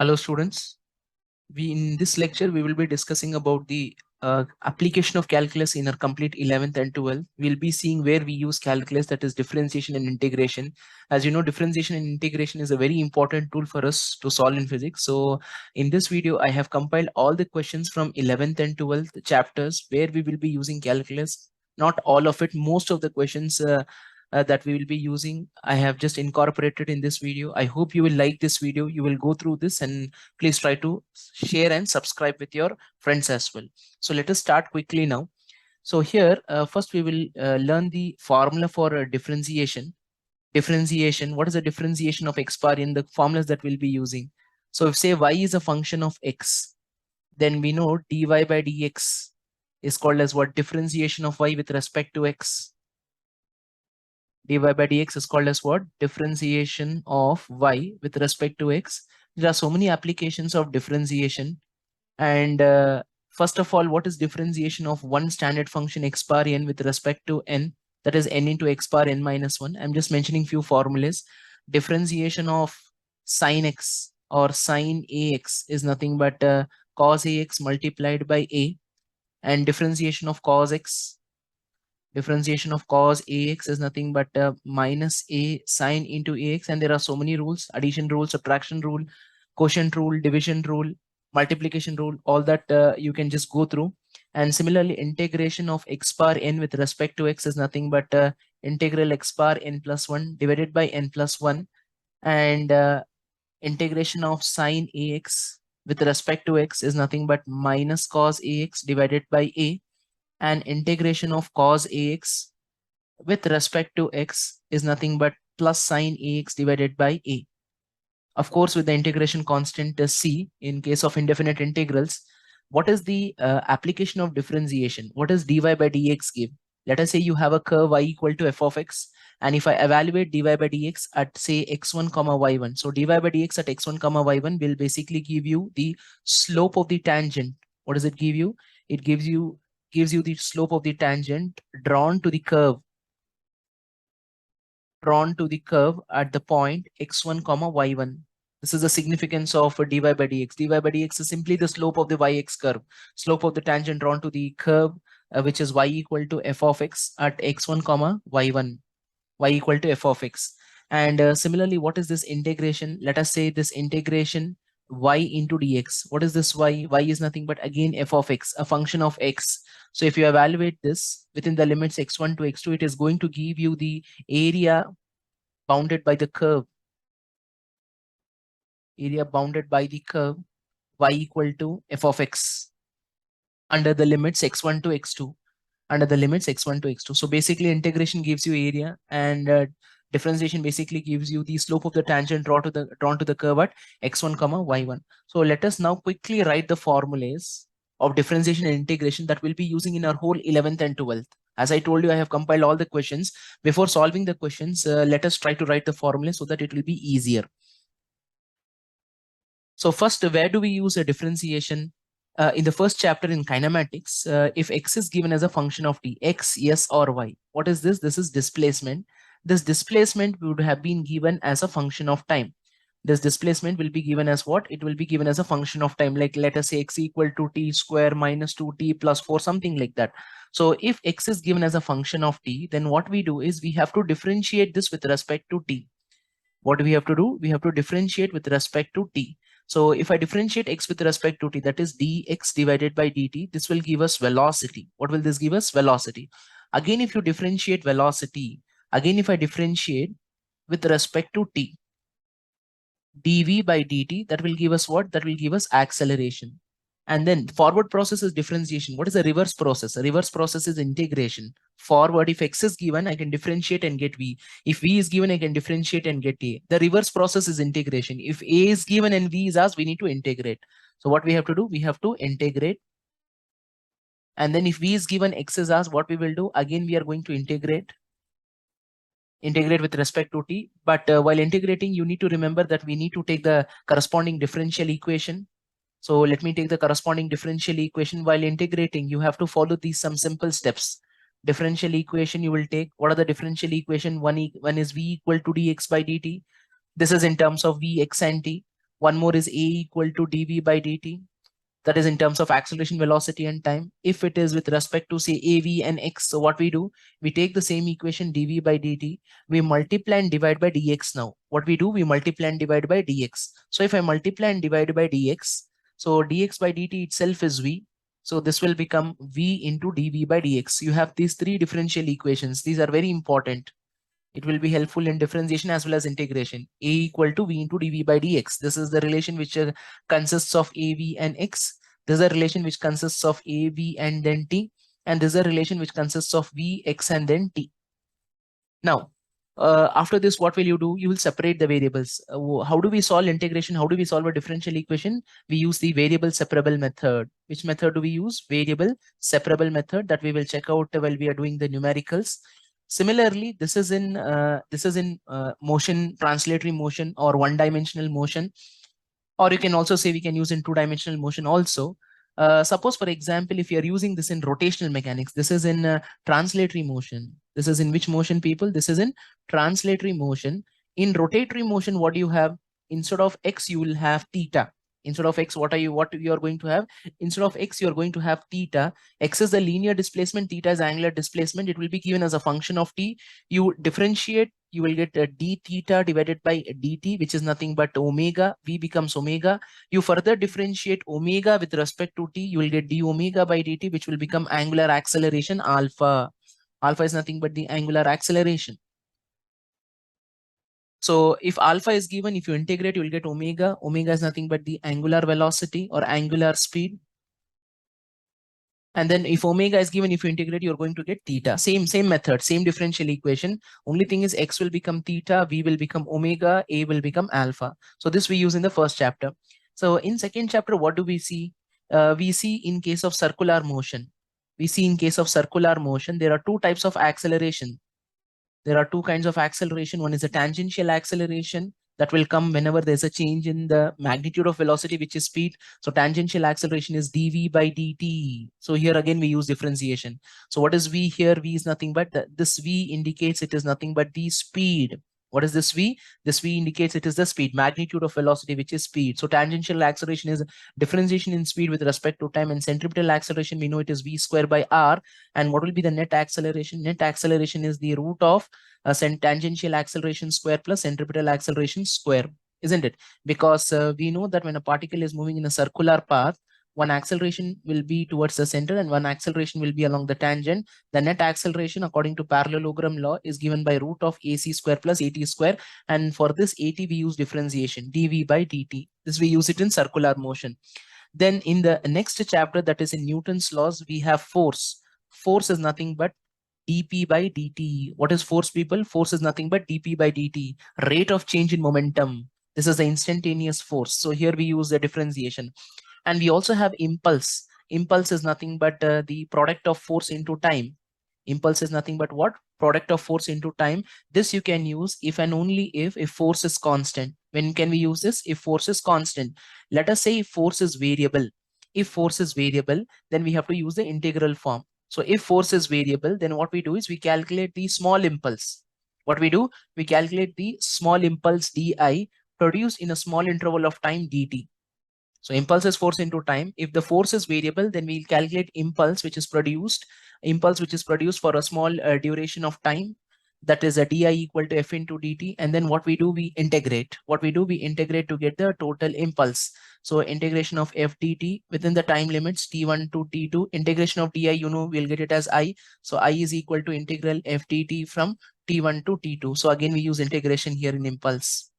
Hello students. In this lecture we will be discussing about the application of calculus in our complete 11th and 12th. We'll be seeing where we use calculus, that is differentiation and integration. As you know, differentiation and integration is a very important tool for us to solve in physics. So in this video I have compiled all the questions from 11th and 12th chapters where we will be using calculus. Not all of it, most of the questions that we will be using I have just incorporated in this video. I hope you will like this video. You will go through this and please try to share and subscribe with your friends as well. So let us start quickly now. So here first we will learn the formula for differentiation. What is the differentiation of x bar in the formulas that we'll be using? So if say y is a function of x, then we know dy by dx is called as what? Differentiation of y with respect to x. Dy by dx is called as what? Differentiation of y with respect to x. There are so many applications of differentiation. And first of all, what is differentiation of one standard function x bar n with respect to n? That is n into x bar n minus 1. I'm just mentioning few formulas. Differentiation of sine x or sine ax is nothing but cos ax multiplied by a. And differentiation of cos x, differentiation of cos ax is nothing but minus a sine into ax. And there are so many rules: addition rule, subtraction rule, quotient rule, division rule, multiplication rule, all that you can just go through. And similarly, integration of x bar n with respect to x is nothing but integral x bar n plus 1 divided by n plus 1. And integration of sine ax with respect to x is nothing but minus cos ax divided by a. And integration of cos ax with respect to x is nothing but plus sine ax divided by a. Of course, with the integration constant c in case of indefinite integrals. What is the application of differentiation? What does dy by dx give? Let us say you have a curve y equal to f of x, and if I evaluate dy by dx at say x1 comma y1, so dy by dx at x1 comma y1 will basically give you the slope of the tangent. What does it give you? It gives you the slope of the tangent drawn to the curve at the point x1 comma y1. This is the significance of dy by dx. Dy by dx is simply the slope of the yx curve, slope of the tangent drawn to the curve, which is y equal to f of x at x1 comma y1, y equal to f of x. And similarly, what is this integration? Let us say this integration y into dx. What is this y? Y is nothing but again f of x, a function of x. So if you evaluate this within the limits x1 to x2, it is going to give you the area bounded by the curve, y equal to f of x under the limits x1 to x2, So basically integration gives you area, and differentiation basically gives you the slope of the tangent drawn to the curve at x1 comma y1. So let us now quickly write the formulas of differentiation and integration that we'll be using in our whole 11th and 12th. As I told you, I have compiled all the questions. Before solving the questions, let us try to write the formula so that it will be easier. So first, where do we use a differentiation? In the first chapter in kinematics, if x is given as a function of t, x, yes, or y, what is this? This is displacement. This displacement would have been given as a function of time. This displacement will be given as what? It will be given as a function of time. Like let us say x equal to t square minus 2t plus 4, something like that. So if x is given as a function of t, then what we do is we have to differentiate this with respect to t. What do we have to do? We have to differentiate with respect to t. So if I differentiate x with respect to t, that is dx divided by dt, this will give us velocity. What will this give us? Velocity. Again, if you differentiate velocity, if I differentiate with respect to t, dv by dt, that will give us what? That will give us acceleration. And then forward process is differentiation. What is a reverse process? A reverse process is integration. Forward, if x is given, I can differentiate and get v. If v is given, I can differentiate and get a. The reverse process is integration. If a is given and v is asked, we need to integrate. So what we have to do? We have to integrate. And then if v is given, x is asked, what we will do? Again, we are going to integrate with respect to t. But while integrating, you need to remember that we need to take the corresponding differential equation. So let me take the corresponding differential equation. While integrating, you have to follow these some simple steps. Differential equation you will take. What are the differential equation? One is v equal to dx by dt. This is in terms of v, x and t. One more is A equal to dv by dt. That is in terms of acceleration, velocity, and time. If it is with respect to say AV and X, so what we do, we take the same equation dv by dt, we multiply and divide by dx. Now, what we do, we multiply and divide by dx. So if I multiply and divide by dx, so dx by dt itself is v. So this will become v into dv by dx. You have these three differential equations. These are very important. It will be helpful in differentiation as well as integration. A equal to v into dv by dx. This is the relation which consists of av and x. This is a relation which consists of av and then t. And this is a relation which consists of v, x, and then t. Now, after this, what will you do? You will separate the variables. How do we solve integration? How do we solve a differential equation? We use the variable separable method. Which method do we use? Variable separable method that we will check out while we are doing the numericals. Similarly, this is in motion, translatory motion, or one-dimensional motion, or you can also say we can use in two-dimensional motion also. Suppose, for example, if you are using this in rotational mechanics, this is in translatory motion. This is in which motion, people? This is in translatory motion. In rotatory motion, what do you have? Instead of x, you will have theta. Instead of x, what you are going to have? Instead of x, you are going to have theta. X is the linear displacement, theta is angular displacement. It will be given as a function of t. You differentiate, you will get d theta divided by dt, which is nothing but omega. V becomes omega. You further differentiate omega with respect to t, you will get d omega by dt, which will become angular acceleration alpha. Alpha is nothing but the angular acceleration. So if alpha is given, if you integrate, you will get omega. Omega is nothing but the angular velocity or angular speed. And then if omega is given, if you integrate, you're going to get theta. Same method, same differential equation. Only thing is x will become theta, v will become omega, a will become alpha. So this we use in the first chapter. So in second chapter, what do we see? We see in case of circular motion. We see in case of circular motion, there are two types of acceleration. There are two kinds of acceleration. One is a tangential acceleration that will come whenever there's a change in the magnitude of velocity, which is speed. So tangential acceleration is dv by dt. So here again, we use differentiation. So what is v here? V is nothing but this v indicates it is nothing but the speed. What is this v? This v indicates it is the speed, magnitude of velocity, which is speed. So tangential acceleration is differentiation in speed with respect to time, and centripetal acceleration, we know it is v square by r. And what will be the net acceleration? Net acceleration is the root of tangential acceleration square plus centripetal acceleration square, isn't it? Because we know that when a particle is moving in a circular path, one acceleration will be towards the center and one acceleration will be along the tangent. The net acceleration, according to parallelogram law, is given by root of ac square plus at square. And for this at, we use differentiation, dv by dt. This we use it in circular motion. Then in the next chapter, that is in Newton's laws, we have force. Force is nothing but dp by dt. What is force, people? Force is nothing but dp by dt, rate of change in momentum. This is the instantaneous force. So here we use the differentiation. And we also have impulse. Impulse is nothing but the product of force into time. Impulse is nothing but what? Product of force into time. This you can use if and only if force is constant. When can we use this? If force is constant. Let us say if force is variable. If force is variable, then we have to use the integral form. So if force is variable, then what we do is we calculate the small impulse. What we do? We calculate the small impulse di produced in a small interval of time dt. So impulse is force into time. If the force is variable, then we'll calculate impulse which is produced for a small duration of time. That is a di equal to f into dt. And then what we do, we integrate. What we do, we integrate to get the total impulse. So integration of f dt within the time limits t1 to t2. Integration of di, we'll get it as I. So I is equal to integral f dt from t1 to t2. So again, we use integration here in impulse.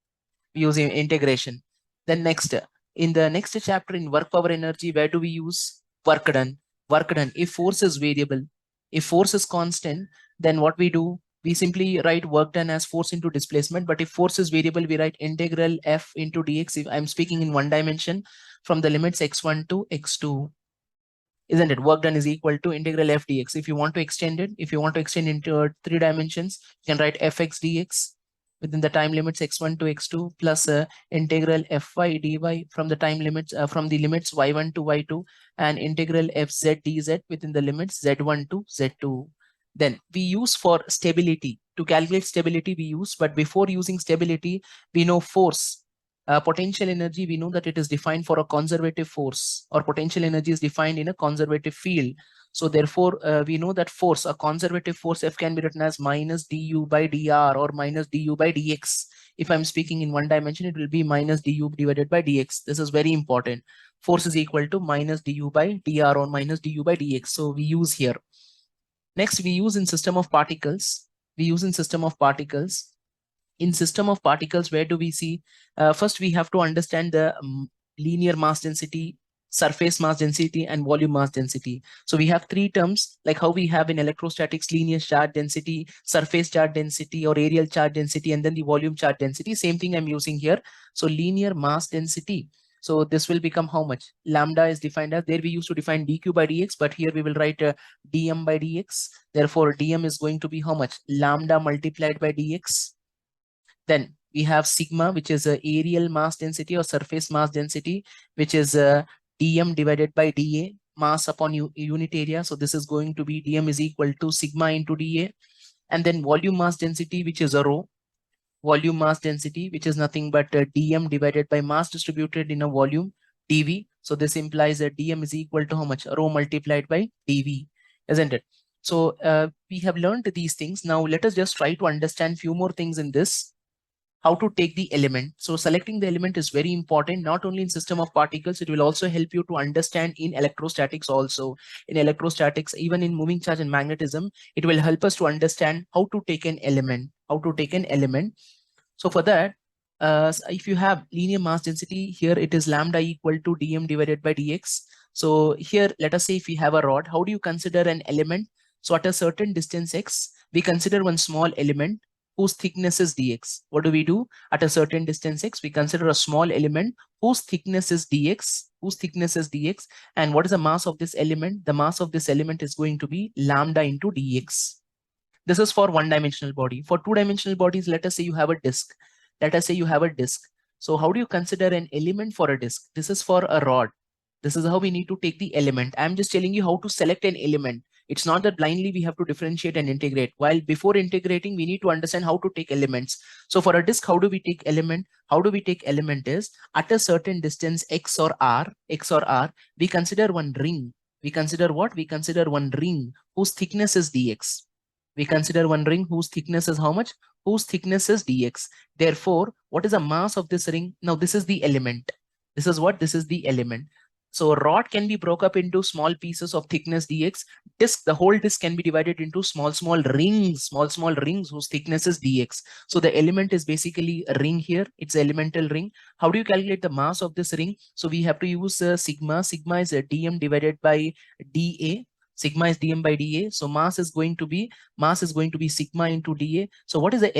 We use integration. Then next, in the next chapter in work power energy, where do we use work done? Work done. If force is variable, if force is constant, then what we do? We simply write work done as force into displacement. But if force is variable, we write integral f into dx. If I'm speaking in one dimension, from the limits x1 to x2. Isn't it? Work done is equal to integral f dx. If you want to extend it, if you want to extend into 3 dimensions, you can write fx dx within the time limits x1 to x2 plus integral fy dy from the time limits from the limits y1 to y2, and integral fz dz within the limits z1 to z2. Then we use for stability. To calculate stability we use, but before using stability, we know force. Potential energy, we know that it is defined for a conservative force, or potential energy is defined in a conservative field. So therefore, we know that force, a conservative force F, can be written as minus du by dr or minus du by dx. If I'm speaking in one dimension, it will be minus du divided by dx. This is very important. Force is equal to minus du by dr or minus du by dx. So we use here. Next, we use in system of particles. We use in system of particles. In system of particles, where do we see? First, we have to understand the linear mass density, surface mass density, and volume mass density. So we have three terms, like how we have in electrostatics, linear charge density, surface charge density, or areal charge density, and then the volume charge density. Same thing I'm using here. So linear mass density. So this will become how much? Lambda is defined as, there we used to define dq by dx, but here we will write dm by dx. Therefore, dm is going to be how much? Lambda multiplied by dx. Then we have sigma, which is a areal mass density or surface mass density, which is dm divided by dA, mass upon unit area. So this is going to be dm is equal to sigma into dA. And then volume mass density, which is a rho. Volume mass density, which is nothing but dm divided by mass distributed in a volume, dv. So this implies that dm is equal to how much? Rho multiplied by dv, isn't it? So we have learned these things. Now let us just try to understand few more things in this. How to take the element. So selecting the element is very important, not only in system of particles, it will also help you to understand in electrostatics also. In electrostatics, even in moving charge and magnetism, it will help us to understand how to take an element, So for that, if you have linear mass density, here it is lambda equal to dm divided by dx. So here, let us say if we have a rod, how do you consider an element? So at a certain distance x, we consider one small element whose thickness is dx. What do we do? At a certain distance x, we consider a small element whose thickness is dx, and what is the mass of this element? The mass of this element is going to be lambda into dx. This is for one-dimensional body. For two-dimensional bodies, let us say you have a disk. So how do you consider an element for a disk? This is for a rod. This is how we need to take the element. I'm just telling you how to select an element. It's not that blindly we have to differentiate and integrate. While before integrating, we need to understand how to take elements. So for a disk, how do we take element? How do we take element is at a certain distance x or r, we consider one ring. We consider what? We consider one ring whose thickness is dx. We consider one ring whose thickness is how much? Whose thickness is dx. Therefore, what is the mass of this ring? Now, this is the element. This is what? This is the element. So rod can be broken up into small pieces of thickness dx. Disk, the whole disk can be divided into small rings whose thickness is dx. So the element is basically a ring here. It's an elemental ring. How do you calculate the mass of this ring? So we have to use sigma. Sigma is dm divided by dA. Sigma is dm by dA. So mass is going to be sigma into dA. So what is the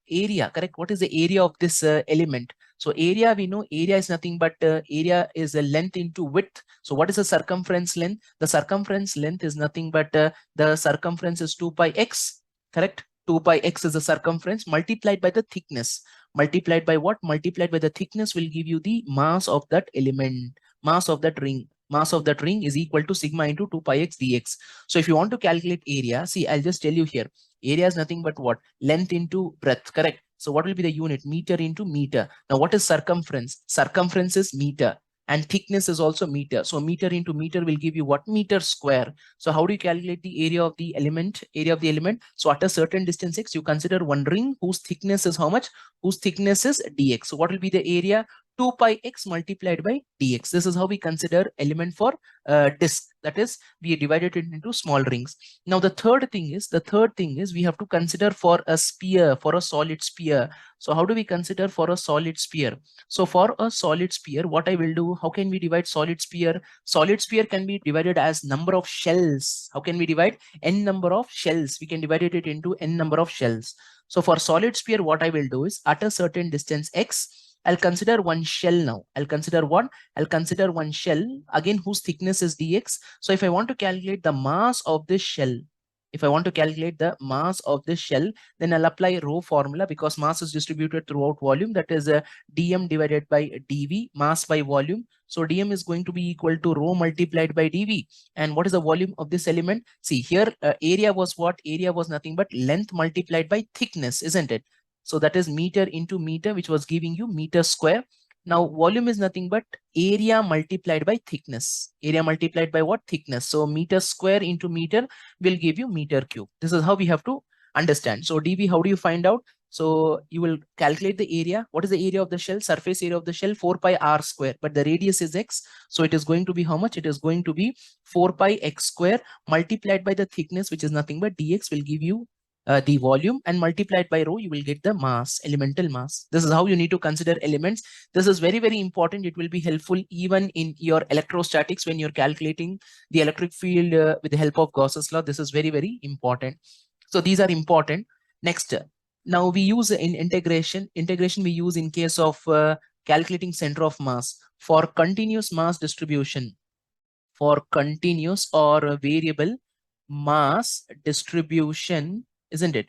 area? Correct. What is the area of this element? So area, we know area is nothing but area is a length into width. So what is the circumference length? The circumference length is nothing but the circumference is 2 pi x. Correct. 2 pi x is the circumference multiplied by the thickness. Multiplied by what? Multiplied by the thickness will give you the mass of that element, mass of that ring. Mass of that ring is equal to sigma into 2 pi x dx. So if you want to calculate area, see, I'll just tell you here. Area is nothing but what? Length into breadth, correct? So what will be the unit? Meter into meter. Now what is circumference? Circumference is meter and thickness is also meter. So meter into meter will give you what? Meter square. So how do you calculate the area of the element? So at a certain distance x, you consider one ring whose thickness is how much? Whose thickness is dx. So what will be the area? 2 pi x multiplied by dx. This is how we consider element for disk. That is, we divided it into small rings. Now the third thing is we have to consider for a sphere, for a solid sphere. So how do we consider for a solid sphere? So for a solid sphere, what I will do, how can we divide solid sphere? Solid sphere can be divided as number of shells. How can we divide? N number of shells. We can divide it into n number of shells. So for solid sphere, what I will do is at a certain distance x, I'll consider one shell now. I'll consider one shell again whose thickness is dx. So if I want to calculate the mass of this shell, then I'll apply rho formula because mass is distributed throughout volume. That is dm divided by dv, mass by volume. So dm is going to be equal to rho multiplied by dv. And what is the volume of this element? See here, area was what? Area was nothing but length multiplied by thickness, isn't it? So that is meter into meter, which was giving you meter square. Now volume is nothing but area multiplied by thickness. Area multiplied by what? Thickness. So meter square into meter will give you meter cube. This is how we have to understand. So dV, how do you find out? So you will calculate the area. What is the area of the shell? Surface area of the shell, 4 pi r square. But the radius is x. So it is going to be how much? It is going to be 4 pi x square multiplied by the thickness, which is nothing but dx, will give you the volume, and multiplied by rho, you will get the mass, elemental mass. This is how you need to consider elements. This is very, very important. It will be helpful even in your electrostatics when you're calculating the electric field with the help of Gauss's law. This is very, very important. So these are important. Next, now we use in integration. Integration we use in case of calculating center of mass for continuous mass distribution. For continuous or variable mass distribution, isn't it?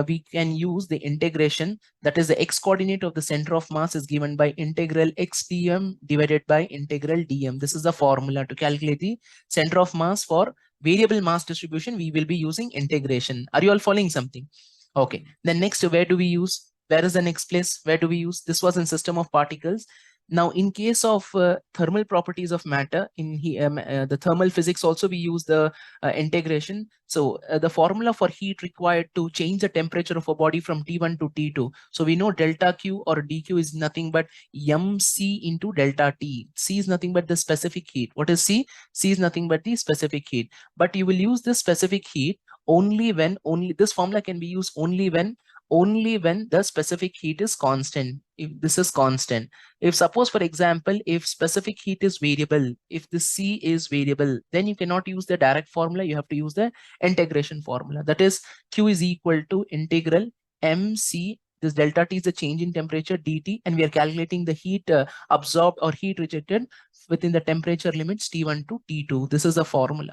We can use the integration, that is the x coordinate of the center of mass is given by integral x dm divided by integral dm. This is the formula to calculate the center of mass for variable mass distribution. We will be using integration. Are you all following something? Okay. Then next, where do we use? Where is the next place? Where do we use? This was in system of particles. Now, in case of thermal properties of matter, in the thermal physics also we use the integration. So the formula for heat required to change the temperature of a body from T1 to T2. So we know delta Q or dQ is nothing but mc into delta T. C is nothing but the specific heat. What is C? C is nothing but the specific heat. But you will use this specific heat only when, this formula can be used only when the specific heat is constant. If this is constant, if suppose for example, if specific heat is variable, if the C is variable, then you cannot use the direct formula. You have to use the integration formula. That is Q is equal to integral mc, this delta T is the change in temperature dt, and we are calculating the heat absorbed or heat rejected within the temperature limits T1 to T2. This is a formula.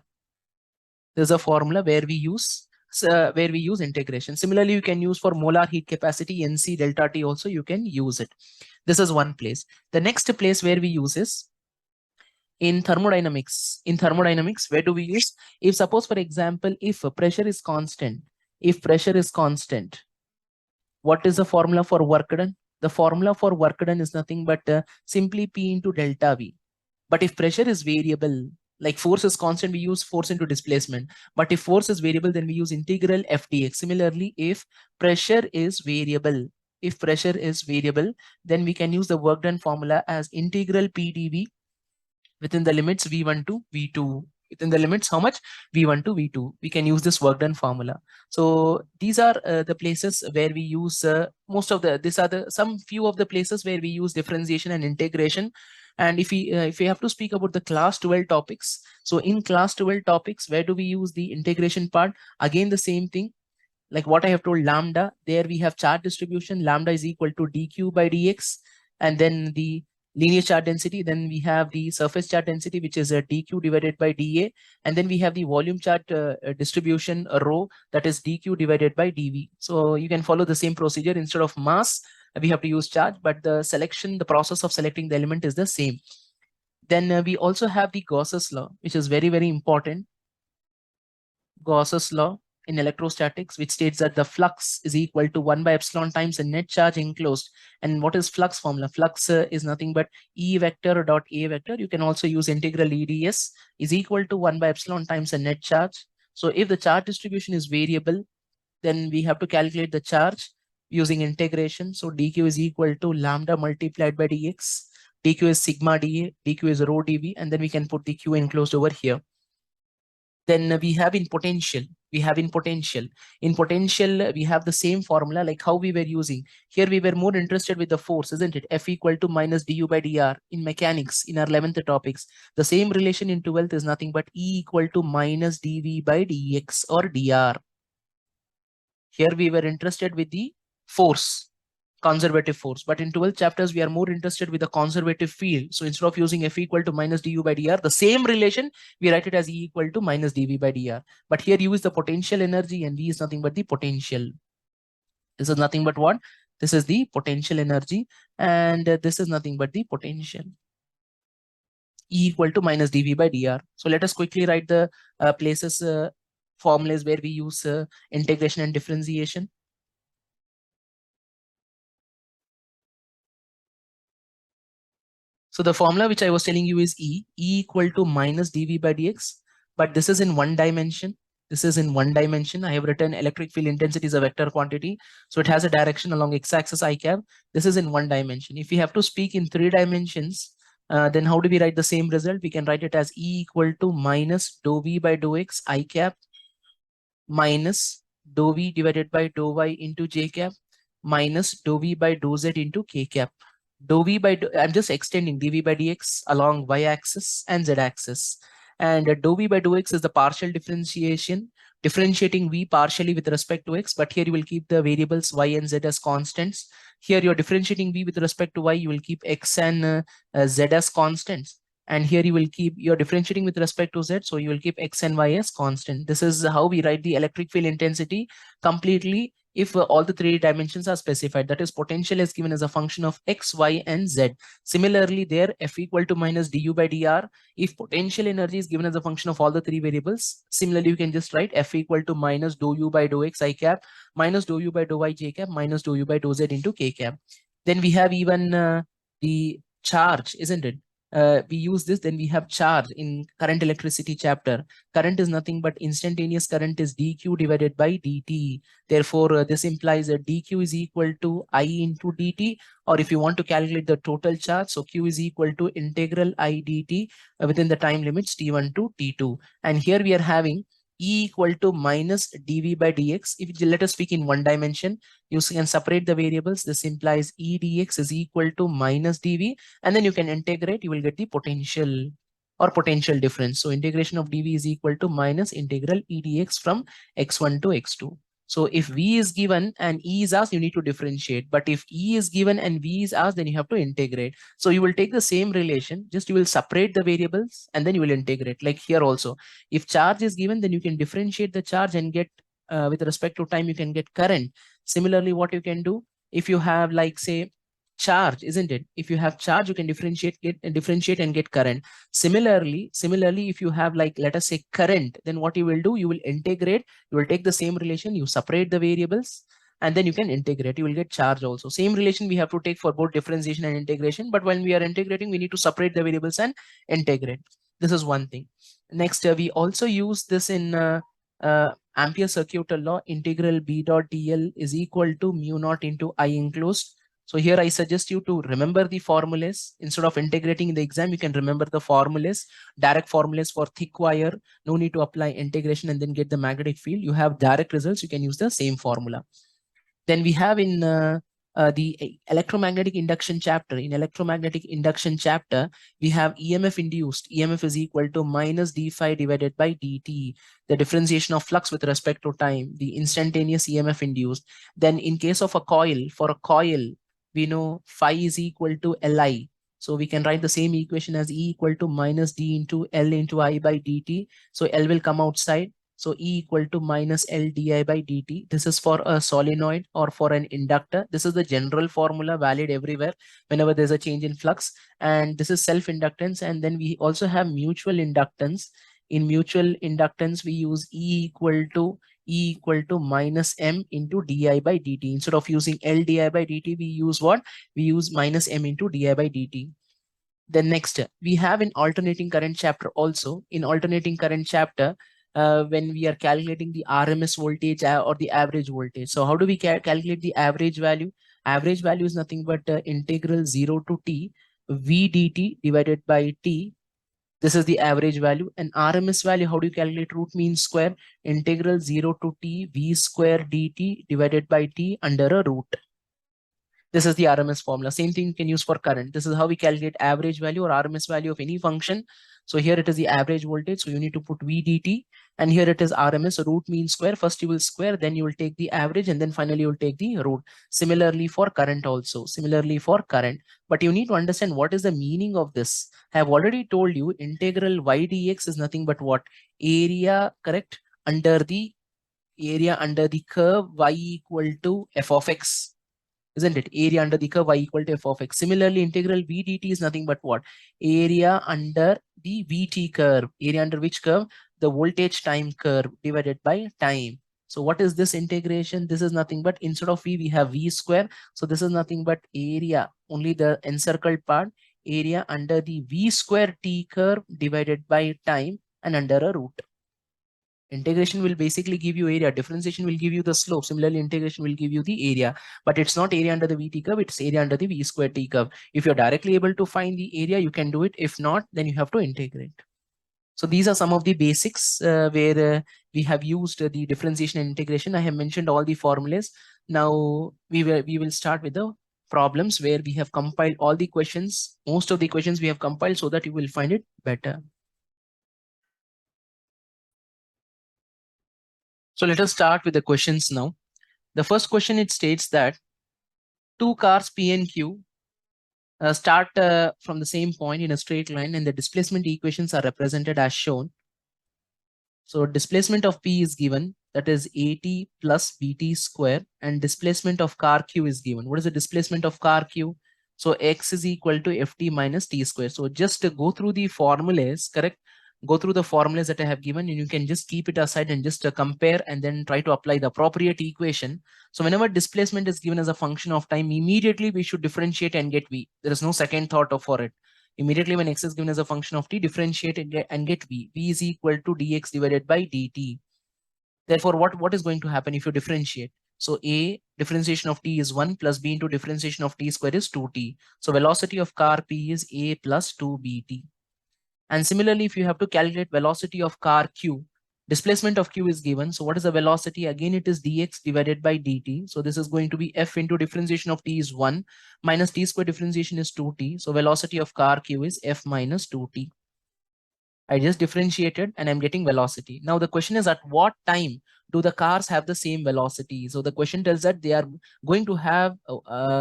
There's a formula where we use integration. Similarly, you can use for molar heat capacity NC delta T also, you can use it. This is one place. The next place where we use is in thermodynamics. In thermodynamics, where do we use? If suppose for example, if pressure is constant, what is the formula for work done? The formula for work done is nothing but simply P into delta V. But if pressure is variable, like force is constant, we use force into displacement. But if force is variable, then we use integral f dx. Similarly, if pressure is variable, then we can use the work done formula as integral P dV within the limits V1 to V2. Within the limits, how much? V1 to V2. We can use this work done formula. So these are the places where we use some few of the places where we use differentiation and integration. And if we have to speak about the class 12 topics, so in class 12 topics, where do we use the integration part? Again, the same thing, like what I have told, lambda. There we have charge distribution. Lambda is equal to dq by dx, and then the linear charge density. Then we have the surface charge density, which is dq divided by dA, and then we have the volume charge distribution rho, that is dq divided by dV. So you can follow the same procedure. Instead of mass, we have to use charge, but the process of selecting the element is the same. Then we also have the Gauss's law, which is very, very important. Gauss's law in electrostatics, which states that the flux is equal to 1 by epsilon times the net charge enclosed. And what is flux formula? Flux is nothing but E vector dot A vector. You can also use integral EDS is equal to 1 by epsilon times the net charge. So if the charge distribution is variable, then we have to calculate the charge using integration. So dq is equal to lambda multiplied by dx. dq is sigma dA, dq is rho dV, and then we can put the q enclosed over here. Then we have in potential. In potential, we have the same formula like how we were using. Here we were more interested with the force, isn't it? F equal to minus du by dr in mechanics in our 11th topics. The same relation in 12th is nothing but E equal to minus dv by dx or dr. Here we were interested with the force, conservative force, but in 12 chapters we are more interested with the conservative field. So instead of using F equal to minus du by dr, the same relation we write it as E equal to minus dv by dr. But here U is the potential energy and V is nothing but the potential. This is nothing but what? This is the potential energy, and this is nothing but the potential. E equal to minus dv by dr. So let us quickly write the formulas where we use integration and differentiation. So the formula which I was telling you is E equal to minus dV by dx, but this is in one dimension. This is in one dimension. I have written electric field intensity is a vector quantity. So it has a direction along x-axis I cap. This is in one dimension. If we have to speak in three dimensions, then how do we write the same result? We can write it as E equal to minus dou V by dou x I cap minus dou V divided by dou y into j cap minus dou V by dou z into k cap. Dou V by, I'm just extending dV by dx along y-axis and z-axis. And dou V by dou x is the partial differentiation, differentiating V partially with respect to x, but here you will keep the variables y and z as constants. Here you're differentiating V with respect to y, you will keep x and z as constants. And here you will keep, you're differentiating with respect to z, so you will keep x and y as constant. This is how we write the electric field intensity completely if all the three dimensions are specified. That is, potential is given as a function of x, y, and z. Similarly, there F equal to minus du by dr. If potential energy is given as a function of all the three variables, similarly you can just write F equal to minus dou u by dou x I cap minus dou u by dou y j cap minus dou u by dou z into k cap. Then we have even the charge, isn't it? We use this, then we have charge in current electricity chapter. Current is nothing but instantaneous current is dq divided by dt. Therefore, this implies that dq is equal to I into dt, or if you want to calculate the total charge, so q is equal to integral I dt within the time limits t1 to t2. And here we are having E equal to minus dv by dx. If let us speak in one dimension, you can separate the variables. This implies E dx is equal to minus dv, and then you can integrate, you will get the potential or potential difference. So integration of dv is equal to minus integral E dx from x1 to x2. So if V is given and E is asked, you need to differentiate. But if E is given and V is asked, then you have to integrate. So you will take the same relation, just you will separate the variables and then you will integrate. Like here also, if charge is given, then you can differentiate the charge and get, with respect to time, you can get current. Similarly, what you can do, if you have like say charge, isn't it? If you have charge, you can differentiate and get current. Similarly, if you have like, let us say current, then what you will do, you will integrate, you will take the same relation, you separate the variables, and then you can integrate, you will get charge also. Same relation we have to take for both differentiation and integration, but when we are integrating, we need to separate the variables and integrate. This is one thing. Next, we also use this in Ampere circuital law. Integral B dot dl is equal to mu naught into I enclosed. So here I suggest you to remember the formulas. Instead of integrating in the exam, you can remember the formulas, direct formulas for thick wire. No need to apply integration and then get the magnetic field. You have direct results. You can use the same formula. Then we have in the electromagnetic induction chapter. In electromagnetic induction chapter, we have EMF induced. EMF is equal to minus d phi divided by dt. The differentiation of flux with respect to time, the instantaneous EMF induced. Then in case of a coil, for a coil, we know phi is equal to Li. So we can write the same equation as E equal to minus d into L into I by dt. So L will come outside. So E equal to minus L di by dt. This is for a solenoid or for an inductor. This is the general formula valid everywhere whenever there's a change in flux. And this is self-inductance. And then we also have mutual inductance. In mutual inductance, we use E equal to minus M into di by dt. Instead of using L di by dt, we use what? We use minus M into di by dt. Then next, we have in alternating current chapter also. In alternating current chapter, when we are calculating the RMS voltage or the average voltage. So how do we calculate the average value? Average value is nothing but integral 0 to t v dt divided by t. This is the average value. And RMS value, how do you calculate? Root mean square, integral 0 to t v square dt divided by t under a root. This is the RMS formula. Same thing you can use for current. This is how we calculate average value or RMS value of any function. So here it is the average voltage. So you need to put V dt. And here it is RMS, root mean square. First you will square, then you will take the average, and then finally you will take the root. Similarly for current also. Similarly for current. But you need to understand what is the meaning of this. I have already told you integral y dx is nothing but what? Area, correct? Under the curve y equal to f of x. Isn't it? Area under the curve y equal to f of x. Similarly, integral v dt is nothing but what? Area under the vt curve. Area under which curve? The voltage time curve divided by time. So what is this integration? This is nothing but, instead of v, we have v square. So this is nothing but area, only the encircled part, area under the v square t curve divided by time and under a root. Integration will basically give you area. Differentiation will give you the slope. Similarly, integration will give you the area. But it's not area under the VT curve. It's area under the V square T curve. If you're directly able to find the area, you can do it. If not, then you have to integrate. So these are some of the basics where we have used the differentiation and integration. I have mentioned all the formulas. Now we will start with the problems where we have compiled all the questions. Most of the questions we have compiled so that you will find it better. So let us start with the questions now. The first question, it states that two cars P and Q start from the same point in a straight line and the displacement equations are represented as shown. So displacement of P is given, that is AT plus BT square, and displacement of car Q is given. What is the displacement of car Q? So X is equal to FT minus T square. So just to go through the formulas, correct? Go through the formulas that I have given and you can just keep it aside and just compare and then try to apply the appropriate equation. So whenever displacement is given as a function of time, immediately we should differentiate and get V. There is no second thought for it. Immediately when X is given as a function of T, differentiate and get V. V is equal to dx divided by dt. Therefore, what is going to happen if you differentiate? So A differentiation of T is 1 plus B into differentiation of T square is 2T. So velocity of car P is A plus 2BT. And similarly, if you have to calculate velocity of car Q, displacement of Q is given. So what is the velocity? Again, it is dx divided by dt. So this is going to be F into differentiation of T is 1 minus T square differentiation is 2T. So velocity of car Q is F minus 2T. I just differentiated and I'm getting velocity. Now the question is, at what time do the cars have the same velocity? So the question tells that they are going to have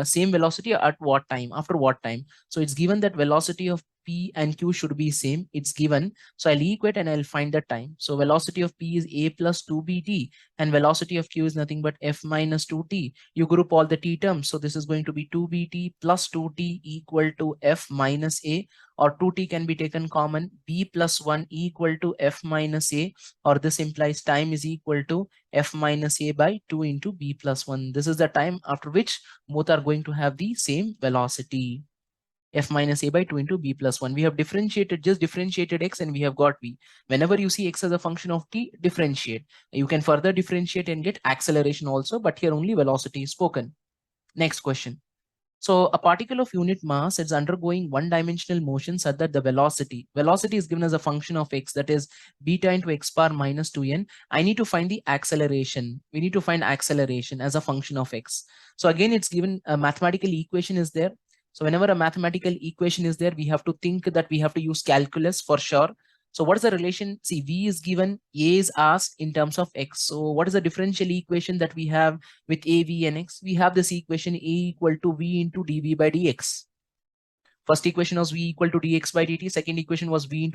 same velocity at what time, after what time. So it's given that velocity of P and Q should be same. It's given. So I'll equate and I'll find the time. So velocity of P is A plus 2BT and velocity of Q is nothing but F minus 2T. You group all the T terms. So this is going to be 2BT plus 2T equal to F minus A, or 2T can be taken common, B plus 1 equal to F minus A, or this implies time is equal to F minus A by 2 into B plus 1. This is the time after which both are going to have the same velocity. F minus A by 2 into B plus 1. We have just differentiated X and we have got V. Whenever you see X as a function of T, differentiate. You can further differentiate and get acceleration also, but here only velocity is spoken. Next question. So a particle of unit mass is undergoing one-dimensional motion such that the velocity is given as a function of X, that is beta into X bar minus 2n. I need to find the acceleration. We need to find acceleration as a function of X. So again, it's given a mathematical equation is there. So whenever a mathematical equation is there, we have to think that we have to use calculus for sure. So what is the relation? See, V is given, A is asked in terms of X. So what is the differential equation that we have with A, V and X? We have this equation A equal to V into dV by dx. First equation was V equal to dx by dt. Second equation was V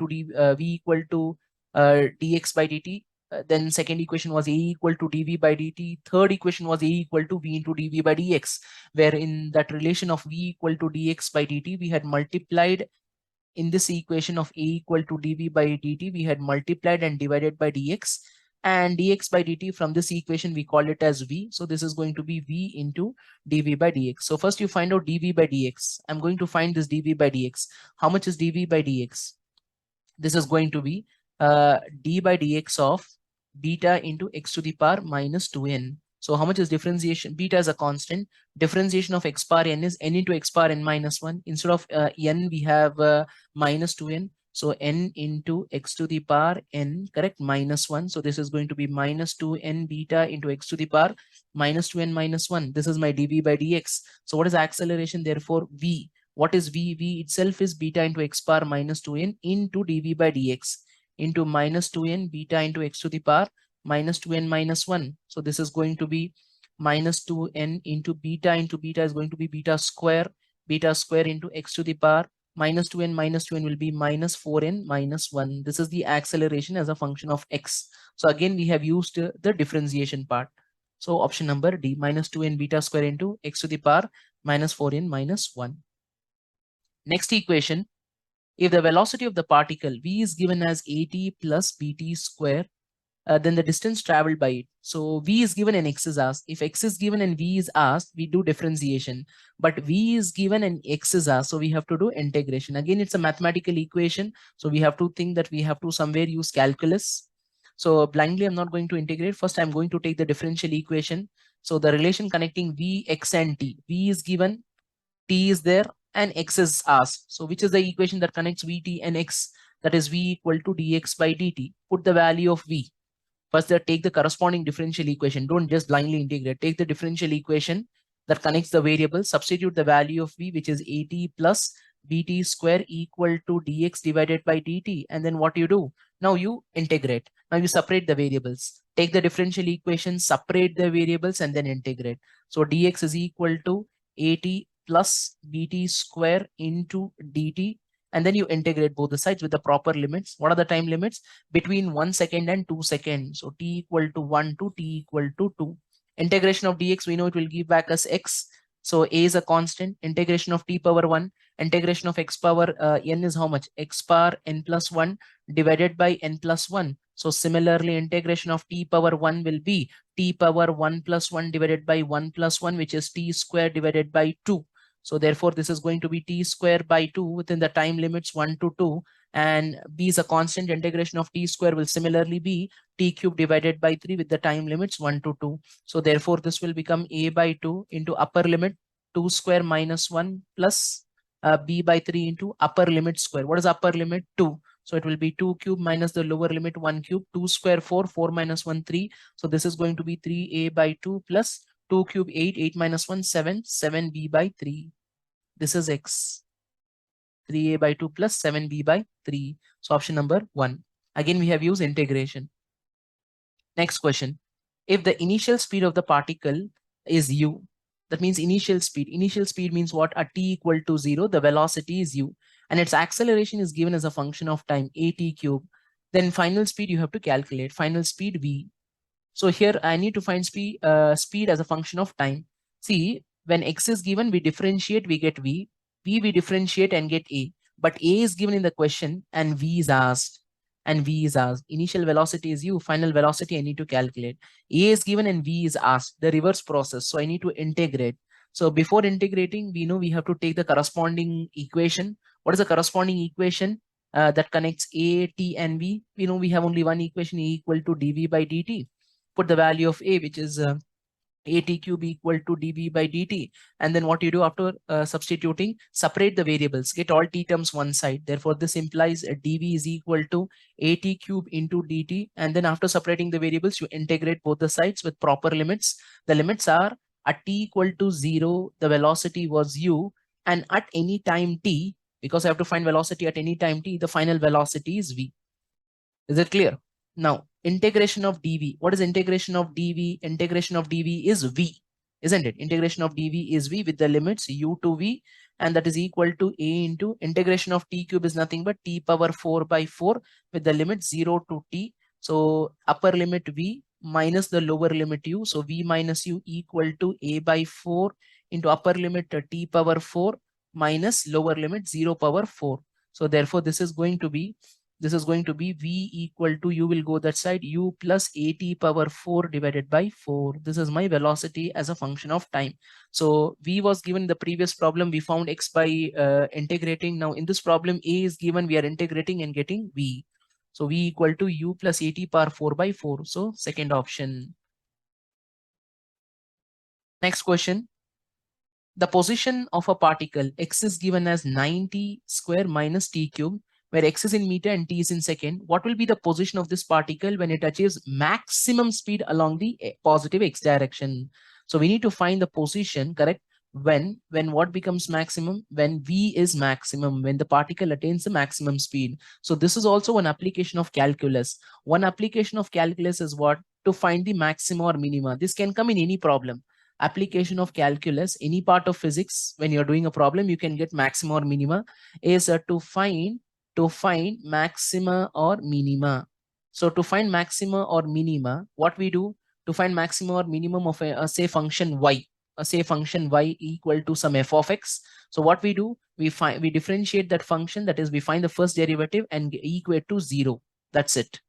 equal to dx by dt. Then second equation was A equal to dV by dt. Third equation was A equal to V into dV by dx, where in that relation of V equal to dx by dt, we had multiplied in this equation of A equal to dV by dt, we had multiplied and divided by dx, and dx by dt from this equation we call it as V. So this is going to be V into dV by dx. So first you find out dV by dx. I'm going to find this dV by dx. How much is dV by dx? This is going to be d by dx of beta into x to the power minus 2n. So how much is differentiation? Beta is a constant. Differentiation of x bar n is n into x bar n minus 1. Instead of n, we have minus 2n. So n into x to the power n, correct, minus 1. So this is going to be minus 2n beta into x to the power minus 2n minus 1. This is my dv by dx. So what is acceleration? Therefore, v. What is v? V itself is beta into x bar minus 2n into dv by dx into minus 2n beta into x to the power minus 2n minus 1. So this is going to be minus 2n into beta is going to be beta square into x to the power minus 2n will be minus 4n minus 1. This is the acceleration as a function of x. So again, we have used the differentiation part. So option number D, minus 2n beta square into x to the power minus 4n minus 1. Next equation, if the velocity of the particle V is given as AT plus BT square, then the distance traveled by it. So v is given and x is asked. If x is given and v is asked, we do differentiation. But v is given and x is asked, so we have to do integration. Again, it's a mathematical equation, so we have to think that we have to somewhere use calculus. So blindly, I'm not going to integrate. First, I'm going to take the differential equation. So the relation connecting v, x, and t. V is given, t is there, and x is asked. So which is the equation that connects v, t, and x? That is v equal to dx by dt. Put the value of v. First, take the corresponding differential equation. Don't just blindly integrate. Take the differential equation that connects the variables. Substitute the value of v, which is at plus bt square equal to dx divided by dt. And then what you do? Now you integrate. Now you separate the variables. Take the differential equation, separate the variables, and then integrate. So dx is equal to at plus bt square into dt. And then you integrate both the sides with the proper limits. What are the time limits? Between 1 second and 2 seconds. So t equal to 1 to t equal to 2. Integration of dx, we know it will give back us x. So a is a constant. Integration of t power 1. Integration of x power n is how much? X power n plus 1 divided by n plus 1. So similarly, integration of t power 1 will be t power 1 plus 1 divided by 1 plus 1, which is t square divided by 2. So therefore, this is going to be t square by 2 within the time limits 1 to 2. And b is a constant. Integration of t square will similarly be t cube divided by 3 with the time limits 1 to 2. So therefore, this will become a by 2 into upper limit 2 square minus 1 plus b by 3 into upper limit square. What is upper limit? 2. So it will be 2 cube minus the lower limit 1 cube. 2 square 4, 4 minus 1 3. So this is going to be 3a by 2 plus 2 cube 8, 8 minus 1 7, 7b by 3. This is x. 3a by 2 plus 7b by 3. So option number 1. Again, we have used integration. Next question. If the initial speed of the particle is u, that means initial speed. Initial speed means what? At t equal to 0, the velocity is u. And its acceleration is given as a function of time, at cube. Then final speed you have to calculate. Final speed v. So here I need to find speed as a function of time. See, when x is given, we differentiate, we get v. V we differentiate and get a. But a is given in the question and v is asked. And v is asked. Initial velocity is u. Final velocity I need to calculate. A is given and v is asked. The reverse process. So I need to integrate. So before integrating, we know we have to take the corresponding equation. What is the corresponding equation that connects a, t, and v? We know we have only one equation, a equal to dv by dt. Put the value of a, which is at cube equal to dv by dt. And then what you do after substituting, separate the variables, get all t terms one side. Therefore, this implies dv is equal to at cube into dt. And then after separating the variables, you integrate both the sides with proper limits. The limits are at t equal to 0, the velocity was u. And at any time t, because I have to find velocity at any time t, the final velocity is v. Is it clear? Now, integration of dv. What is integration of dv? Integration of dv is v, isn't it? Integration of dv is v with the limits u to v, and that is equal to a into integration of t cube is nothing but t power 4 by 4 with the limit 0 to t. So upper limit v minus the lower limit u. So v minus u equal to a by 4 into upper limit t power 4 minus lower limit 0 power 4. So therefore, this is going to be v equal to, you will go that side, u plus at power 4 divided by 4. This is my velocity as a function of time. So v was given in the previous problem. We found x by integrating. Now in this problem, a is given. We are integrating and getting v. So v equal to u plus at power 4 by 4. So second option. Next question. The position of a particle x is given as 90 square minus t cube, where x is in meter and t is in second. What will be the position of this particle when it achieves maximum speed along the positive x direction? So we need to find the position, correct? When what becomes maximum? When v is maximum, when the particle attains the maximum speed. So this is also an application of calculus. One application of calculus is what? To find the maxima or minima. This can come in any problem. Application of calculus, any part of physics, when you're doing a problem, you can get maxima or minima, is to find maxima or minima. So to find maxima or minima, what we do to find maximum or minimum of a say function y, say function y equal to some f of x. So what we do, we differentiate that function, that is we find the first derivative and equate to 0. That's it.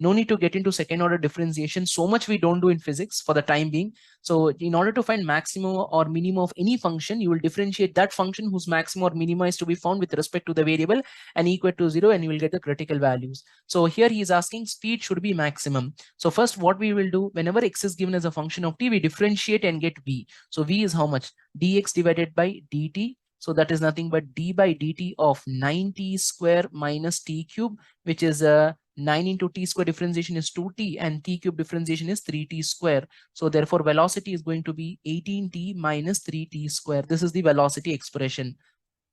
No need to get into second order differentiation. So much we don't do in physics for the time being. So in order to find maximum or minimum of any function, you will differentiate that function whose maximum or minima is to be found with respect to the variable and equal to 0, and you will get the critical values. So here he is asking speed should be maximum. So first what we will do, whenever x is given as a function of t, we differentiate and get v. So v is how much? Dx divided by dt. So that is nothing but d by dt of 9t square minus t cube, which is 9 into t square differentiation is 2t and t cube differentiation is 3t square. So therefore velocity is going to be 18t minus 3t square. This is the velocity expression.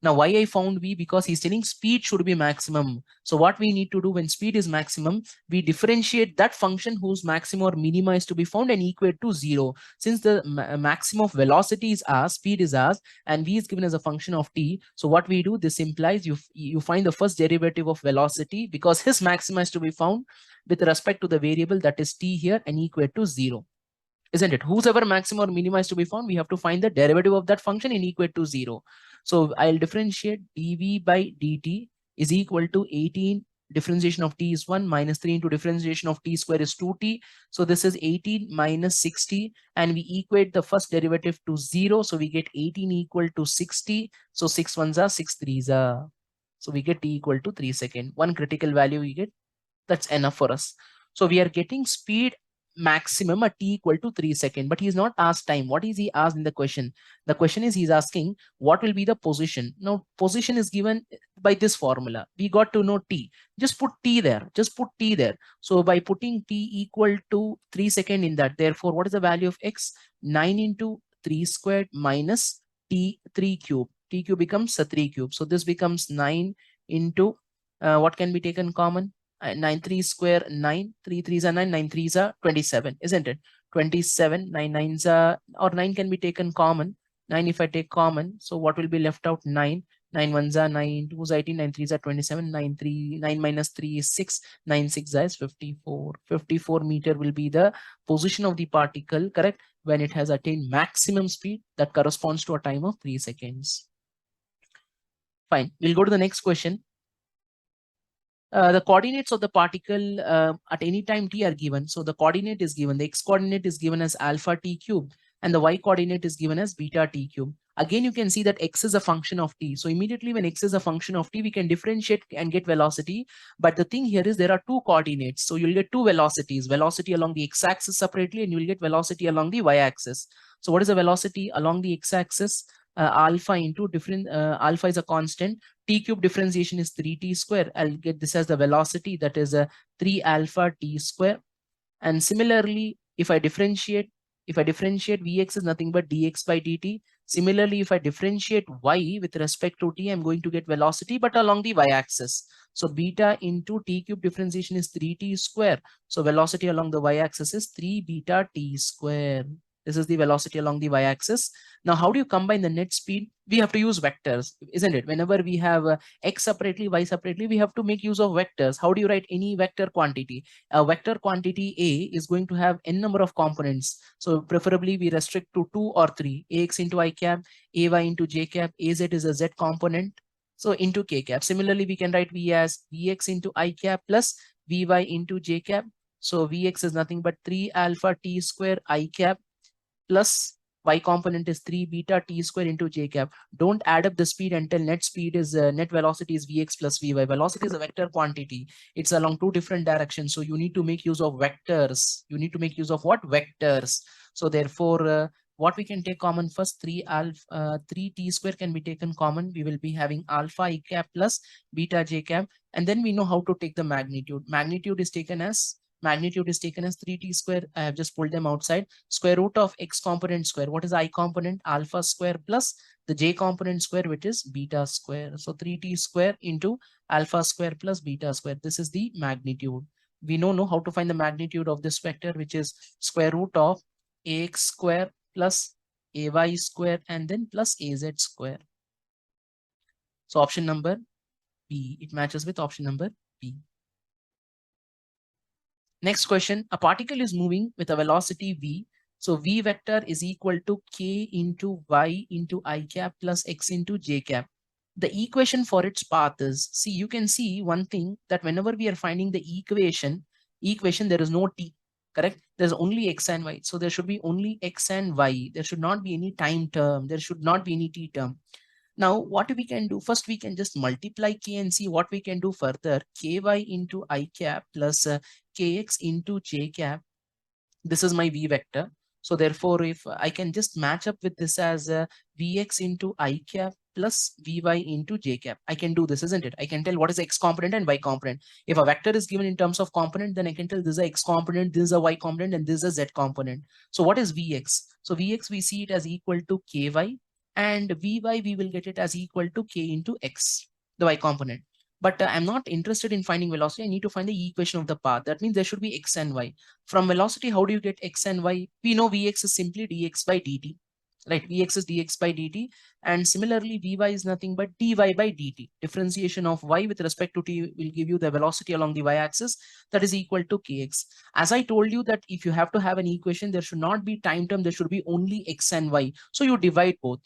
Now, why I found v? Because he's telling speed should be maximum. So what we need to do when speed is maximum, we differentiate that function whose maximum or minima is to be found and equate to 0. Since the maximum of velocity is r, speed is r, and v is given as a function of t. So what we do, this implies you find the first derivative of velocity because his maxima is to be found with respect to the variable that is t here and equate to 0. Isn't it? Whosoever maximum or minima is to be found, we have to find the derivative of that function and equate to 0. So I'll differentiate dv by dt is equal to 18 differentiation of t is 1 minus 3 into differentiation of t square is 2t. So this is 18 minus 60 and we equate the first derivative to 0. So we get 18 equal to 60. So 6 ones are 6 threes are. So we get t equal to 3 seconds. One critical value we get. That's enough for us. So we are getting speed maximum at t equal to 3 seconds, but he's not asked time. What is he asked in the question? The question is he's asking what will be the position. Now position is given by this formula. We got to know t. Just put t there. Just put t there. So by putting t equal to 3 seconds in that, therefore what is the value of x? 9 into 3 squared minus t 3 cube. T cube becomes a 3 cube. So this becomes 9 into what can be taken common? 9 3 square 9, 3 3s are 9, 9 3s are 27, isn't it? 27, 9 9s are, or 9 can be taken common. 9 if I take common, so what will be left out? 9. 9 1s are 9, 2s are 18, 9 3s are 27, 9 3, 9 minus 3 is 6, 9 6 is 54. 54 meter will be the position of the particle, correct? When it has attained maximum speed that corresponds to a time of 3 seconds. Fine, we'll go to the next question. The coordinates of the particle at any time t are given. So the coordinate is given. The x coordinate is given as alpha t cube and the y coordinate is given as beta t cube. Again, you can see that x is a function of t. So immediately when x is a function of t, we can differentiate and get velocity. But the thing here is there are two coordinates. So you'll get two velocities, velocity along the x-axis separately and you'll get velocity along the y-axis. So what is the velocity along the x-axis? Alpha into different, alpha is a constant. T cube differentiation is 3t square. I'll get this as the velocity, that is a 3 alpha t square. And similarly, if I differentiate Vx is nothing but dx by dt. Similarly, if I differentiate y with respect to t, I'm going to get velocity, but along the y-axis. So beta into t cube differentiation is 3t square. So velocity along the y-axis is 3 beta t square. This is the velocity along the y-axis. Now, how do you combine the net speed? We have to use vectors, isn't it? Whenever we have x separately, y separately, we have to make use of vectors. How do you write any vector quantity? A vector quantity A is going to have n number of components. So preferably we restrict to 2 or 3. Ax into I cap, Ay into j cap, Az is a z component. So into k cap. Similarly, we can write V as Vx into I cap plus Vy into j cap. So Vx is nothing but 3 alpha t square I cap plus y component is 3 beta t square into j cap. Don't add up the speed until net speed is net velocity is vx plus vy. Velocity is a vector quantity. It's along two different directions. So you need to make use of vectors. You need to make use of what? Vectors. So therefore, what we can take common first, 3 t square can be taken common. We will be having alpha I cap plus beta j cap. And then we know how to take the magnitude. Magnitude is taken as 3t square. I have just pulled them outside. Square root of x component square. What is I component? Alpha square plus the j component square, which is beta square. So 3t square into alpha square plus beta square. This is the magnitude. We know how to find the magnitude of this vector, which is square root of ax square plus ay square and then plus az square. So option number B, it matches with option number B. Next question, a particle is moving with a velocity v. So v vector is equal to k into y into I cap plus x into j cap. The equation for its path is, see, you can see one thing that whenever we are finding the equation, equation, there is no t, correct? There's only x and y. So there should be only x and y. There should not be any time term. There should not be any t term. Now, what we can do, first we can just multiply k and see what we can do further. Ky into I cap plus kx into j cap. This is my v vector. So therefore, if I can just match up with this as vx into I cap plus vy into j cap, I can do this, isn't it? I can tell what is x component and y component. If a vector is given in terms of component, then I can tell this is a x component, this is a y component, and this is a z component. So what is vx? So vx, we see it as equal to ky, and vy, we will get it as equal to k into x, the y component. But I'm not interested in finding velocity. I need to find the equation of the path. That means there should be x and y. From velocity, how do you get x and y? We know Vx is simply dx by dt, right? Vx is dx by dt. And similarly, Vy is nothing but dy by dt. Differentiation of y with respect to t will give you the velocity along the y-axis, that is equal to kx. As I told you that if you have to have an equation, there should not be time term. There should be only x and y. So you divide both.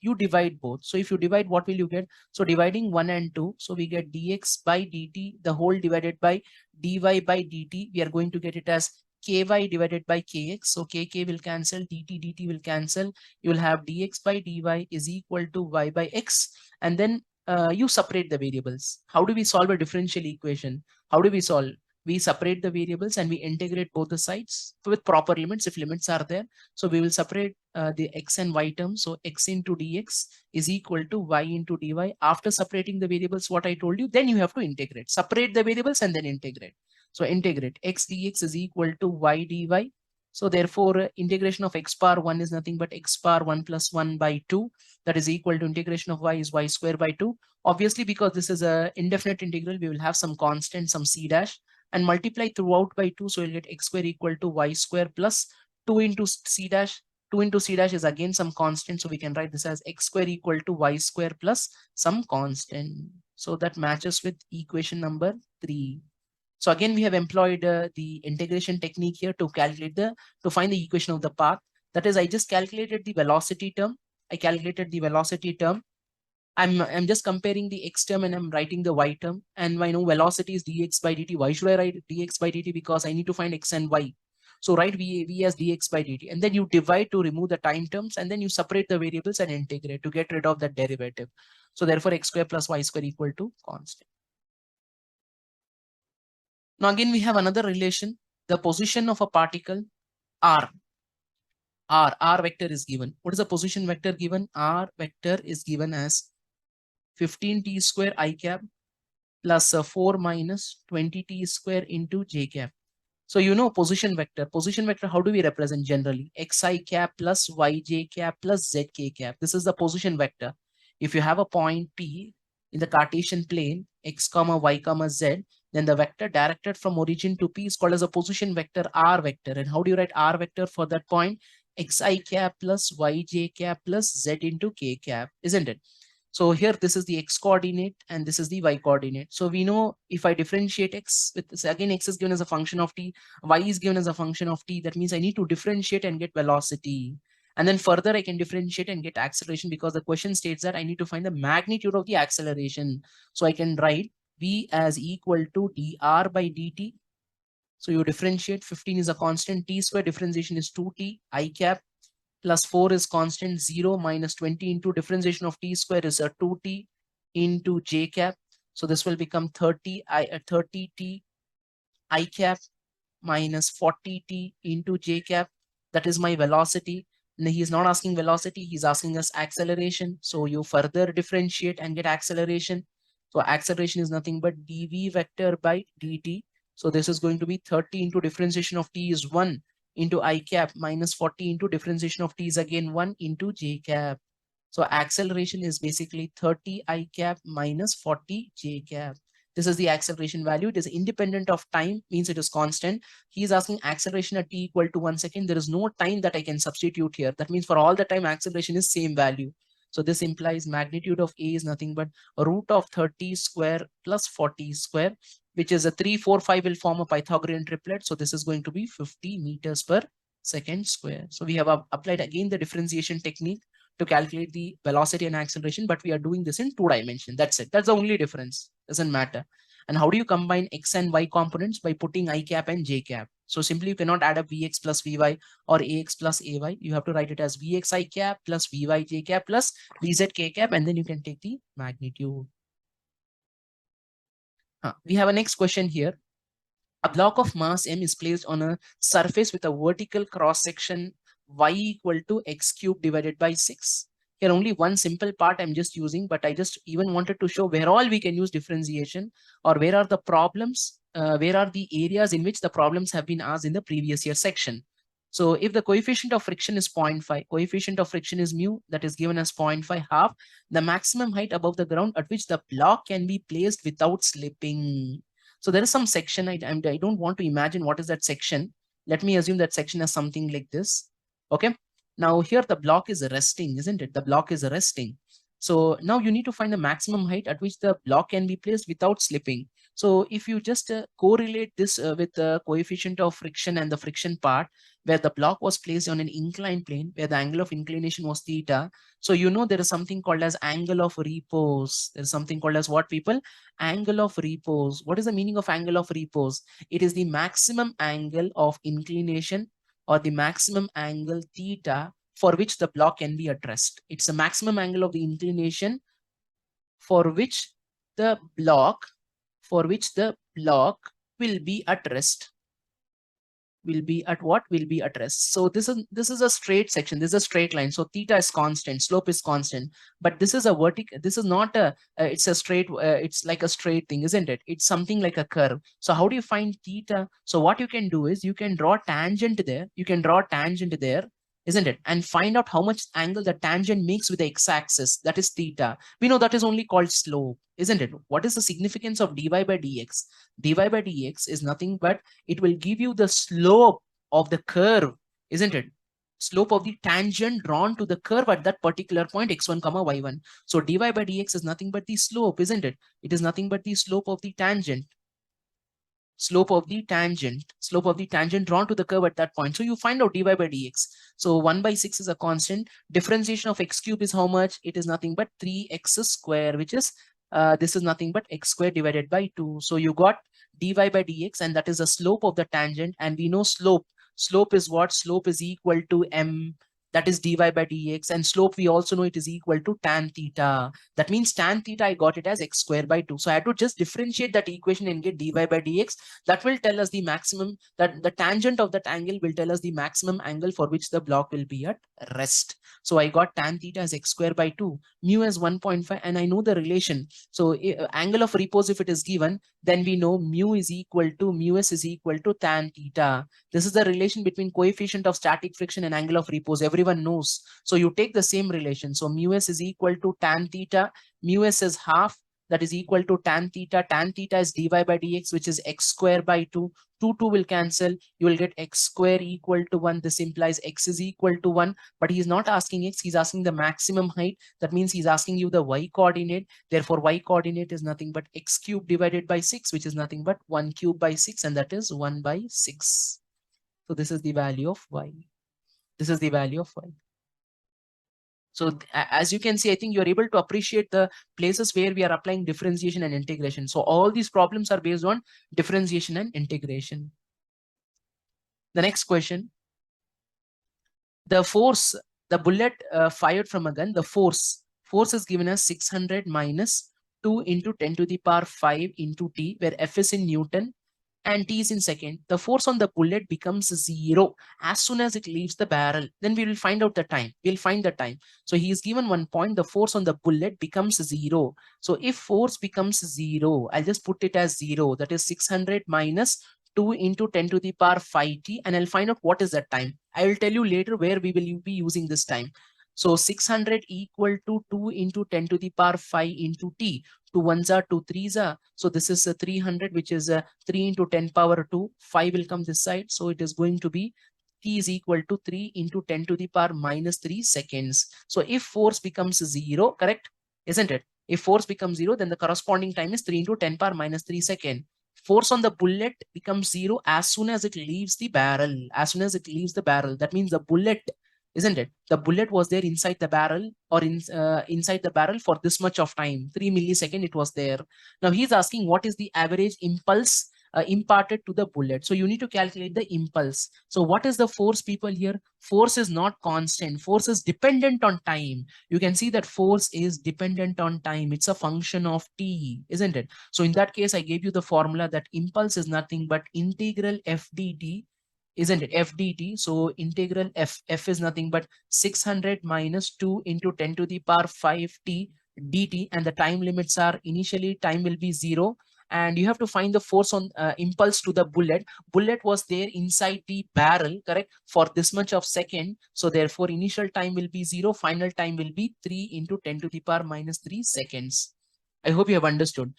So if you divide, what will you get? So dividing 1 and 2, so we get dx by dt, the whole divided by dy by dt. We are going to get it as ky divided by kx. So kk will cancel, dt will cancel. You will have dx by dy is equal to y by x. And then you separate the variables. How do we solve a differential equation? How do we solve? We separate the variables and we integrate both the sides with proper limits if limits are there. So we will separate the x and y terms. So x into dx is equal to y into dy. After separating the variables, what I told you, then you have to integrate. Separate the variables and then integrate. So integrate x dx is equal to y dy. So therefore, integration of x power 1 is nothing but x power 1 plus 1 by 2. That is equal to integration of y is y square by 2. Obviously, because this is a indefinite integral, we will have some constant, some c dash, and multiply throughout by 2. So you'll get x square equal to y square plus 2 into c dash. 2 into c dash is again some constant. So we can write this as x square equal to y square plus some constant. So that matches with equation number 3. So again, we have employed the integration technique here to calculate to find the equation of the path. That is, I just calculated the velocity term. I'm just comparing the x term and I'm writing the y term. And I know velocity is dx by dt. Why should I write dx by dt? Because I need to find x and y. So write v as dx by dt. And then you divide to remove the time terms. And then you separate the variables and integrate to get rid of that derivative. So therefore, x square plus y square equal to constant. Now again, we have another relation, the position of a particle r. R vector is given. What is the position vector given? R vector is given as 15t square I cap plus 4 minus 20t square into j cap. So you know position vector. Position vector, how do we represent generally? Xi cap plus yj cap plus zk cap. This is the position vector. If you have a point P in the Cartesian plane, x comma y comma z, then the vector directed from origin to P is called as a position vector r vector. And how do you write r vector for that point? Xi cap plus yj cap plus z into k cap, isn't it? So here, this is the x coordinate and this is the y coordinate. So we know if I differentiate x with this, again, x is given as a function of t, y is given as a function of t. That means I need to differentiate and get velocity. And then further, I can differentiate and get acceleration because the question states that I need to find the magnitude of the acceleration. So I can write v as equal to dr by dt. So you differentiate, 15 is a constant, t square differentiation is 2t, I cap plus 4 is constant, 0 minus 20 into differentiation of t square is a 2t into j cap. So this will become 30t I cap minus 40t into j cap. That is my velocity. And he is not asking velocity, he's asking us acceleration. So you further differentiate and get acceleration. So acceleration is nothing but dv vector by dt. So this is going to be 30 into differentiation of t is 1 into I cap minus 40 into differentiation of t is again 1 into j cap. So acceleration is basically 30 I cap minus 40 j cap. This is the acceleration value. It is independent of time, means it is constant. He is asking acceleration at t equal to 1 second. There is no time that I can substitute here. That means for all the time, acceleration is same value. So this implies magnitude of A is nothing but root of 30 square plus 40 square, which is a 3, 4, 5 will form a Pythagorean triplet. So this is going to be 50 meters per second square. So we have applied again the differentiation technique to calculate the velocity and acceleration, but we are doing this in 2 dimensions. That's it. That's the only difference. Doesn't matter. And how do you combine x and y components? By putting I cap and j cap. So simply you cannot add up Vx plus Vy or Ax plus Ay. You have to write it as Vx I cap plus Vy j cap plus Vz k cap, and then you can take the magnitude. We have a next question here. A block of mass m is placed on a surface with a vertical cross section y equal to x cube divided by 6. Here only one simple part I'm just using, but I just even wanted to show where all we can use differentiation, or where are the problems, where are the areas in which the problems have been asked in the previous year section. So if the coefficient of friction is 0.5, coefficient of friction is mu, that is given as 0.5 half, the maximum height above the ground at which the block can be placed without slipping. So there is some section, I don't want to imagine what is that section. Let me assume that section is something like this. Okay. Now here the block is resting, isn't it? The block is resting. So now you need to find the maximum height at which the block can be placed without slipping. So if you just correlate this with the coefficient of friction and the friction part, where the block was placed on an inclined plane, where the angle of inclination was theta. So you know there is something called as angle of repose. There is something called as what, people? Angle of repose. What is the meaning of angle of repose? It is the maximum angle of inclination or the maximum angle theta for which the block can be at rest. It's the maximum angle of the inclination for which the block will be at rest. Will be at what? Will be at rest. So this is a straight section. This is a straight line. So theta is constant, slope is constant. But this is a vertical. This is not a. It's a straight. It's like a straight thing, isn't it? It's something like a curve. So how do you find theta? So what you can do is you can draw tangent there. You can draw tangent there, isn't it? And find out how much angle the tangent makes with the x-axis. That is theta. We know that is only called slope, isn't it? What is the significance of dy by dx? Dy by dx is nothing but it will give you the slope of the curve, isn't it? Slope of the tangent drawn to the curve at that particular point x1 comma y1. So dy by dx is nothing but the slope, isn't it? It is nothing but the slope of the tangent. Slope of the tangent drawn to the curve at that point. So you find out dy by dx. So 1 by 6 is a constant. Differentiation of x cube is how much? It is nothing but 3x square, which is this is nothing but x square divided by 2. So you got dy by dx, and that is the slope of the tangent. And we know slope is what? Slope is equal to m, that is dy by dx, and slope we also know it is equal to tan theta. That means tan theta, I got it as x square by 2. So I had to just differentiate that equation and get dy by dx. That will tell us the maximum, that the tangent of that angle will tell us the maximum angle for which the block will be at rest. So I got tan theta as x square by 2, mu as 1.5, and I know the relation. So angle of repose, if it is given, then we know mu is equal to, mu s is equal to tan theta. This is the relation between coefficient of static friction and angle of repose. Everyone knows. So you take the same relation. So mu s is equal to tan theta. Mu s is half. That is equal to tan theta. Tan theta is dy by dx, which is x square by 2. 2 will cancel. You will get x square equal to 1. This implies x is equal to 1. But he's not asking x. He's asking the maximum height. That means he's asking you the y coordinate. Therefore, y coordinate is nothing but x cube divided by 6, which is nothing but 1 cube by 6. And that is 1 by 6. So this is the value of y. This is the value of y. So as you can see, I think you're able to appreciate the places where we are applying differentiation and integration. So all these problems are based on differentiation and integration. The next question. The force, the bullet fired from a gun, the force is given as 600 minus 2 into 10 to the power 5 into t, where F is in Newton and t is in second. The force on the bullet becomes 0 as soon as it leaves the barrel. Then we will find out the time. We'll find the time. So he is given 1 point. The force on the bullet becomes 0. So if force becomes 0, I'll just put it as 0. That is 600 minus 2 into 10 to the power 5t, and I'll find out what is that time. I will tell you later where we will be using this time. So 600 equal to 2 into 10 to the power 5 into t. 2 1s are 2 3s are. So this is 300, which is 3 into 10 power 2. 5 will come this side. So it is going to be t is equal to 3 into 10 to the power minus 3 seconds. So if force becomes 0, correct? Isn't it? If force becomes 0, then the corresponding time is 3 into 10 power minus 3 seconds. Force on the bullet becomes 0 as soon as it leaves the barrel. As soon as it leaves the barrel. That means the bullet isn't it? The bullet was there inside the barrel, or inside the barrel for this much of time, 3 millisecond it was there. Now he's asking what is the average impulse imparted to the bullet. So you need to calculate the impulse. So what is the force, people? Here force is not constant, force is dependent on time. You can see that force is dependent on time, it's a function of t, isn't it? So in that case I gave you the formula that impulse is nothing but integral f dt, isn't it? F dt. So integral f is nothing but 600 minus 2 into 10 to the power 5 t dt, and the time limits are, initially time will be 0, and you have to find the force on impulse to the bullet. Bullet was there inside the barrel, correct, for this much of second. So therefore initial time will be 0, final time will be 3 into 10 to the power minus 3 seconds. I hope you have understood.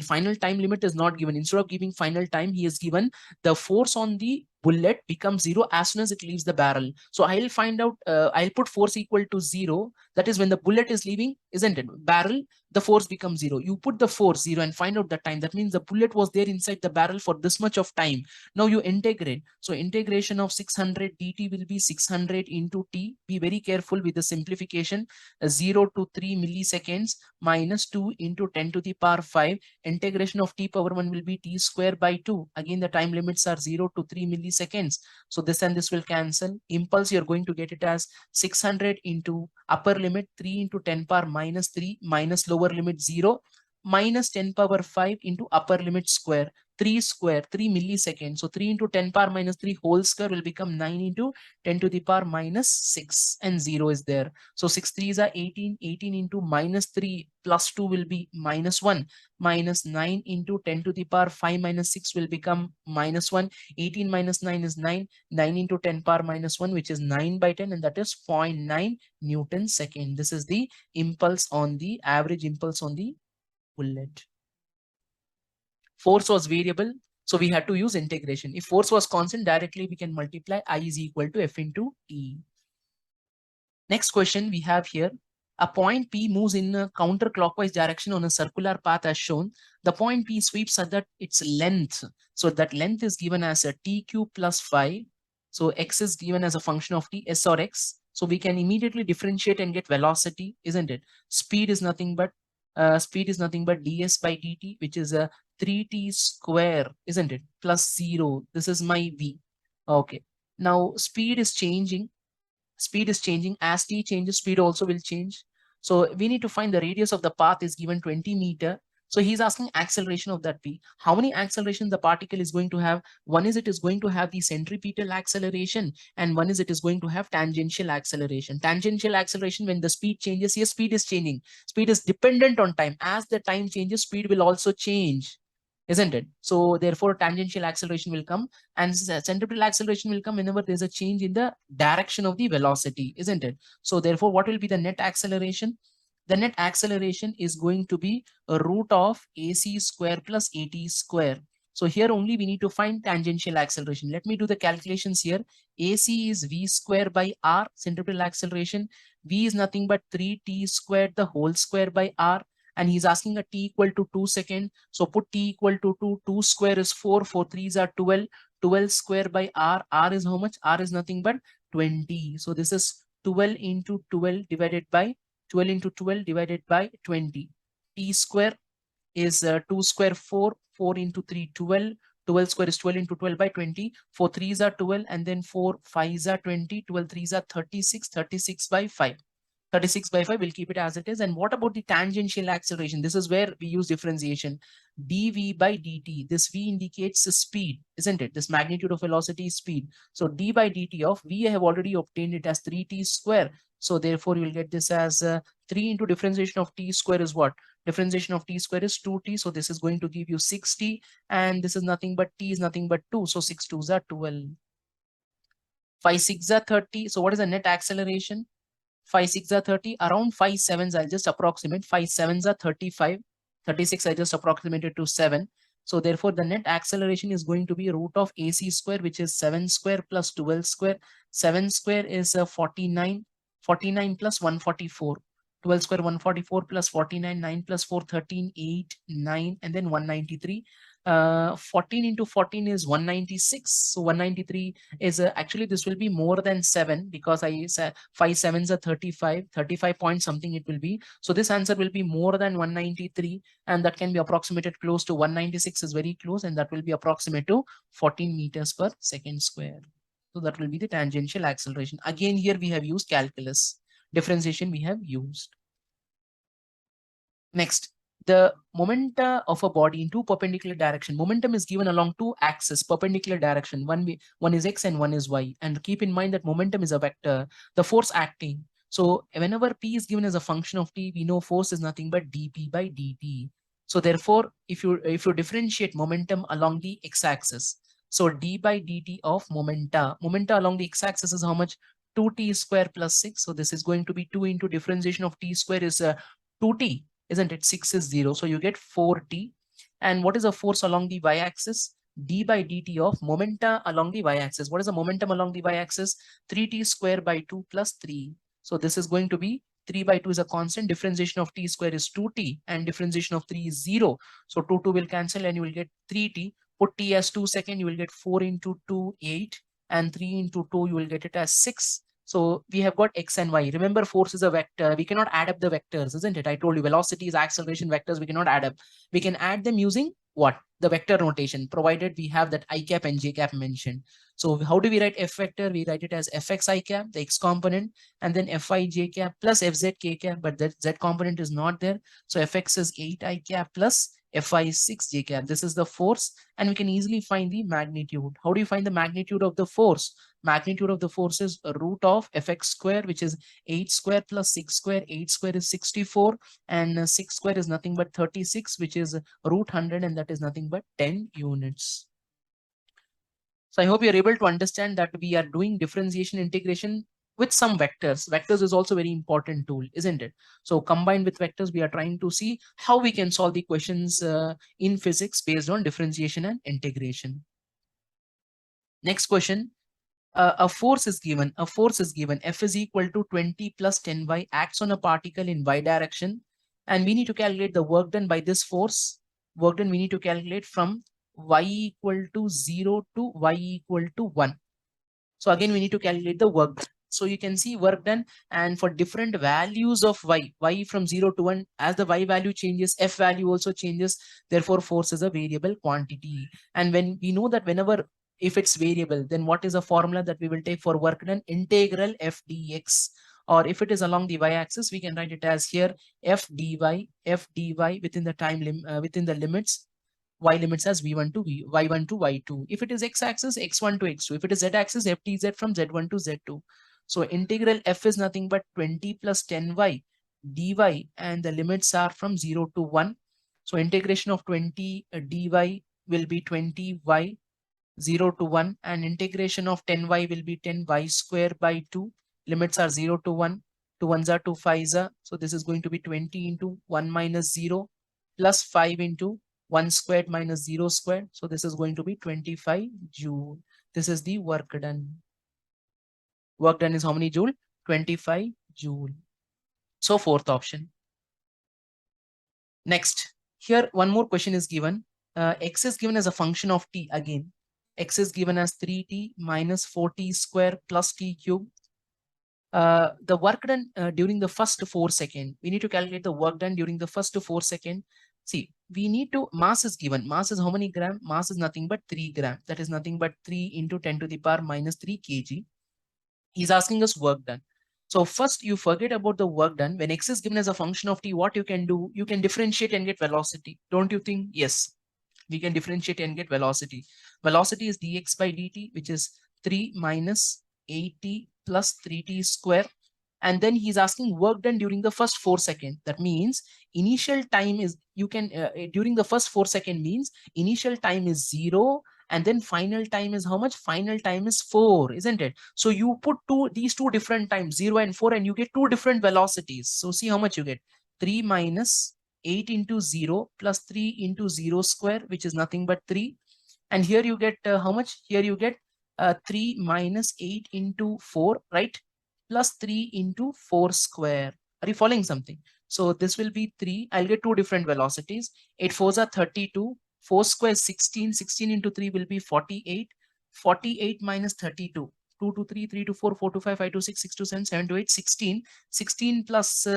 Final time limit is not given. Instead of giving final time, he has given the force on the bullet becomes 0 as soon as it leaves the barrel. So I'll find out, I'll put force equal to 0. That is when the bullet is leaving, isn't it? Barrel, the force becomes 0. You put the force 0 and find out the time. That means the bullet was there inside the barrel for this much of time. Now you integrate. So integration of 600 dt will be 600 into t. Be very careful with the simplification. 0 to 3 milliseconds minus 2 into 10 to the power 5. Integration of t power 1 will be t square by 2. Again, the time limits are 0 to 3 milliseconds. So this and this will cancel. Impulse, you're going to get it as 600 into upper limit 3 into 10 power minus 3 minus lower limit 0 minus 10 power 5 into upper limit square. 3 square, 3 milliseconds. So 3 into 10 power minus 3 whole square will become 9 into 10 to the power minus 6, and 0 is there. So 6 3s are 18, 18 into minus 3 plus 2 will be minus 1, minus 9 into 10 to the power 5 minus 6 will become minus 1. 18 minus 9 is 9. 9 into 10 power minus 1, which is 9 by 10, and that is 0.9 Newton second. This is the impulse on the average impulse on the bullet. Force was variable, so we had to use integration. If force was constant, directly we can multiply I is equal to F into T. Next question we have here. A point P moves in a counterclockwise direction on a circular path as shown. The point P sweeps such that its length, so that length is given as a t cube plus 5. So x is given as a function of t, s or x. So we can immediately differentiate and get velocity, isn't it? Speed is nothing but ds by dt, which is a 3t square, isn't it? Plus 0. This is my v. Okay. Now speed is changing. Speed is changing. As t changes, speed also will change. So we need to find the radius of the path is given 20 meter. So he's asking acceleration of that p. How many accelerations the particle is going to have? One is it is going to have the centripetal acceleration, and one is it is going to have tangential acceleration. Tangential acceleration, when the speed changes, here speed is changing. Speed is dependent on time. As the time changes, speed will also change, isn't it? So therefore tangential acceleration will come, and centripetal acceleration will come whenever there's a change in the direction of the velocity, isn't it? So therefore what will be the net acceleration? The net acceleration is going to be a root of AC square plus AT square. So here only we need to find tangential acceleration. Let me do the calculations here. AC is V square by R, centripetal acceleration. V is nothing but 3t squared the whole square by R. And he's asking a t equal to 2 seconds. So put t equal to 2. 2 square is 4. 4 3s are 12. 12 square by R. R is how much? R is nothing but 20. So this is 12 into 12 divided by 12 into 12 divided by 20. T square is 2 square 4. 4 into 3 12. 12 square is 12 into 12 by 20. 4 3s are 12, and then 4 5s are 20. 12 3s are 36. 36 by 5. 36 by 5, we'll keep it as it is. And what about the tangential acceleration? This is where we use differentiation. dv by dt. This v indicates the speed, isn't it? This magnitude of velocity is speed. So d by dt of v, I have already obtained it as 3t square. So therefore you will get this as 3 into differentiation of t square is what? Differentiation of t square is 2t. So this is going to give you 6t, and this is nothing but t is nothing but 2. So 6 2s are 12. 5 6 are 30. So what is the net acceleration? 5 6 are 30, around 5 7s, I'll just approximate. 5 7s are 35, 36 I just approximated to 7. So therefore the net acceleration is going to be root of AC square, which is 7 square plus 12 square. 7 square is 49, 49 plus 144. 12 square 144 plus 49, 9 plus 4 13, 8, 9, and then 193. 14 into 14 is 196. So 193 is actually this will be more than 7 because I said 5 sevens are 35, 35 point something it will be. So this answer will be more than 193, and that can be approximated close to 196 is very close, and that will be approximate to 14 meters per second square. So that will be the tangential acceleration. Again, here we have used calculus. Differentiation we have used. Next, the momenta of a body in two perpendicular direction. Momentum is given along two axes, perpendicular direction. One is x and one is y. And keep in mind that momentum is a vector. The force acting. So whenever p is given as a function of t, we know force is nothing but dp by dt. So therefore, if you differentiate momentum along the x-axis, so d by dt of momenta along the x-axis is how much? 2t square plus 6. So this is going to be 2 into differentiation of t square is 2t, isn't it? 6 is 0. So you get 4t. And what is the force along the y-axis? D by dt of momenta along the y-axis. What is the momentum along the y-axis? 3t square by 2 plus 3. So this is going to be 3 by 2 is a constant. Differentiation of t square is 2t and differentiation of 3 is 0. So 2 will cancel and you will get 3t. Put t as 2 second, you will get 4 into 2, 8. And 3 into 2, you will get it as 6. So we have got x and y. Remember, force is a vector. We cannot add up the vectors, isn't it? I told you velocities, acceleration vectors, we cannot add up. We can add them using what? The vector notation, provided we have that I cap and j cap mentioned. So how do we write f vector? We write it as fx I cap, the x component, and then fi j cap plus fz k cap, but that z component is not there. So fx is 8 I cap plus fi is 6 j cap. This is the force, and we can easily find the magnitude. How do you find the magnitude of the force? Magnitude of the force is a root of fx square, which is 8 square plus 6 square. 8 square is 64, and 6 square is nothing but 36, which is root 100, and that is nothing but 10 units. So I hope you're able to understand that we are doing differentiation integration with some vectors. Vectors is also very important tool, isn't it? So combined with vectors, we are trying to see how we can solve the questions in physics based on differentiation and integration. Next question. A force is given. F is equal to 20 plus 10y, acts on a particle in y direction. And we need to calculate the work done by this force. Work done we need to calculate from y equal to 0 to y equal to 1. So again, we need to calculate the work done. So you can see work done, and for different values of y from 0 to 1, as the y value changes, f value also changes. Therefore, force is a variable quantity. And when we know that whenever if it's variable, then what is a formula that we will take for work done? Integral f dx. Or if it is along the y-axis, we can write it as here f dy within the within the limits, y limits as v1 to y1 to y2. If it is x-axis, x1 to x2. If it is z-axis, ftz from z1 to z2. So integral f is nothing but 20 plus 10y dy, and the limits are from 0 to 1. So integration of 20 dy will be 20y 0 to 1, and integration of 10y will be 10y square by 2. Limits are 0 to 1. 2 1s are 2 5s are. So this is going to be 20 into 1 minus 0 plus 5 into 1 squared minus 0 squared. So this is going to be 25 joule. This is the work done. Work done is how many joule? 25 joule. So fourth option. Next, here one more question is given. X is given as a function of t again. X is given as 3t minus 4t square plus t cube. The work done during the first 4 seconds. We need to calculate the work done during the first 4 seconds. See, we need to, mass is given. Mass is how many gram? Mass is nothing but 3 gram. That is nothing but 3 into 10 to the power minus 3 kg. He's asking us work done. So first you forget about the work done. When x is given as a function of t, what you can do? You can differentiate and get velocity. Don't you think? Yes, we can differentiate and get velocity. Velocity is dx by dt, which is 3 minus 8t plus 3t square. And then he's asking work done during the first 4 seconds. That means initial time is, you can, during the first 4 seconds means initial time is 0, and then final time is how much? Final time is 4, isn't it? So you put these two different times, 0 and 4, and you get two different velocities. So see how much you get. 3 minus 8 into 0 plus 3 into 0 square, which is nothing but 3. And here you get how much? Here you get 3 minus 8 into 4, right? Plus 3 into 4 square. Are you following something? So this will be 3. I'll get two different velocities. 8 4s are 32. 4 square 16. 16 into 3 will be 48. 48 minus 32. 2 to 3, 3 to 4, 4 to 5, 5 to 6, 6 to 7, 7 to 8, 16. 16 plus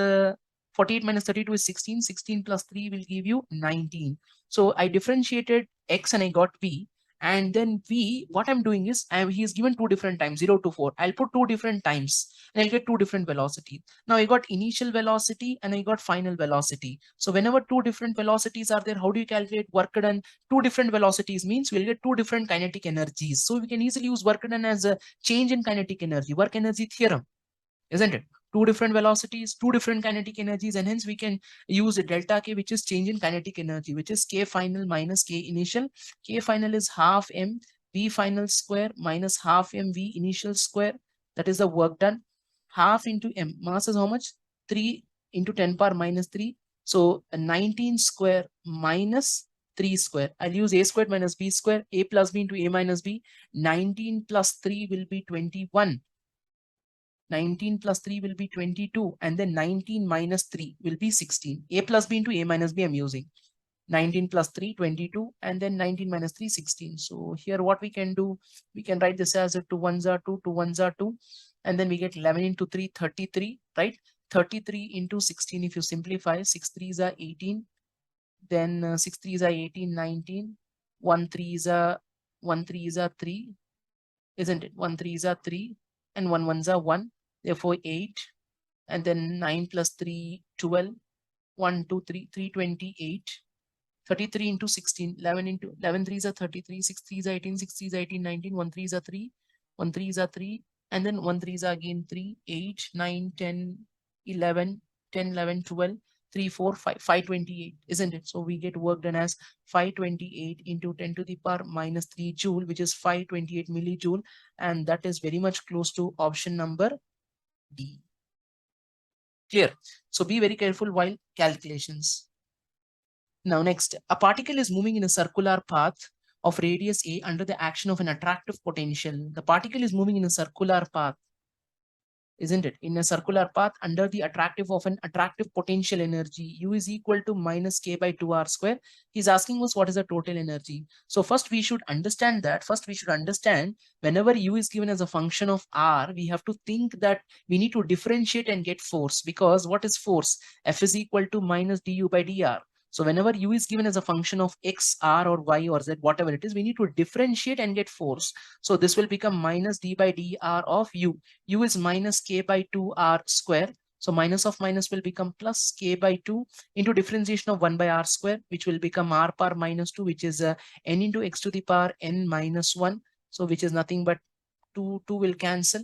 48 minus 32 is 16. 16 plus 3 will give you 19. So I differentiated x and I got v. And then v, what I'm doing is he is given two different times, 0 to 4. I'll put two different times and I'll get two different velocities. Now I got initial velocity and I got final velocity. So whenever two different velocities are there, how do you calculate work done? Two different velocities means we'll get two different kinetic energies. So we can easily use work done as a change in kinetic energy, work energy theorem, isn't it? Two different velocities, two different kinetic energies, and hence we can use delta K, which is change in kinetic energy, which is K final minus K initial. K final is half m V final square minus half m V initial square. That is the work done. Half into m. Mass is how much? 3 into 10 power minus 3. So 19 square minus 3 square. I'll use a squared minus b square. A plus b into a minus b. 19 plus 3 will be 21. 19 plus 3 will be 22, and then 19 minus 3 will be 16. A plus b into a minus b I'm using. 19 plus 3, 22, and then 19 minus 3, 16. So here what we can do, we can write this as a 2 1s are 2, 2 1s are 2, and then we get 11 into 3, 33, right? 33 into 16, if you simplify, 6 3s are 18, then 6 3s are 18, 19, 1 3s are 3, isn't it? 1 3s are 3, and 1 1s are 1. Therefore 8, and then 9 plus 3, 12, 1, 2, 3, 328, 33 into 16, 11 into 11 3s are 33, 6 3s are 18, 6 3s are 18, 19, 1 3s are 3, 1 3s are 3, and then 1 3s are again 3, 8, 9, 10, 11, 10, 11, 12, 3, 4, 5, 528, isn't it? So we get work done as 528 into 10 to the power minus 3 joule, which is 528 millijoule, and that is very much close to option number D. Clear? So be very careful while calculations. Now next, a particle is moving in a circular path of radius a under the action of an attractive potential. The particle is moving in a circular path, isn't it? In a circular path under the attractive of an attractive potential energy. U is equal to minus k by 2r square. He's asking us what is the total energy. So first we should understand that. First we should understand whenever u is given as a function of r, we have to think that we need to differentiate and get force, because what is force? F is equal to minus du by dr. So whenever u is given as a function of x, r, or y, or z, whatever it is, we need to differentiate and get force. So this will become minus d by dr of u. U is minus k by 2r square. So minus of minus will become plus k by 2 into differentiation of 1 by r square, which will become r power minus 2, which is n into x to the power n minus 1. So which is nothing but 2 will cancel,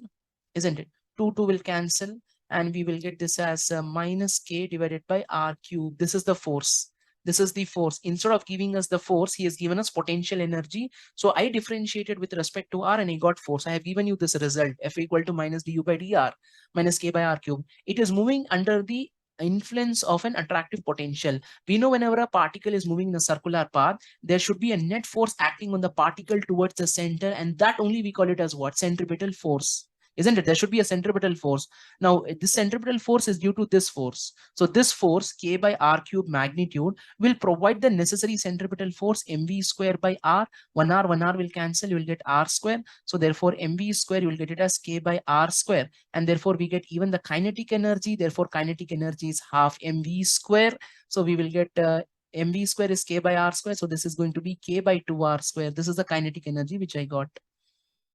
isn't it? 2 will cancel, and we will get this as minus k divided by r cube. This is the force. This is the force. Instead of giving us the force, he has given us potential energy. So I differentiated with respect to r and I got force. I have given you this result, F equal to minus du by dr minus k by r cube. It is moving under the influence of an attractive potential. We know whenever a particle is moving in a circular path, there should be a net force acting on the particle towards the center, and that only we call it as what? Centripetal force. Isn't it? There should be a centripetal force. Now, this centripetal force is due to this force. So this force, k by r cube magnitude, will provide the necessary centripetal force, mv square by r. 1r will cancel, you will get r square. So therefore, mv square, you will get it as k by r square. And therefore, we get even the kinetic energy. Therefore, kinetic energy is half mv square. So we will get mv square is k by r square. So this is going to be k by 2r square. This is the kinetic energy which I got.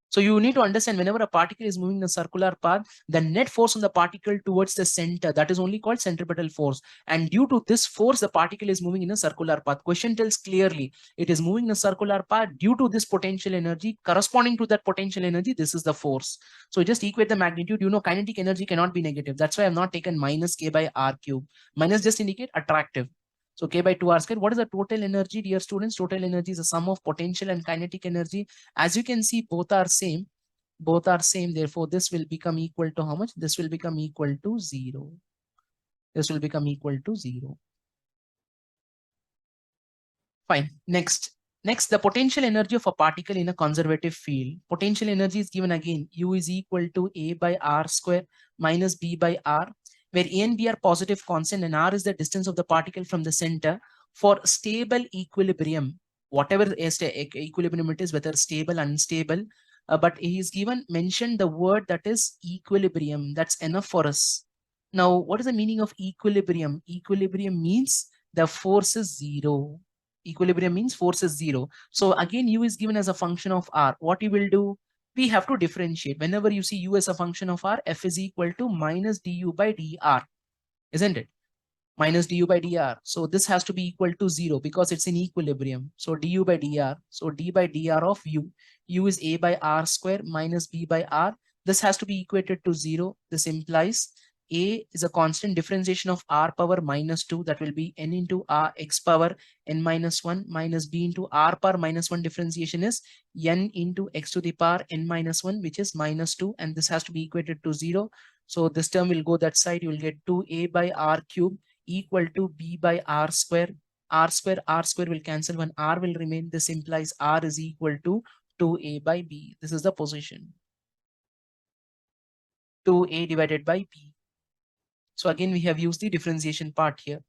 So you need to understand whenever a particle is moving in a circular path, the net force on the particle towards the center, that is only called centripetal force. And due to this force, the particle is moving in a circular path. Question tells clearly it is moving in a circular path due to this potential energy. Corresponding to that potential energy, this is the force. So just equate the magnitude. You know, kinetic energy cannot be negative. That's why I have not taken minus k by r cube. Minus just indicate attractive. So k by 2r square. What is the total energy, dear students? Total energy is a sum of potential and kinetic energy. As you can see, both are same. Both are same. Therefore, this will become equal to how much? This will become equal to 0. This will become equal to 0. Fine. Next, the potential energy of a particle in a conservative field. Potential energy is given again. U is equal to a by r square minus b by r. where A and B are positive constant and R is the distance of the particle from the center for stable equilibrium, whatever equilibrium it is, whether stable, unstable. But he is given mentioned the word that is equilibrium. That's enough for us. Now, what is the meaning of equilibrium? Equilibrium means the force is zero. Equilibrium means force is zero. So again, U is given as a function of R. What you will do? We have to differentiate. Whenever you see U as a function of R, F is equal to minus du by dr, isn't it? Minus du by dr. So this has to be equal to 0 because it's in equilibrium. So du by dr. So d by dr of u. U is a by r square minus b by r. This has to be equated to 0. This implies a is a constant differentiation of r power minus 2. That will be n into r x power n minus 1 minus b into r power minus 1 differentiation is n into x to the power n minus 1, which is minus 2. And this has to be equated to 0. So this term will go that side. You will get 2a by r cube equal to b by r square. R square will cancel. When r will remain, this implies r is equal to 2a by b. This is the position. 2a divided by b. So again, we have used the differentiation part here.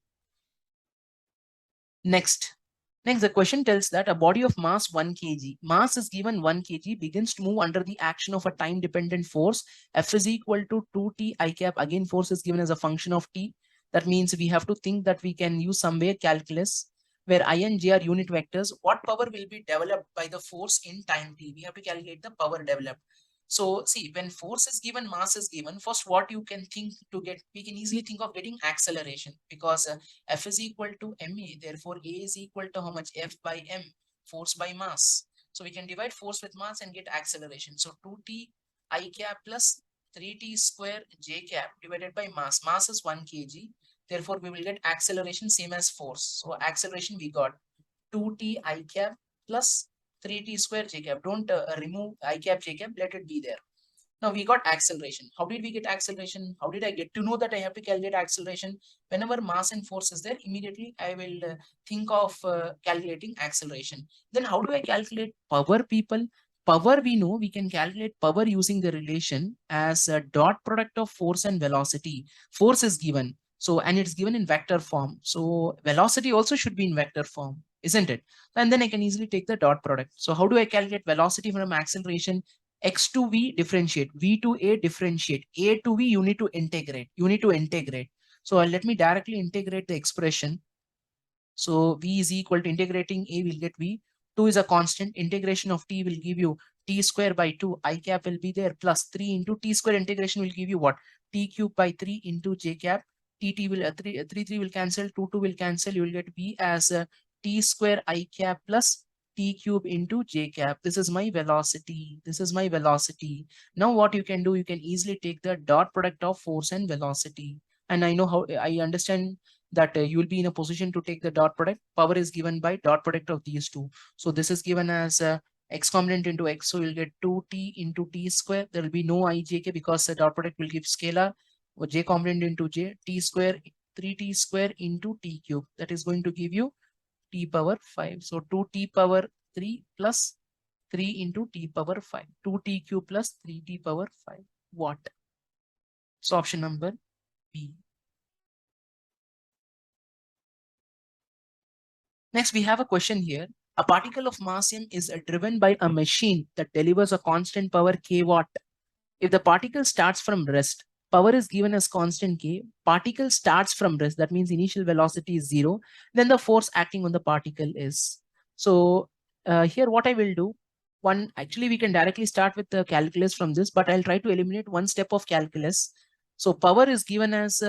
Next, the question tells that a body of mass 1 kg, mass is given 1 kg, begins to move under the action of a time-dependent force. F is equal to 2t I cap. Again, force is given as a function of t. That means we have to think that we can use somewhere calculus where I and j are unit vectors. What power will be developed by the force in time t? We have to calculate the power developed. So see, when force is given, mass is given, first what you can think to get, we can easily think of getting acceleration, because F is equal to ma, therefore A is equal to how much? F by m, force by mass. So we can divide force with mass and get acceleration. So 2t I cap plus 3t square j cap divided by mass. Mass is 1 kg. Therefore, we will get acceleration same as force. So acceleration we got 2t I cap plus 3t square j cap. Don't remove I cap j cap, let it be there. Now we got acceleration. How did we get acceleration? How did I get to know that I have to calculate acceleration? Whenever mass and force is there, immediately I will think of calculating acceleration. Then how do I calculate power, people? Power, we know we can calculate power using the relation as a dot product of force and velocity. Force is given. So, and it's given in vector form. So velocity also should be in vector form, isn't it? And then I can easily take the dot product. So how do I calculate velocity from acceleration? X to V differentiate, V to A differentiate, A to V you need to integrate. So let me directly integrate the expression. So V is equal to integrating A will get V. 2 is a constant. Integration of T will give you T square by 2. I cap will be there plus 3 into T square integration will give you what? T cube by 3 into J cap. TT will 3 will cancel, 2 will cancel. You will get V as T square I cap plus T cube into J cap. This is my velocity. Now what you can do, you can easily take the dot product of force and velocity. And I know how, I understand that you will be in a position to take the dot product. Power is given by dot product of these two. So this is given as x component into x. So you'll get 2t into t square. There will be no ijk because the dot product will give scalar. J component into j, t square, 3t square into t cube. That is going to give you t power 5. So 2t power 3 plus 3 into t power 5. 2t cube plus 3t power 5 watt. So option number B. Next, we have a question here. A particle of mass m is driven by a machine that delivers a constant power k watt. If the particle starts from rest, power is given as constant k. Particle starts from rest, that means initial velocity is 0. Then the force acting on the particle is. So here what I will do, actually we can directly start with the calculus from this, but I'll try to eliminate one step of calculus. So power is given as,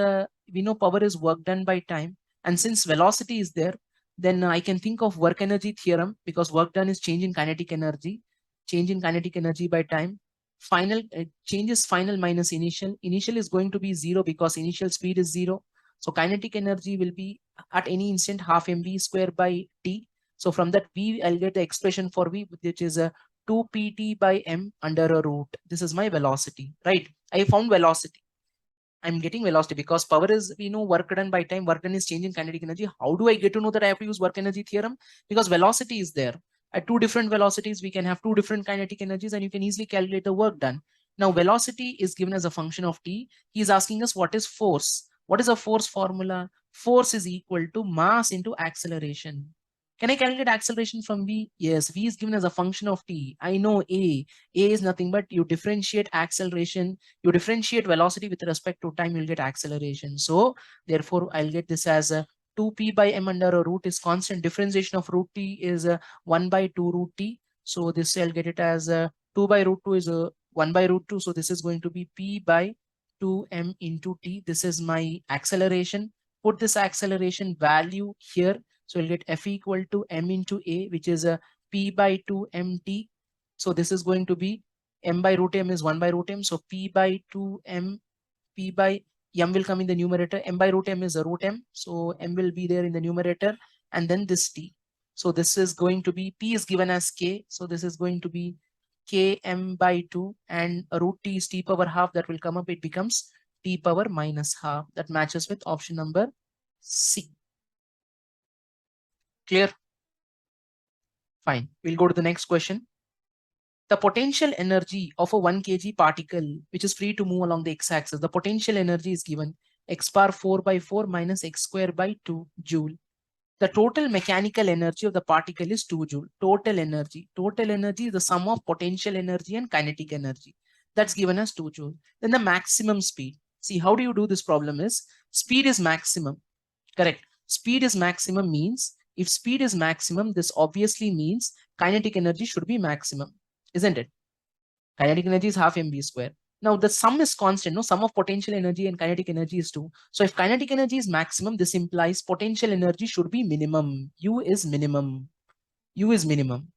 we know power is work done by time. And since velocity is there, then I can think of work energy theorem, because work done is change in kinetic energy by time. Final change is final minus initial. Initial is going to be 0 because initial speed is 0. So kinetic energy will be at any instant half mv square by t. So from that v, I'll get the expression for v, which is a 2 pt by m under a root. This is my velocity, right? I found velocity. I'm getting velocity because power is, we know, work done by time. Work done is change in kinetic energy. How do I get to know that I have to use work energy theorem? Because velocity is there. At two different velocities, we can have two different kinetic energies, and you can easily calculate the work done. Now velocity is given as a function of t. He is asking us what is force. What is a force formula? Force is equal to mass into acceleration. Can I calculate acceleration from V? Yes, V is given as a function of t. I know A. A is nothing but you differentiate acceleration, you differentiate velocity with respect to time, you'll get acceleration. So therefore, I'll get this as a 2p by m under a root is constant. Differentiation of root t is 1 by 2 root t. So this I'll get it as 2 by root 2 is 1 by root 2. So this is going to be p by 2m into t. This is my acceleration. Put this acceleration value here. So we'll get F equal to m into a, which is a p by 2 mt. So this is going to be m by root m is 1 by root m. So p by 2 m, p by m will come in the numerator. M by root m is a root m. So m will be there in the numerator, and then this t. So this is going to be, p is given as k. So this is going to be km by 2, and a root t is t power half. That will come up. It becomes t power minus half. That matches with option number C. Clear? Fine. We'll go to the next question. The potential energy of a 1 kg particle, which is free to move along the x-axis, the potential energy is given x bar 4 by 4 minus x square by 2 joule. The total mechanical energy of the particle is 2 joule. Total energy. Total energy is the sum of potential energy and kinetic energy. That's given as 2 joule. Then the maximum speed. See, how do you do this problem is, speed is maximum. Correct. Speed is maximum means, if speed is maximum, this obviously means kinetic energy should be maximum, isn't it? Kinetic energy is half mv square. Now the sum is constant, no? Sum of potential energy and kinetic energy is 2. So if kinetic energy is maximum, this implies potential energy should be minimum. U is minimum. U is minimum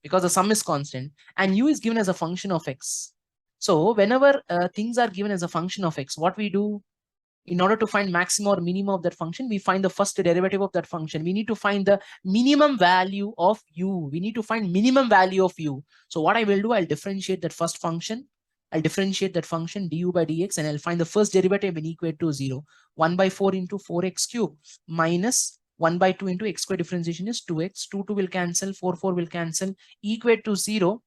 because the sum is constant, and U is given as a function of x. So whenever things are given as a function of x, what we do? In order to find maximum or minimum of that function, we find the first derivative of that function. We need to find the minimum value of u. We need to find minimum value of u. So what I will do, I'll differentiate that first function. I'll differentiate that function du by dx, and I'll find the first derivative when equate to 0. 1 by 4 into 4x cube minus 1 by 2 into x square differentiation is 2x. 2 will cancel, 4 will cancel, equate to 0.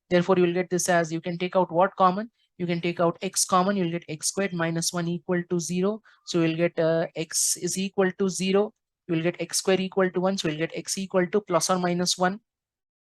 Therefore, you will get this as, you can take out what common? You can take out x common, you'll get x squared minus 1 equal to 0. So you'll get x is equal to 0. You will get x squared equal to 1. So you'll get x equal to plus or minus 1.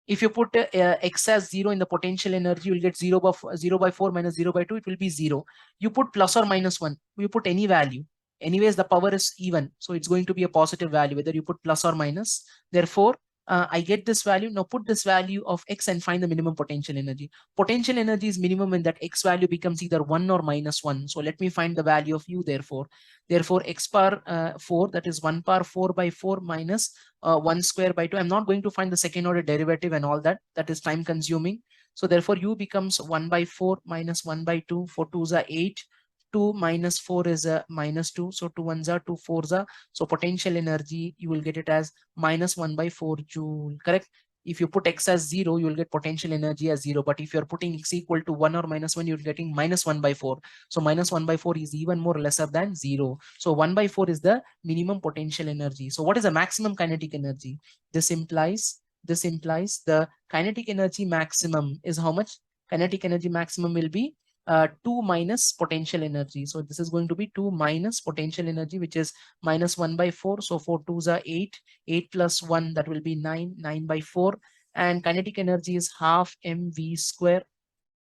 If you put x as 0 in the potential energy, you'll get 0 by 4 minus 0 by 2. It will be 0. You put plus or minus 1. You put any value. Anyways, the power is even. So it's going to be a positive value, whether you put plus or minus. Therefore, I get this value. Now put this value of x and find the minimum potential energy. Potential energy is minimum when that x value becomes either 1 or minus 1. So let me find the value of u therefore. Therefore, x bar 4, that is 1 bar 4 by 4 minus 1 square by 2. I'm not going to find the second order derivative and all that. That is time consuming. So therefore, u becomes 1 by 4 minus 1 by 2. 4 2s are 8. 2 minus 4 is minus 2. So 2 1s are 2 4s are. So potential energy, you will get it as minus 1 by 4 joule. Correct? If you put x as 0, you will get potential energy as 0. But if you're putting x equal to 1 or minus 1, you're getting minus 1 by 4. So minus 1 by 4 is even more lesser than 0. So 1 by 4 is the minimum potential energy. So what is the maximum kinetic energy? This implies the kinetic energy maximum is how much? Kinetic energy maximum will be 2 minus potential energy. So this is going to be 2 minus potential energy, which is minus 1 by 4. So 4 2s are 8. 8 plus 1, that will be 9. 9 by 4. And kinetic energy is half mv square.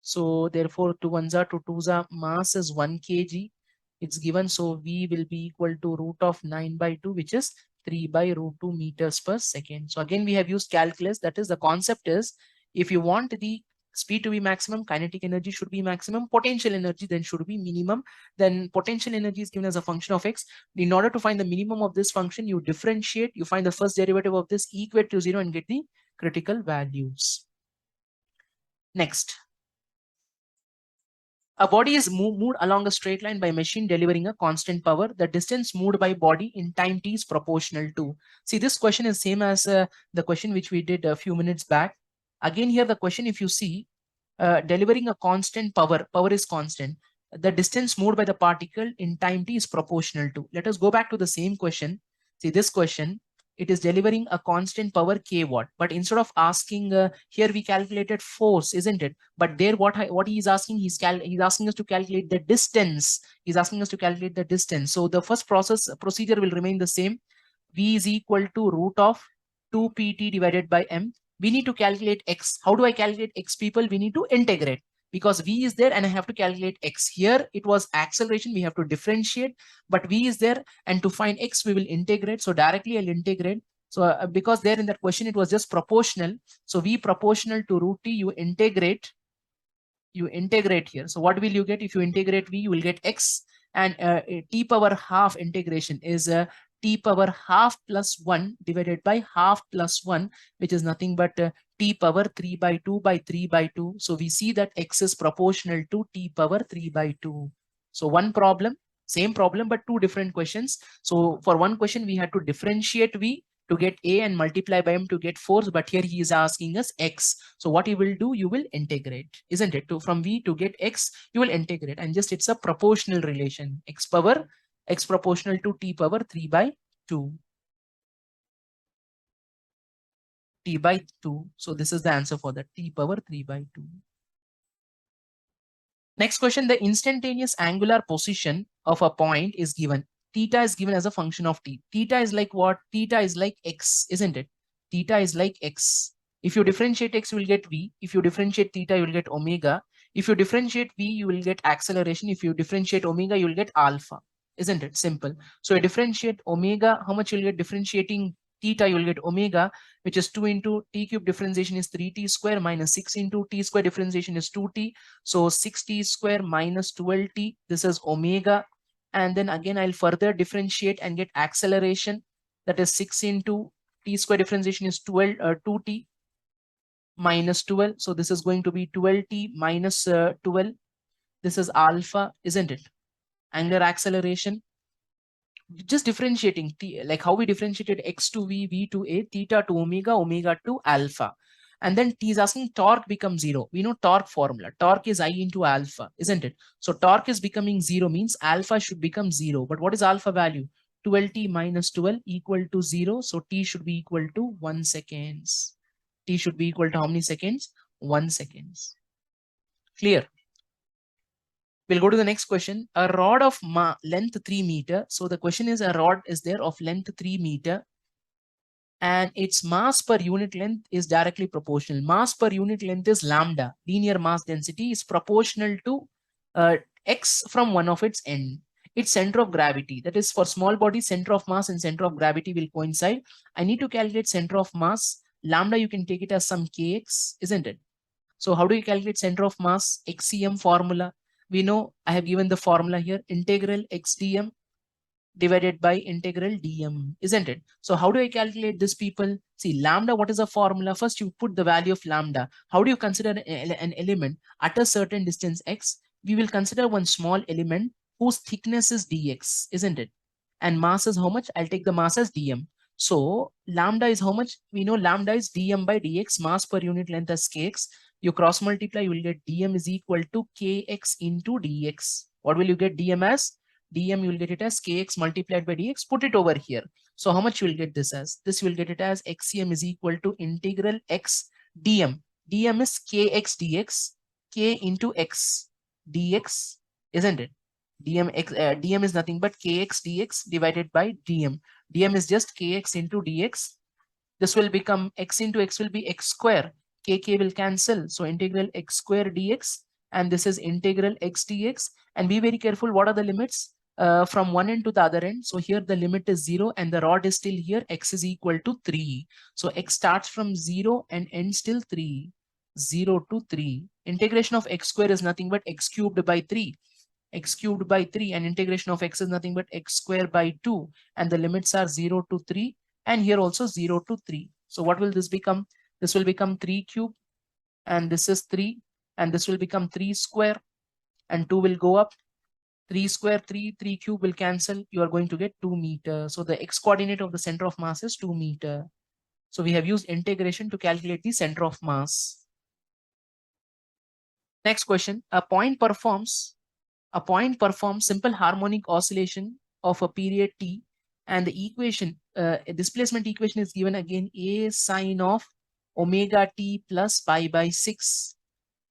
So therefore, 2 1s are 2 2s are, mass is 1 kg. It's given. So V will be equal to root of 9 by 2, which is 3 by root 2 meters per second. So again, we have used calculus. That is, the concept is, if you want the speed to be maximum, kinetic energy should be maximum, potential energy then should be minimum. Then potential energy is given as a function of x. In order to find the minimum of this function, you differentiate, you find the first derivative of this, equate to 0 and get the critical values. Next. A body is moved along a straight line by a machine delivering a constant power. The distance moved by body in time t is proportional to. See, this question is same as the question which we did a few minutes back. Again, here the question, if you see, delivering a constant power is constant. The distance moved by the particle in time t is proportional to. Let us go back to the same question. See, this question, it is delivering a constant power k watt. But instead of asking here, we calculated force, isn't it? But there, what he is asking, he's asking us to calculate the distance. He's asking us to calculate the distance. So the first procedure will remain the same. V is equal to root of 2 pt divided by m. We need to calculate x. How do I calculate x, people? We need to integrate, because v is there and I have to calculate x. Here it was acceleration, we have to differentiate, but v is there, and to find x we will integrate. So directly I'll integrate. So because there in that question it was just proportional, so v proportional to root t, you integrate here. So what will you get? If you integrate v, you will get x, and t power half integration is t power half plus 1 divided by half plus 1, which is nothing but t power 3 by 2 by 3 by 2. So we see that x is proportional to t power 3 by 2. So one problem, same problem, but two different questions. So for one question, we had to differentiate v to get a and multiply by m to get force, but here he is asking us x. So what you will do, you will integrate, isn't it? From v to get x, you will integrate, and just it's a proportional relation, x proportional to t power 3 by 2. T by 2. So this is the answer for that, t power 3 by 2. Next question, the instantaneous angular position of a point is given. Theta is given as a function of t. Theta is like what? Theta is like x, isn't it? Theta is like x. If you differentiate x, you will get v. If you differentiate theta, you will get omega. If you differentiate v, you will get acceleration. If you differentiate omega, you will get alpha. Isn't it simple? So you differentiate omega, how much you will get? Differentiating theta, you will get omega, which is 2 into t cube differentiation is 3t square minus 6 into t square differentiation is 2t. So 6t square minus 12t, this is omega. And then again, I'll further differentiate and get acceleration. That is 6 into t square differentiation is 2t minus 12. So this is going to be 12t minus 12. This is alpha, isn't it? Angular acceleration. Just differentiating t, like how we differentiated x to v, v to a, theta to omega, omega to alpha. And then t is asking torque becomes 0. We know torque formula. Torque is I into alpha, isn't it? So torque is becoming 0 means alpha should become 0. But what is alpha value? 12t minus 12 equal to 0. So t should be equal to 1 seconds. T should be equal to how many seconds? 1 seconds. Clear? We'll go to the next question. A rod of length 3 meter. So the question is, a rod is there of length 3 meter, and its mass per unit length is directly proportional. Mass per unit length is lambda. Linear mass density is proportional to x from one of its end. Its center of gravity, that is for small body, center of mass and center of gravity will coincide. I need to calculate center of mass. Lambda, you can take it as some kx, isn't it? So how do you calculate center of mass? XCM formula. We know I have given the formula here, integral x dm divided by integral dm, isn't it? So how do I calculate this, people? See, lambda, what is the formula? First, you put the value of lambda. How do you consider an element at a certain distance x? We will consider one small element whose thickness is dx, isn't it? And mass is how much? I'll take the mass as dm. So lambda is how much? We know lambda is dm by dx, mass per unit length as kx. You cross multiply, you will get dm is equal to kx into dx. What will you get dm as? Dm, you will get it as kx multiplied by dx. Put it over here. So how much you will get this as? This you will get it as xcm is equal to integral x dm. Dm is kx dx, k into x dx, isn't it? Dm is nothing but kx dx divided by dm. Dm is just kx into dx. This will become x into x will be x square. Kk will cancel. So integral x square dx, and this is integral x dx. And be very careful, what are the limits? From one end to the other end. So here the limit is 0 and the rod is still here. X is equal to 3. So x starts from 0 and ends till 3. 0 to 3. Integration of x square is nothing but x cubed by 3. X cubed by 3, and integration of x is nothing but x square by 2. And the limits are 0 to 3. And here also 0 to 3. So what will this become? This will become 3 cube. And this is 3. And this will become 3 square. And 2 will go up. 3 square, 3 cube will cancel. You are going to get 2 meters. So the x coordinate of the center of mass is 2 meters. So we have used integration to calculate the center of mass. Next question. A point performs simple harmonic oscillation of a period t and the equation, displacement equation is given again a sine of omega t plus pi by 6.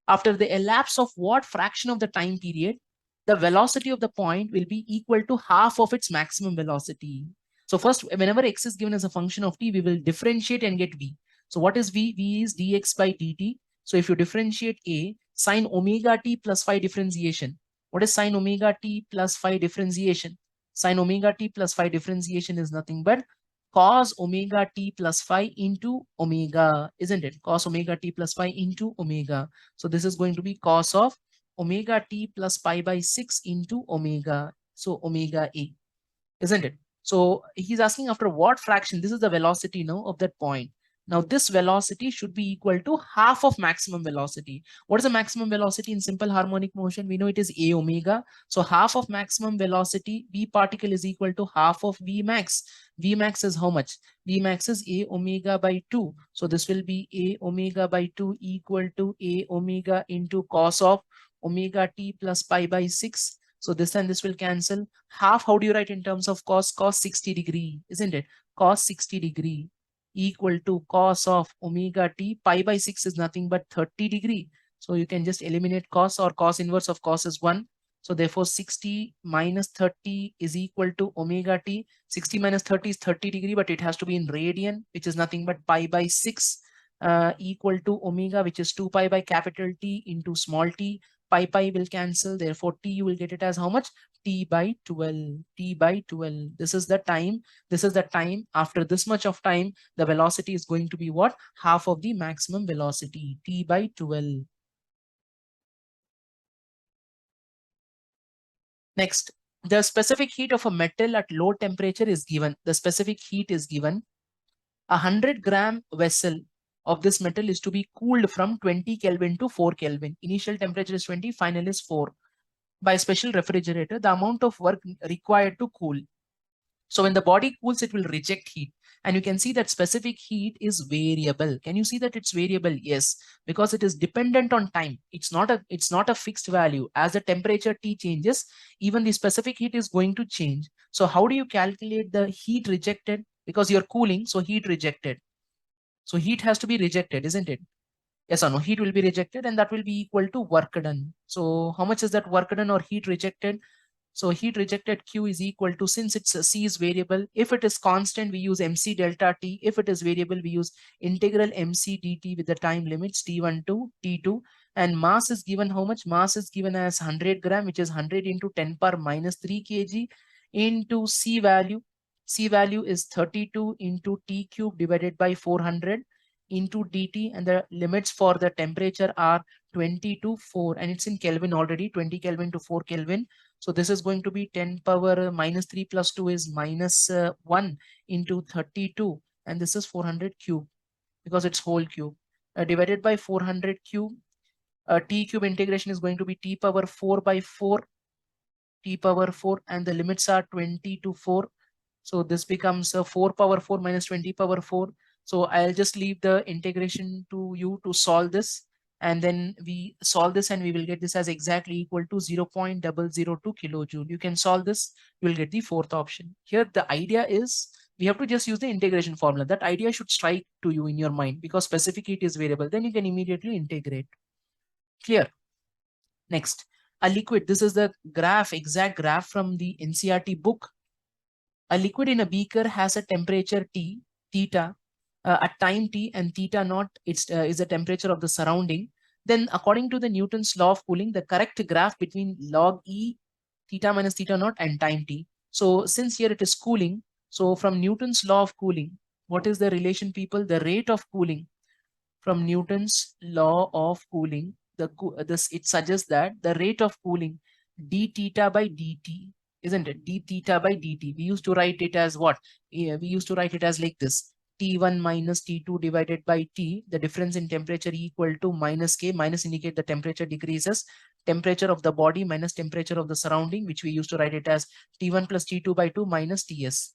After the elapse of what fraction of the time period, the velocity of the point will be equal to half of its maximum velocity. So first, whenever x is given as a function of t, we will differentiate and get v. So what is v? V is dx by dt. So if you differentiate a, sine omega t plus phi differentiation. What is sine omega t plus phi differentiation? Sine omega t plus phi differentiation is nothing but cos omega t plus phi into omega, isn't it? Cos omega t plus phi into omega. So this is going to be cos of omega t plus pi by 6 into omega. So omega a, isn't it? So he's asking after what fraction, this is the velocity now of that point. Now this velocity should be equal to half of maximum velocity. What is the maximum velocity in simple harmonic motion? We know it is a omega. So half of maximum velocity, v particle is equal to half of v max. V max is how much? V max is a omega by 2. So this will be a omega by 2 equal to a omega into cos of omega t plus pi by 6. So this and this will cancel. Half, how do you write in terms of cos? Cos 60 degree, isn't it? Cos 60 degree equal to cos of omega t. Pi by 6 is nothing but 30 degree. So you can just eliminate cos, or cos inverse of cos is 1. So therefore 60 minus 30 is equal to omega t. 60 minus 30 is 30 degree, but it has to be in radian, which is nothing but pi by 6 equal to omega, which is 2 pi by capital T into small t. Pi will cancel. Therefore, t you will get it as how much? T by 12. T by 12. This is the time. This is the time. After this much of time, the velocity is going to be what? Half of the maximum velocity. T by 12. Next, the specific heat of a metal at low temperature is given. The specific heat is given. 100-gram vessel of this metal is to be cooled from 20 Kelvin to 4 Kelvin. Initial temperature is 20, final is 4. By a special refrigerator, the amount of work required to cool. So when the body cools, it will reject heat. And you can see that specific heat is variable. Can you see that it's variable? Yes, because it is dependent on time. It's not a fixed value. As the temperature T changes, even the specific heat is going to change. So how do you calculate the heat rejected? Because you're cooling, so heat rejected. So heat has to be rejected, isn't it? Yes or no? Heat will be rejected, and that will be equal to work done. So how much is that work done or heat rejected? So heat rejected Q is equal to, since it's a C is variable, if it is constant, we use MC delta T. If it is variable, we use integral MC dt with the time limits T1 to T2. And mass is given how much? Mass is given as 100 gram, which is 100 into 10 power minus 3 kg into C value. C value is 32 into T cube divided by 400 into dt, and the limits for the temperature are 20 to 4, and it's in Kelvin already, 20 Kelvin to 4 Kelvin. So this is going to be 10 power minus 3 plus 2 is minus 1 into 32, and this is 400 cube because it's whole cube divided by 400 cube. T cube integration is going to be t power 4 by 4, t power 4, and the limits are 20 to 4. So this becomes 4 power 4 minus 20 power 4. So I'll just leave the integration to you to solve this. And then we solve this and we will get this as exactly equal to 0.002 kilojoule. You can solve this, you will get the fourth option. Here the idea is we have to just use the integration formula. That idea should strike to you in your mind because specific heat is variable. Then you can immediately integrate. Clear? Next, a liquid. This is the graph, exact graph from the NCERT book. A liquid in a beaker has a temperature T, theta, at time T, and theta naught is the temperature of the surrounding. Then according to the Newton's law of cooling, the correct graph between log E, theta minus theta naught, and time T. So since here it is cooling, so from Newton's law of cooling, what is the relation, people? The rate of cooling from Newton's law of cooling, this it suggests that the rate of cooling d theta by dt, isn't it? D theta by dt. We used to write it as what? Yeah, we used to write it as like this: T1 minus T2 divided by T. The difference in temperature equal to minus K. Minus indicate the temperature decreases. Temperature of the body minus temperature of the surrounding, which we used to write it as T1 plus T2 by 2 minus Ts.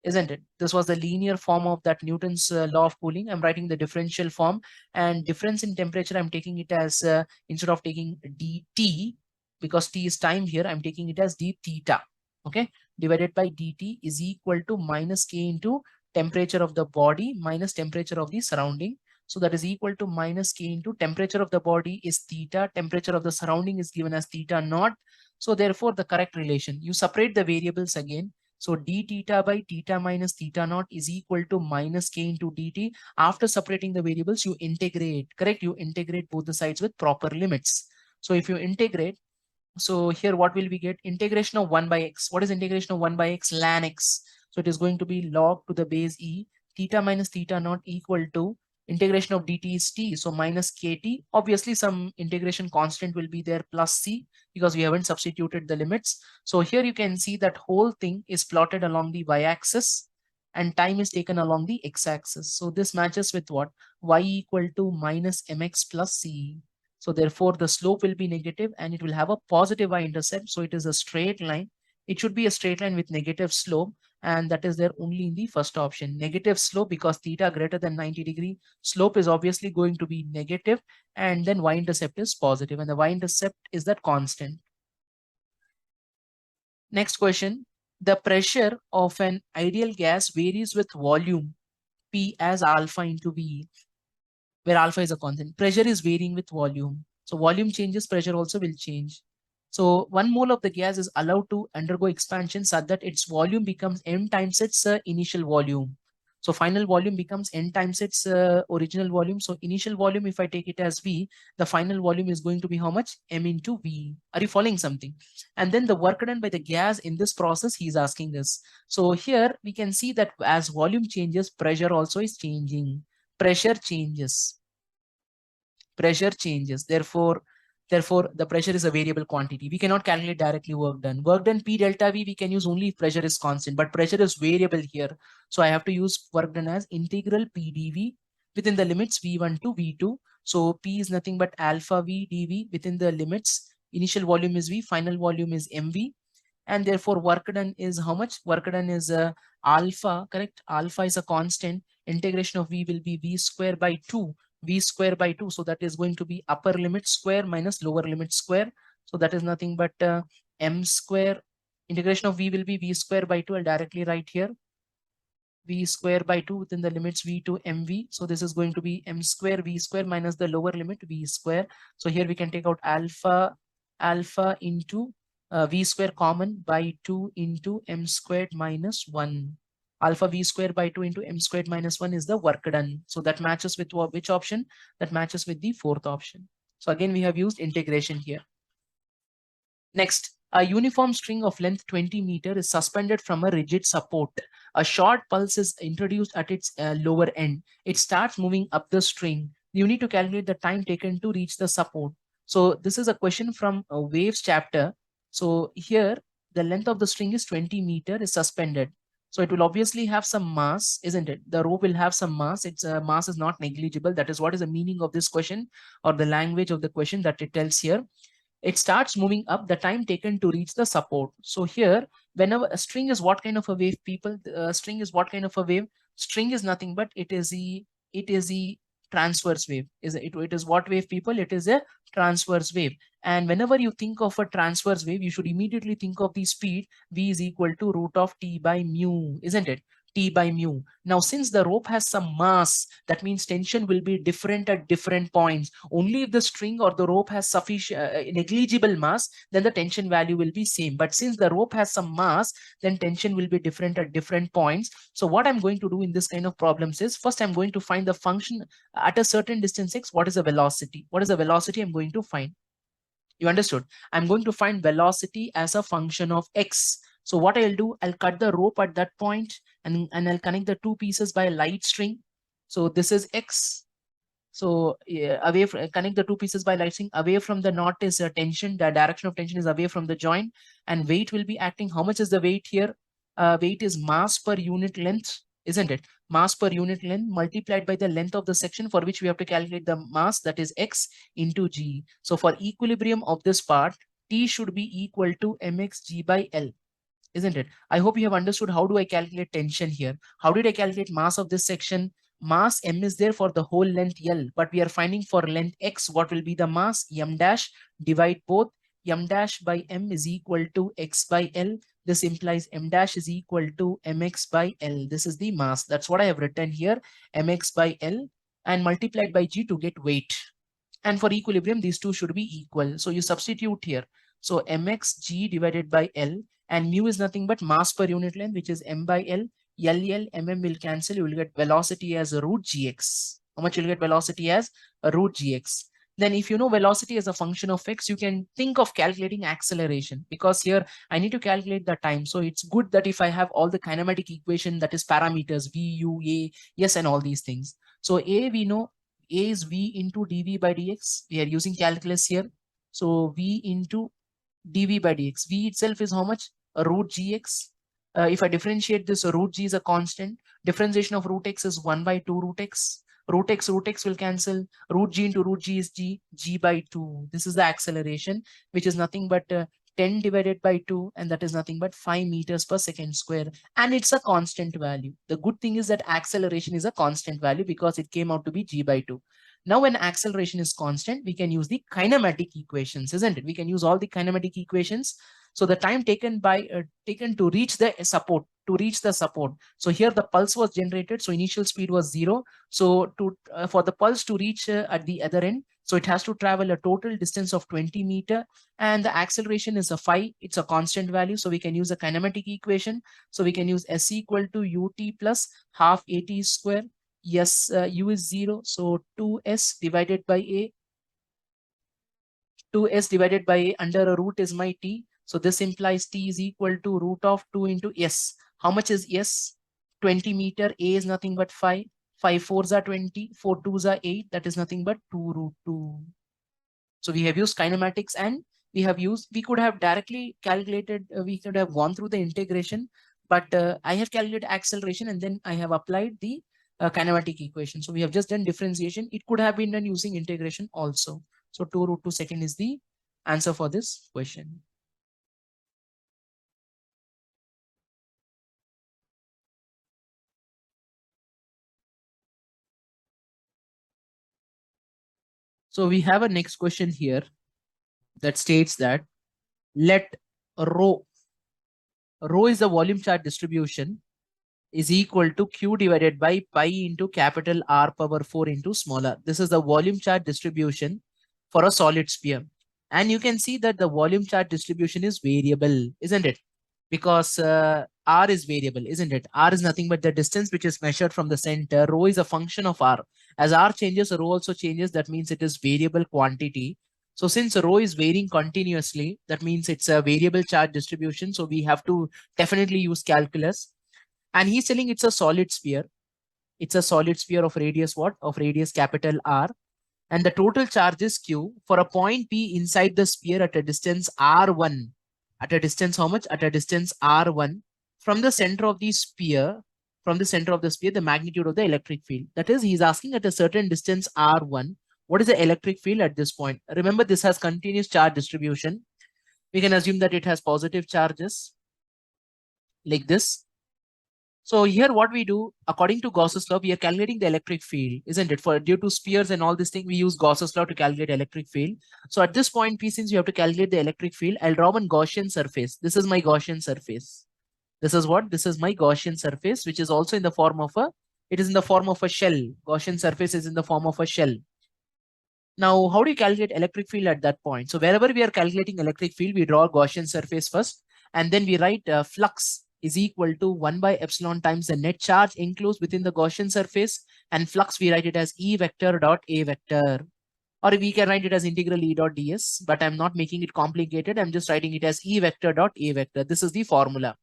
Isn't it? This was the linear form of that Newton's law of cooling. I'm writing the differential form, and difference in temperature, I'm taking it as, instead of taking dt, because t is time here, I'm taking it as d theta. okay, divided by dt is equal to minus k into temperature of the body minus temperature of the surrounding. So that is equal to minus k into temperature of the body is theta, temperature of the surrounding is given as theta naught. So therefore the correct relation, you separate the variables again. So d theta by theta minus theta naught is equal to minus k into dt. After separating the variables, you integrate, correct? You integrate both the sides with proper limits. So if you integrate, so here what will we get? Integration of 1 by x. What is integration of 1 by x? Ln x. So it is going to be log to the base e. Theta minus theta naught equal to integration of dt is t. So minus kt. Obviously some integration constant will be there plus c because we haven't substituted the limits. So here you can see that whole thing is plotted along the y-axis and time is taken along the x-axis. So this matches with what? Y equal to minus mx plus c. So therefore the slope will be negative and it will have a positive y-intercept. So it is a straight line. It should be a straight line with negative slope, and that is there only in the first option. Negative slope because theta greater than 90 degree. Slope is obviously going to be negative, and then y-intercept is positive, and the y-intercept is that constant. Next question. The pressure of an ideal gas varies with volume P as alpha into V, where alpha is a constant. Pressure is varying with volume. So volume changes, pressure also will change. So 1 mole of the gas is allowed to undergo expansion such that its volume becomes m times its initial volume. So final volume becomes n times its original volume. So initial volume, if I take it as V, the final volume is going to be how much? M into V. Are you following something? And then the work done by the gas in this process, he's asking us. So here we can see that as volume changes, pressure also is changing. Pressure changes. Pressure changes. Therefore, the pressure is a variable quantity. We cannot calculate directly work done. Work done P delta V we can use only if pressure is constant, but pressure is variable here. So I have to use work done as integral P dV within the limits V1 to V2. So P is nothing but alpha V dV within the limits. Initial volume is V, final volume is MV. And therefore work done is how much? Work done is alpha, correct? Alpha is a constant. Integration of V will be V square by 2. V square by 2. So that is going to be upper limit square minus lower limit square. So that is nothing but m square. Integration of V will be V square by 2. I'll directly write here. V square by 2 within the limits V to MV. So this is going to be m square V square minus the lower limit V square. So here we can take out alpha into V square common by 2 into m squared minus 1. Alpha V square by 2 into m squared minus 1 is the work done. So that matches with which option? That matches with the fourth option. So again, we have used integration here. Next, a uniform string of length 20 meter is suspended from a rigid support. A short pulse is introduced at its lower end. It starts moving up the string. You need to calculate the time taken to reach the support. So this is a question from a waves chapter. So here the length of the string is 20 meter is suspended. So it will obviously have some mass, isn't it? The rope will have some mass. Its mass is not negligible. That is what is the meaning of this question, or the language of the question that it tells here. It starts moving up, the time taken to reach the support. So here, whenever a string is what kind of a wave, people? String is what kind of a wave? String is nothing but it is the transverse wave. It is what wave, people? It is a transverse wave. And whenever you think of a transverse wave, you should immediately think of the speed. V is equal to root of t by mu, isn't it? T by mu. Now, since the rope has some mass, that means tension will be different at different points. Only if the string or the rope has sufficient negligible mass, then the tension value will be same. But since the rope has some mass, then tension will be different at different points. So what I'm going to do in this kind of problems is, first I'm going to find the function at a certain distance x. What is the velocity? What is the velocity I'm going to find? You understood? I'm going to find velocity as a function of x. So what I'll do, I'll cut the rope at that point and I'll connect the two pieces by a light string. So this is x. So away from, connect the two pieces by light string. Away from the knot is a tension. The direction of tension is away from the joint, and weight will be acting. How much is the weight here? Weight is mass per unit length, isn't it? Mass per unit length multiplied by the length of the section, for which we have to calculate the mass, that is x into g. So for equilibrium of this part, T should be equal to mx g by L, isn't it? I hope you have understood how do I calculate tension here. How did I calculate mass of this section? Mass m is there for the whole length L, but we are finding for length x, what will be the mass? M dash, divide both. M dash by m is equal to x by L. This implies m dash is equal to mx by L. This is the mass. That's what I have written here, mx by L, and multiplied by g to get weight. And for equilibrium, these two should be equal. So you substitute here. So mx g divided by L, and mu is nothing but mass per unit length, which is m by L. Will cancel. You will get velocity as a root gx. How much you'll get velocity as a root gx. Then if you know velocity as a function of x, you can think of calculating acceleration, because here I need to calculate the time. So it's good that if I have all the kinematic equation, that is parameters v, u, a, yes, and all these things. So a, we know a is v into dv by dx. We are using calculus here. So v into dv by dx. V itself is how much? A root gx. If I differentiate this, root g is a constant. Differentiation of root x is 1 by 2 root x. Root x will cancel. Root g into root g is g by 2. This is the acceleration, which is nothing but 10 divided by 2, and that is nothing but 5 meters per second square. And it's a constant value. The good thing is that acceleration is a constant value because it came out to be g by 2. Now, when acceleration is constant, we can use the kinematic equations, isn't it? We can use all the kinematic equations. So the time taken to reach the support, So here the pulse was generated. So initial speed was 0. So for the pulse to reach at the other end, so it has to travel a total distance of 20 meter, and the acceleration is a phi. It's a constant value. So we can use a kinematic equation. So we can use s equal to ut plus half at square. Yes, u is 0. So 2s divided by a. 2s divided by a under a root is my t. So this implies t is equal to root of 2 into s. How much is s? 20 meter. A is nothing but 5. 5 4s are 20. 4 2s are 8. That is nothing but 2 root 2. So we have used kinematics, and we could have directly calculated, we could have gone through the integration, but I have calculated acceleration and then I have applied the kinematic equation. So we have just done differentiation. It could have been done using integration also. So 2 root 2 second is the answer for this question. So we have a next question here that states that let rho is the volume charge distribution is equal to Q divided by pi into capital R power 4 into small r. This is the volume charge distribution for a solid sphere. And you can see that the volume charge distribution is variable, isn't it? Because R is variable, isn't it? R is nothing but the distance which is measured from the center. Rho is a function of R. As R changes, rho also changes. That means it is variable quantity. So since rho is varying continuously, that means it's a variable charge distribution. So we have to definitely use calculus. And he's telling it's a solid sphere. It's a solid sphere of radius what? Of radius capital R. And the total charge is Q for a point P inside the sphere at a distance R1. At a distance how much? At a distance R1 from the center of the sphere. From the center of the sphere, the magnitude of the electric field. That is, he's asking at a certain distance R1, what is the electric field at this point? Remember, this has continuous charge distribution. We can assume that it has positive charges like this. So here what we do, according to Gauss's law, we are calculating the electric field, isn't it? For due to spheres and all this thing, we use Gauss's law to calculate electric field. So at this point P, since you have to calculate the electric field, I'll draw one Gaussian surface. This is my Gaussian surface. This is what? This is my Gaussian surface, which is also in the form of a, it is in the form of a shell. Gaussian surface is in the form of a shell. Now, how do you calculate electric field at that point? So wherever we are calculating electric field, we draw a Gaussian surface first, and then we write flux is equal to 1 by epsilon times the net charge enclosed within the Gaussian surface, and flux we write it as E vector dot A vector, or we can write it as integral E dot ds, but I'm not making it complicated. I'm just writing it as E vector dot A vector. This is the formula.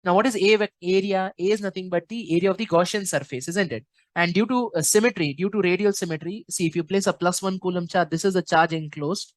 Now, what is area? A is nothing but the area of the Gaussian surface, isn't it? And due to symmetry, due to radial symmetry, see, if you place a +1 coulomb charge, this is the charge enclosed.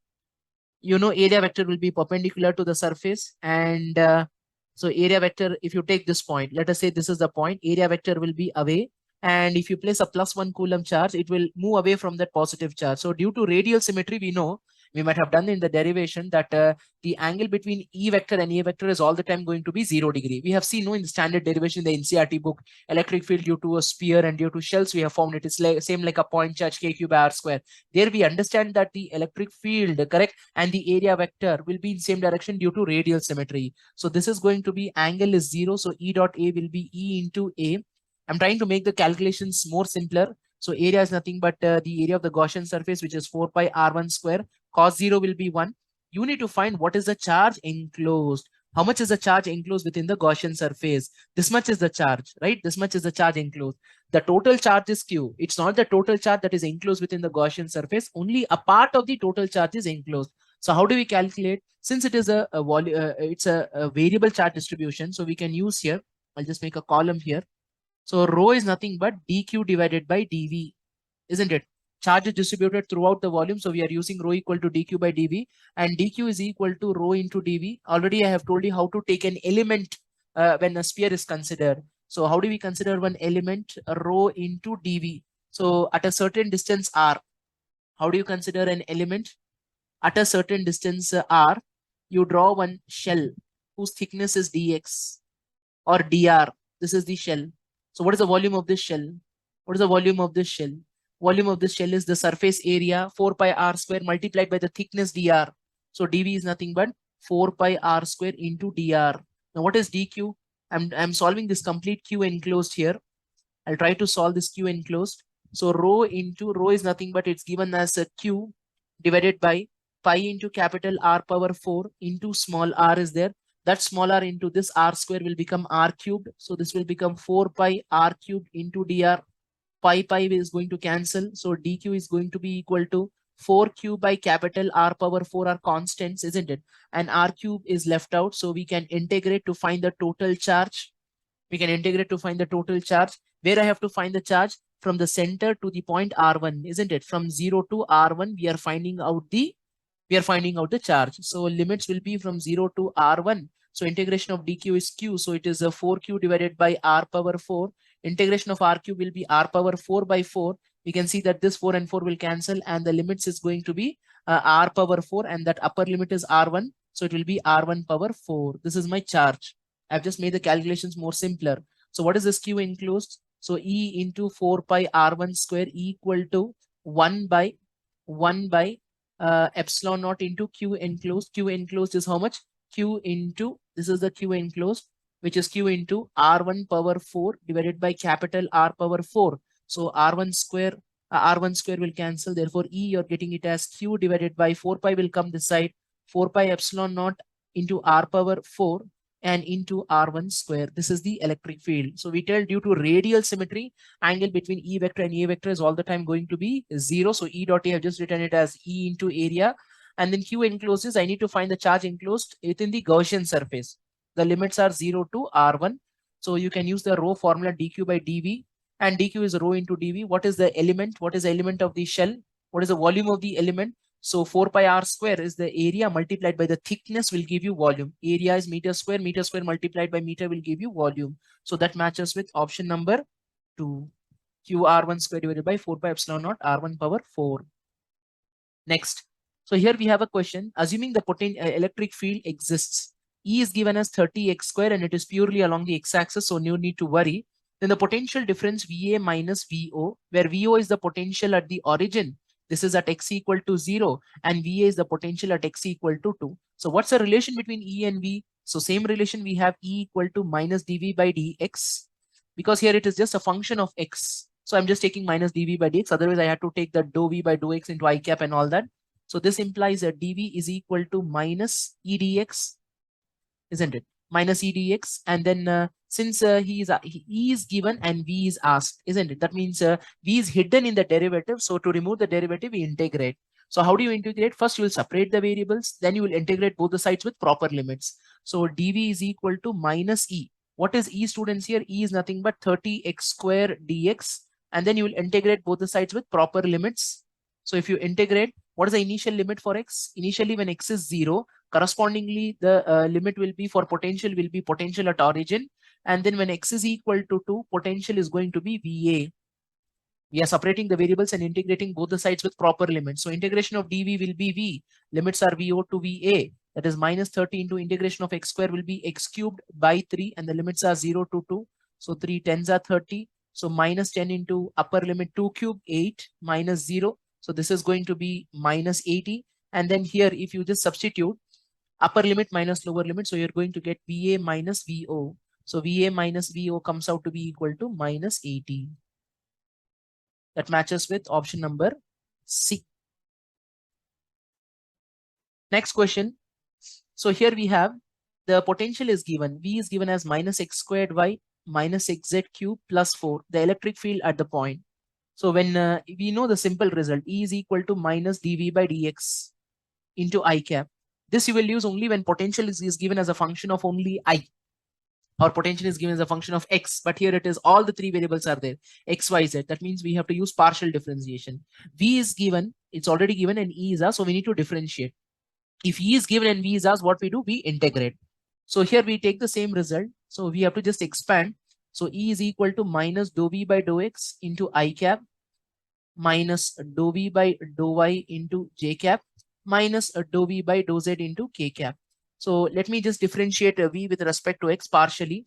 You know, area vector will be perpendicular to the surface, and so area vector, if you take this point, let us say this is the point, area vector will be away. And if you place a +1 coulomb charge, it will move away from that positive charge. So due to radial symmetry, we know We might have done in the derivation that the angle between E vector and A vector is all the time going to be 0 degree. We have seen in the standard derivation in the NCERT book, electric field due to a sphere and due to shells, we have found it is like same like a point charge kq by r square. There we understand that the electric field, correct, and the area vector will be in same direction due to radial symmetry. So this is going to be angle is 0. So E dot A will be E into A. I'm trying to make the calculations more simpler. So area is nothing but the area of the Gaussian surface, which is 4 pi r1 square. Cos 0 will be 1. You need to find what is the charge enclosed. How much is the charge enclosed within the Gaussian surface? This much is the charge, right? This much is the charge enclosed. The total charge is Q. It's not the total charge that is enclosed within the Gaussian surface. Only a part of the total charge is enclosed. So how do we calculate? Since it is it's a variable charge distribution, so we can use here. I'll just make a column here. So rho is nothing but dq divided by dv, isn't it? Charge is distributed throughout the volume. So we are using rho equal to dq by dv, and dq is equal to rho into dv. Already I have told you how to take an element when a sphere is considered. So how do we consider one element? Rho into dv. So at a certain distance r, how do you consider an element? At a certain distance r, you draw one shell whose thickness is dx or dr. This is the shell. So what is the volume of this shell? What is the volume of this shell? Volume of this shell is the surface area 4 pi r square multiplied by the thickness dr. So dv is nothing but 4 pi r square into dr. Now what is dq? I'm solving this complete q enclosed here. I'll try to solve this q enclosed. So rho into rho is nothing but it's given as a q divided by pi into capital R power 4 into small r is there. That small r into this r square will become r cubed. So this will become 4 pi r cubed into dr. Pi is going to cancel. So dq is going to be equal to 4q by capital R power 4 are constants, isn't it? And r cube is left out. So we can integrate to find the total charge. We can integrate to find the total charge. Where I have to find the charge? From the center to the point R1, isn't it? From 0 to R1, we are finding out the charge. So limits will be from 0 to R1. So integration of dq is q. So it is a 4q divided by R power 4. Integration of R cube will be R power 4 by 4. We can see that this 4 and 4 will cancel, and the limits is going to be R power 4, and that upper limit is R1. So it will be R1 power 4. This is my charge. I've just made the calculations more simpler. So what is this q enclosed? So E into 4 pi R1 square equal to 1 by epsilon naught into q enclosed. Q enclosed is how much? Q into, this is the q enclosed, which is q into R1 power 4 divided by capital R power 4. So R1 square will cancel. Therefore, E, you're getting it as q divided by 4 pi will come this side. 4 pi epsilon naught into R power 4 and into R1 square. This is the electric field. So we tell due to radial symmetry, angle between E vector and A vector is all the time going to be 0. So E dot A, I've just written it as E into area. And then Q enclosed is, I need to find the charge enclosed within the Gaussian surface. The limits are 0 to R1. So you can use the rho formula dq by dv, and dq is rho into dv. What is the element? What is the element of the shell? What is the volume of the element? So 4 pi r square is the area multiplied by the thickness will give you volume. Area is meter square multiplied by meter will give you volume. So that matches with option number 2. QR1 square divided by 4 pi epsilon naught R1 power 4. Next. So here we have a question. Assuming the electric field exists, E is given as 30x square and it is purely along the x-axis, so no need to worry. Then the potential difference VA minus VO, where VO is the potential at the origin. This is at x equal to 0 and VA is the potential at x equal to 2. So what's the relation between E and V? So same relation we have, E equal to minus dV by dx, because here it is just a function of x. So I'm just taking minus dV by dx. Otherwise I had to take the dou V by dou x into I cap and all that. So this implies that dV is equal to minus E dx, isn't it? Minus E dx. And then since E is given and V is asked, isn't it? That means V is hidden in the derivative. So to remove the derivative, we integrate. So how do you integrate? First, you will separate the variables. Then you will integrate both the sides with proper limits. So dV is equal to minus E. What is E, students, here? E is nothing but 30x square dx. And then you will integrate both the sides with proper limits. So if you integrate, what is the initial limit for x? Initially, when x is 0, correspondingly, the limit will be for potential will be potential at origin. And then when x is equal to 2, potential is going to be VA. We are separating the variables and integrating both the sides with proper limits. So integration of dv will be v. Limits are vo to va. That is minus 30 into integration of x square will be x cubed by 3, and the limits are 0 to 2. So 3 tens are 30. So minus 10 into upper limit 2 cube, 8 minus 0. So this is going to be minus 80. And then here, if you just substitute upper limit minus lower limit, so you're going to get VA minus VO. So VA minus VO comes out to be equal to minus 80. That matches with option number C. Next question. So here we have the potential is given. V is given as minus x squared y minus xz cube plus 4, the electric field at the point. So when we know the simple result, E is equal to minus dV by dx into I cap. This you will use only when potential is given as a function of only I, or potential is given as a function of x, but here it is all the three variables are there, x, y, z. That means we have to use partial differentiation. V is given, it's already given, and E is asked, so we need to differentiate. If E is given and V is asked, what we do? We integrate. So here we take the same result. So we have to just expand. So E is equal to minus dou V by dou x into I cap minus dou V by dou y into j cap minus dou V by dou z into k cap. So let me just differentiate V with respect to x partially.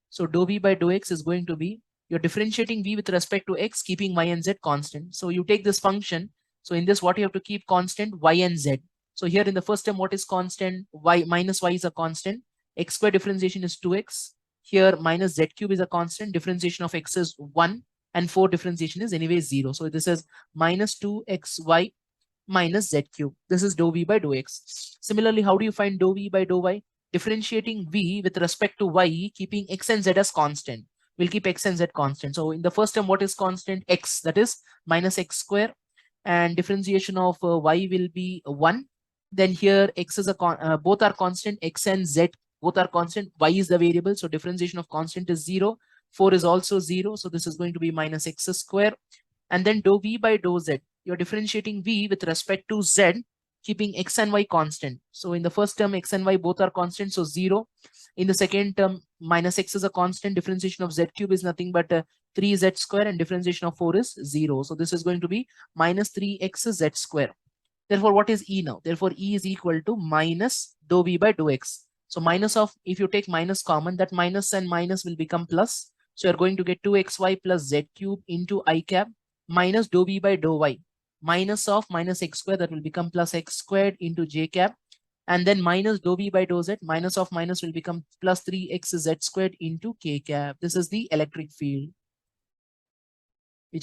So dou V by dou x is going to be, you're differentiating V with respect to x, keeping y and z constant. So you take this function. So in this, what you have to keep constant? Y and z. So here in the first term, what is constant? Y minus y is a constant. X square differentiation is 2x. Here minus z cube is a constant. Differentiation of x is 1. And 4 differentiation is anyway 0. So this is minus 2xy minus z cube. This is dou v by dou x. Similarly, how do you find dou v by dou y? Differentiating v with respect to y, keeping x and z as constant. We'll keep x and z constant. So in the first term, what is constant? X, that is minus x square. And differentiation of y will be 1. Then here x is a both are constant, x and z both are constant, y is the variable, so differentiation of constant is 0. 4 is also 0, so this is going to be minus x square. And then dou v by dou z, you're differentiating v with respect to z, keeping x and y constant. So in the first term, x and y both are constant, so 0. In the second term, minus x is a constant, differentiation of z cube is nothing but 3z square, and differentiation of 4 is 0. So this is going to be minus 3xz square. Therefore, what is E now? Therefore, E is equal to minus dou v by dou x. So minus of, if you take minus common, that minus and minus will become plus. So you're going to get 2xy plus z cube into I cap minus dou v by dou y. Minus of minus x square, that will become plus x squared into j cap. And then minus dou v by dou z, minus of minus will become plus 3xz squared into k cap. This is the electric field,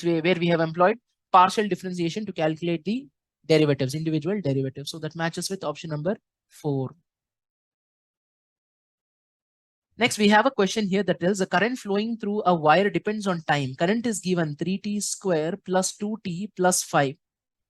where we have employed partial differentiation to calculate the derivatives, individual derivatives. So that matches with option number 4. Next, we have a question here that tells the current flowing through a wire depends on time. Current is given 3t square plus 2t plus 5.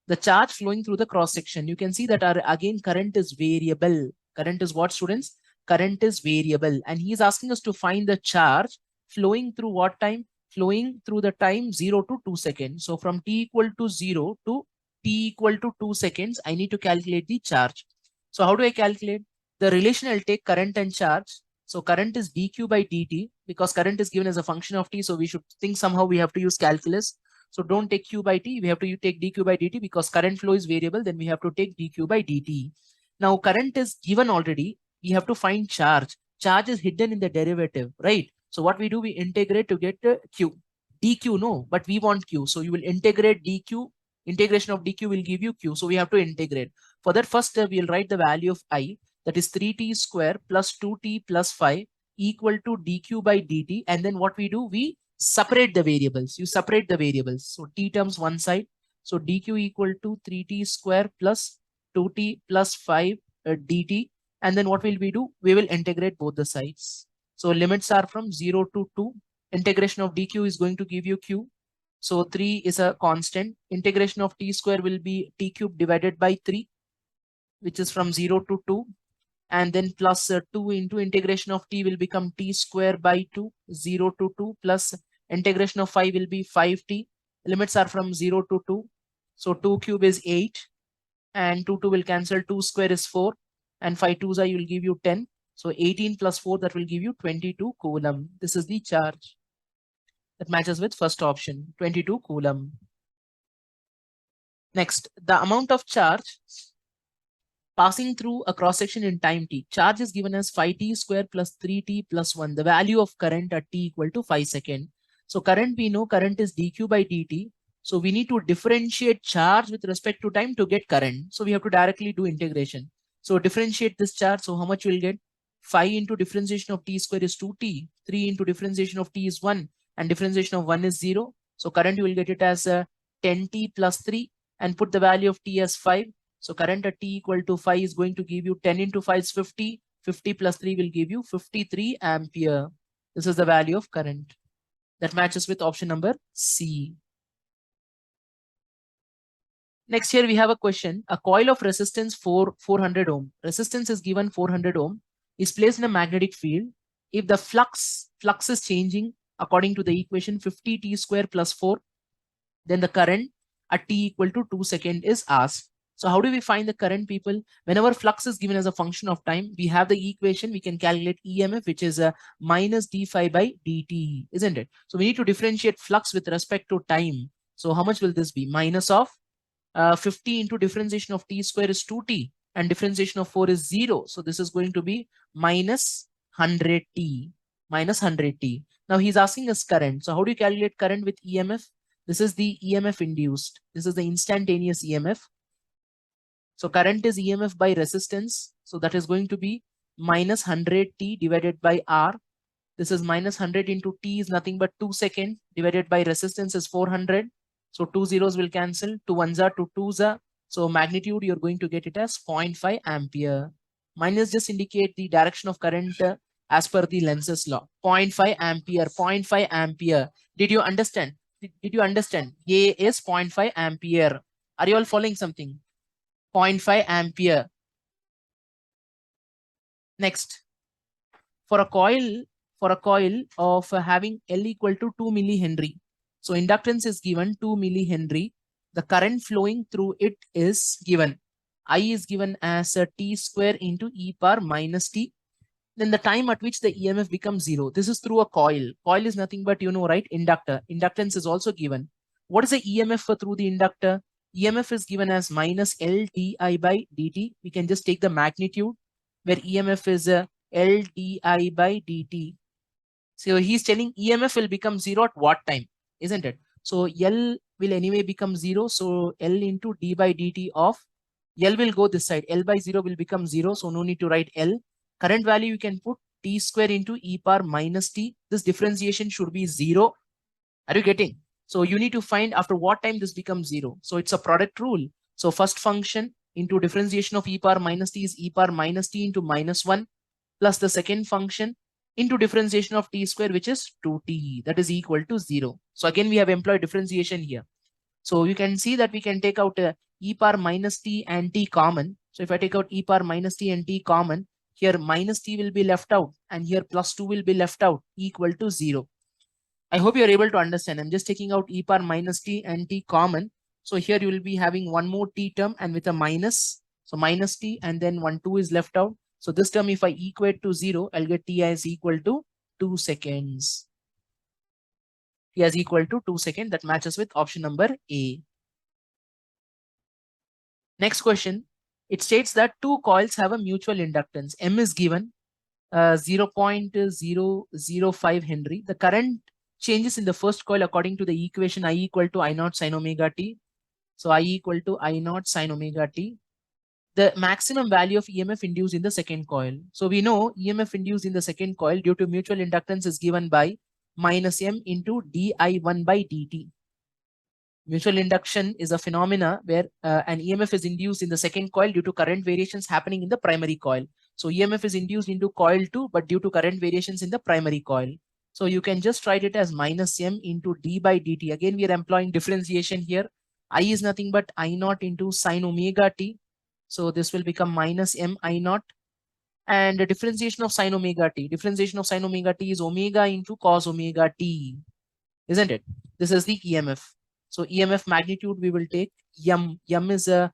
The charge flowing through the cross section. You can see that again current is variable. Current is what, students? Current is variable. And he is asking us to find the charge flowing through what time? Flowing through the time 0 to 2 seconds. So from t equal to 0 to t equal to 2 seconds, I need to calculate the charge. So how do I calculate? The relation, I'll take current and charge. So current is dq by dt, because current is given as a function of t. So we should think somehow we have to use calculus. So don't take q by t, we have to take dq by dt, because current flow is variable, then we have to take dq by dt. Now current is given already, we have to find charge. Charge is hidden in the derivative, right? So what we do, we integrate to get q. dq, no, but we want q. So you will integrate dq, integration of dq will give you q. So we have to integrate. For that, first we'll write the value of I, that is 3t square plus 2t plus 5 equal to dq by dt. And then what we do, we separate the variables. You separate the variables. So t terms one side. So dq equal to 3t square plus 2t plus 5 dt. And then what will we do? We will integrate both the sides. So limits are from 0 to 2. Integration of dq is going to give you q. So 3 is a constant. Integration of t square will be t cube divided by 3, which is from 0 to 2. And then plus 2 into integration of t will become t square by 2, 0 to 2, plus integration of 5 will be 5t. Limits are from 0 to 2. So 2 cube is 8, and 2 will cancel, 2 square is 4, and 5 2s will give you 10. So 18 plus 4, that will give you 22 coulomb. This is the charge. That matches with first option, 22 coulomb. Next, the amount of charge passing through a cross section in time t. Charge is given as 5t square plus 3t plus 1. The value of current at t equal to 5 seconds. So current, we know current is dq by dt. So we need to differentiate charge with respect to time to get current. So we have to directly do integration. So differentiate this charge. So how much we'll get? 5 into differentiation of t square is 2t. 3 into differentiation of t is 1. And differentiation of 1 is 0. So current you will get it as 10t plus 3 and put the value of t as 5. So current at t equal to 5 is going to give you 10 into 5 is 50. 50 plus 3 will give you 53 ampere. This is the value of current. That matches with option number C. Next here we have a question. A coil of resistance 400 ohm. Resistance is given 400 ohm. Is placed in a magnetic field. If the flux is changing according to the equation 50 t square plus 4, then the current at t equal to 2 seconds is asked. So how do we find the current, people? Whenever flux is given as a function of time, we have the equation, we can calculate EMF, which is a minus d phi by dt, isn't it? So we need to differentiate flux with respect to time. So how much will this be? Minus of 50 into differentiation of t square is 2t and differentiation of 4 is 0. So this is going to be minus 100t, minus 100t. Now he's asking us current. So how do you calculate current with EMF? This is the EMF induced. This is the instantaneous EMF. So current is EMF by resistance. So that is going to be minus 100t divided by R. This is minus 100 into t is nothing but 2 seconds divided by resistance is 400. So 2 zeros will cancel. 2 ones are 2 twos are. So magnitude, you're going to get it as 0.5 ampere. Minus just indicate the direction of current as per the Lenz's law. 0.5 ampere, 0.5 ampere. Did you understand? Did you understand? A is 0.5 ampere. Are you all following something? 0.5 ampere. Next, for a coil of having L equal to 2 millihenry. So inductance is given 2 millihenry. The current flowing through it is given. I is given as a t square into e power minus t. Then the time at which the EMF becomes 0. This is through a coil. Coil is nothing but, you know, right? Inductor. Inductance is also given. What is the EMF for through the inductor? EMF is given as minus L di by dt. We can just take the magnitude where EMF is L di by dt. So he's telling EMF will become 0 at what time, isn't it? So L will anyway become 0. So L into d by dt of L will go this side. L by 0 will become 0. So no need to write L. Current value you can put t square into e power minus t. This differentiation should be 0. Are you getting? So you need to find after what time this becomes 0. So it's a product rule. So first function into differentiation of e power minus t is e power minus t into minus 1 plus the second function into differentiation of t square, which is 2t, that is equal to 0. So again, we have employed differentiation here. So you can see that we can take out e power minus t and t common. So if I take out e power minus t and t common, here minus t will be left out and here plus 2 will be left out, equal to 0. I hope you're able to understand. I'm just taking out e power minus t and t common. So here you will be having one more t term and with a minus. So minus t and then 1 2 is left out. So this term, if I equate to 0, I'll get t as equal to 2 seconds. T as equal to 2 seconds. That matches with option number A. Next question. It states that two coils have a mutual inductance. M is given 0.005 Henry. The current changes in the first coil according to the equation I equal to I naught sin omega t. So I equal to I naught sin omega t. The maximum value of EMF induced in the second coil. So we know EMF induced in the second coil due to mutual inductance is given by minus M into di1 by dt. Mutual induction is a phenomena where an EMF is induced in the second coil due to current variations happening in the primary coil. So EMF is induced into coil 2, but due to current variations in the primary coil. So you can just write it as minus M into d by dt. Again, we are employing differentiation here. I is nothing but I naught into sin omega t. So this will become minus M I naught. And the differentiation of sin omega t. Differentiation of sin omega t is omega into cos omega t. Isn't it? This is the EMF. So EMF magnitude we will take M. M is a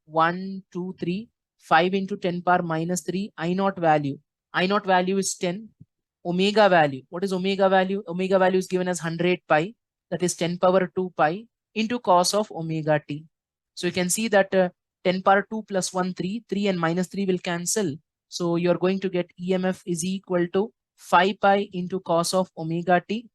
1, 2, 3, 5 into 10 power minus 3 I naught value. I naught value is 10. omega value. What is omega value? Omega value is given as 100 pi, that is 10 power 2 pi into cos of omega t. So you can see that 10 power 2 plus 1, 3, 3 and minus 3 will cancel. So you're going to get EMF is equal to 5 pi into cos of omega t.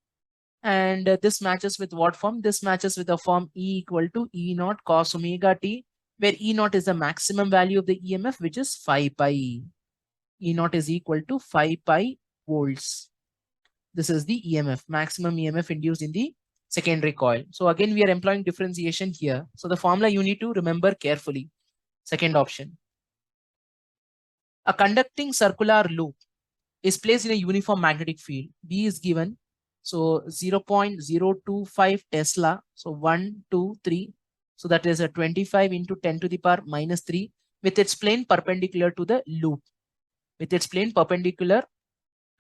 And this matches with what form? This matches with the form E equal to E naught cos omega t, where E naught is the maximum value of the EMF, which is 5 pi. E naught is equal to 5 pi volts. This is the EMF, maximum EMF induced in the secondary coil. So again, we are employing differentiation here. So the formula you need to remember carefully. Second option. A conducting circular loop is placed in a uniform magnetic field. B is given. So 0.025 Tesla. So 1, 2, 3. So that is a 25 into 10 to the power minus 3 with its plane perpendicular to the loop. With its plane perpendicular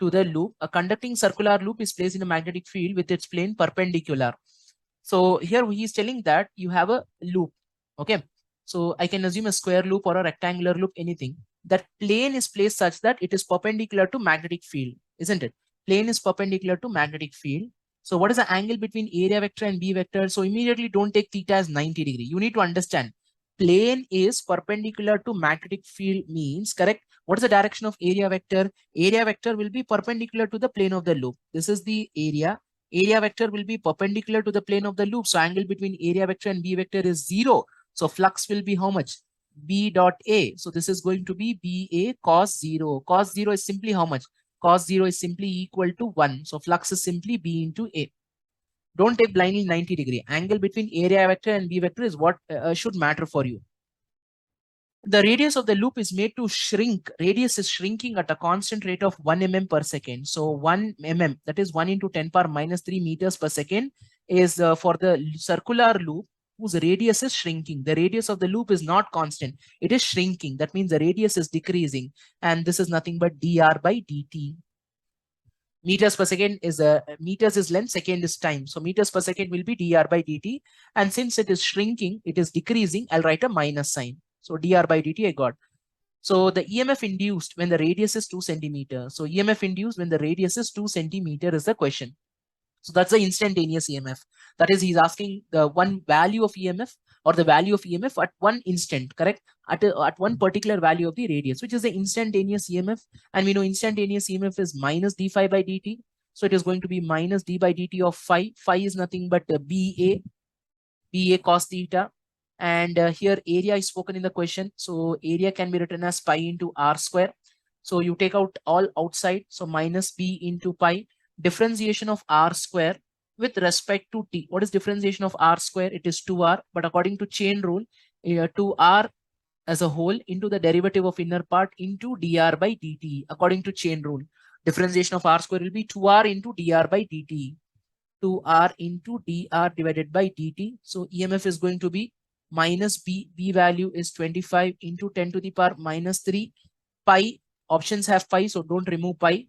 to the loop, a conducting circular loop is placed in a magnetic field with its plane perpendicular. So here he is telling that you have a loop. Okay. So I can assume a square loop or a rectangular loop, anything. That plane is placed such that it is perpendicular to magnetic field, isn't it? Plane is perpendicular to magnetic field. So what is the angle between area vector and B vector? So immediately don't take theta as 90 degree. You need to understand plane is perpendicular to magnetic field means, correct? What is the direction of area vector? Area vector will be perpendicular to the plane of the loop. This is the area. Area vector will be perpendicular to the plane of the loop. So angle between area vector and B vector is 0. So flux will be how much? B dot A. So this is going to be BA cos 0. Cos 0 is simply how much? Cos 0 is simply equal to 1. So flux is simply B into A. Don't take blindly 90 degree. Angle between area vector and B vector is what should matter for you. The radius of the loop is made to shrink. Radius is shrinking at a constant rate of 1 mm per second. So 1 mm, that is 1 into 10 power minus 3 meters per second, is for the circular loop whose radius is shrinking. The radius of the loop is not constant. It is shrinking. That means the radius is decreasing. And this is nothing but dr by dt. Meters per second is meters is length, second is time. So meters per second will be dr by dt. And since it is shrinking, it is decreasing, I'll write a minus sign. So dr by dt I got. So the EMF induced when the radius is 2 centimeter. So EMF induced when the radius is 2 centimeter is the question. So that's the instantaneous EMF. That is, he's asking the one value of EMF or the value of EMF at one instant, correct? At one particular value of the radius, which is the instantaneous EMF. And we know instantaneous EMF is minus d phi by dt. So it is going to be minus d by dt of phi. Phi is nothing but BA cos theta. And here area is spoken in the question. So area can be written as pi into r square. So you take out all outside. So minus b into pi. Differentiation of r square with respect to t. What is differentiation of r square? It is 2r. But according to chain rule, 2r as a whole into the derivative of inner part into dr by dt. According to chain rule, differentiation of r square will be 2r into dr by dt. 2r into dr divided by dt. So EMF is going to be minus b. B value is 25 into 10 to the power minus 3 pi. Options have pi, so don't remove pi.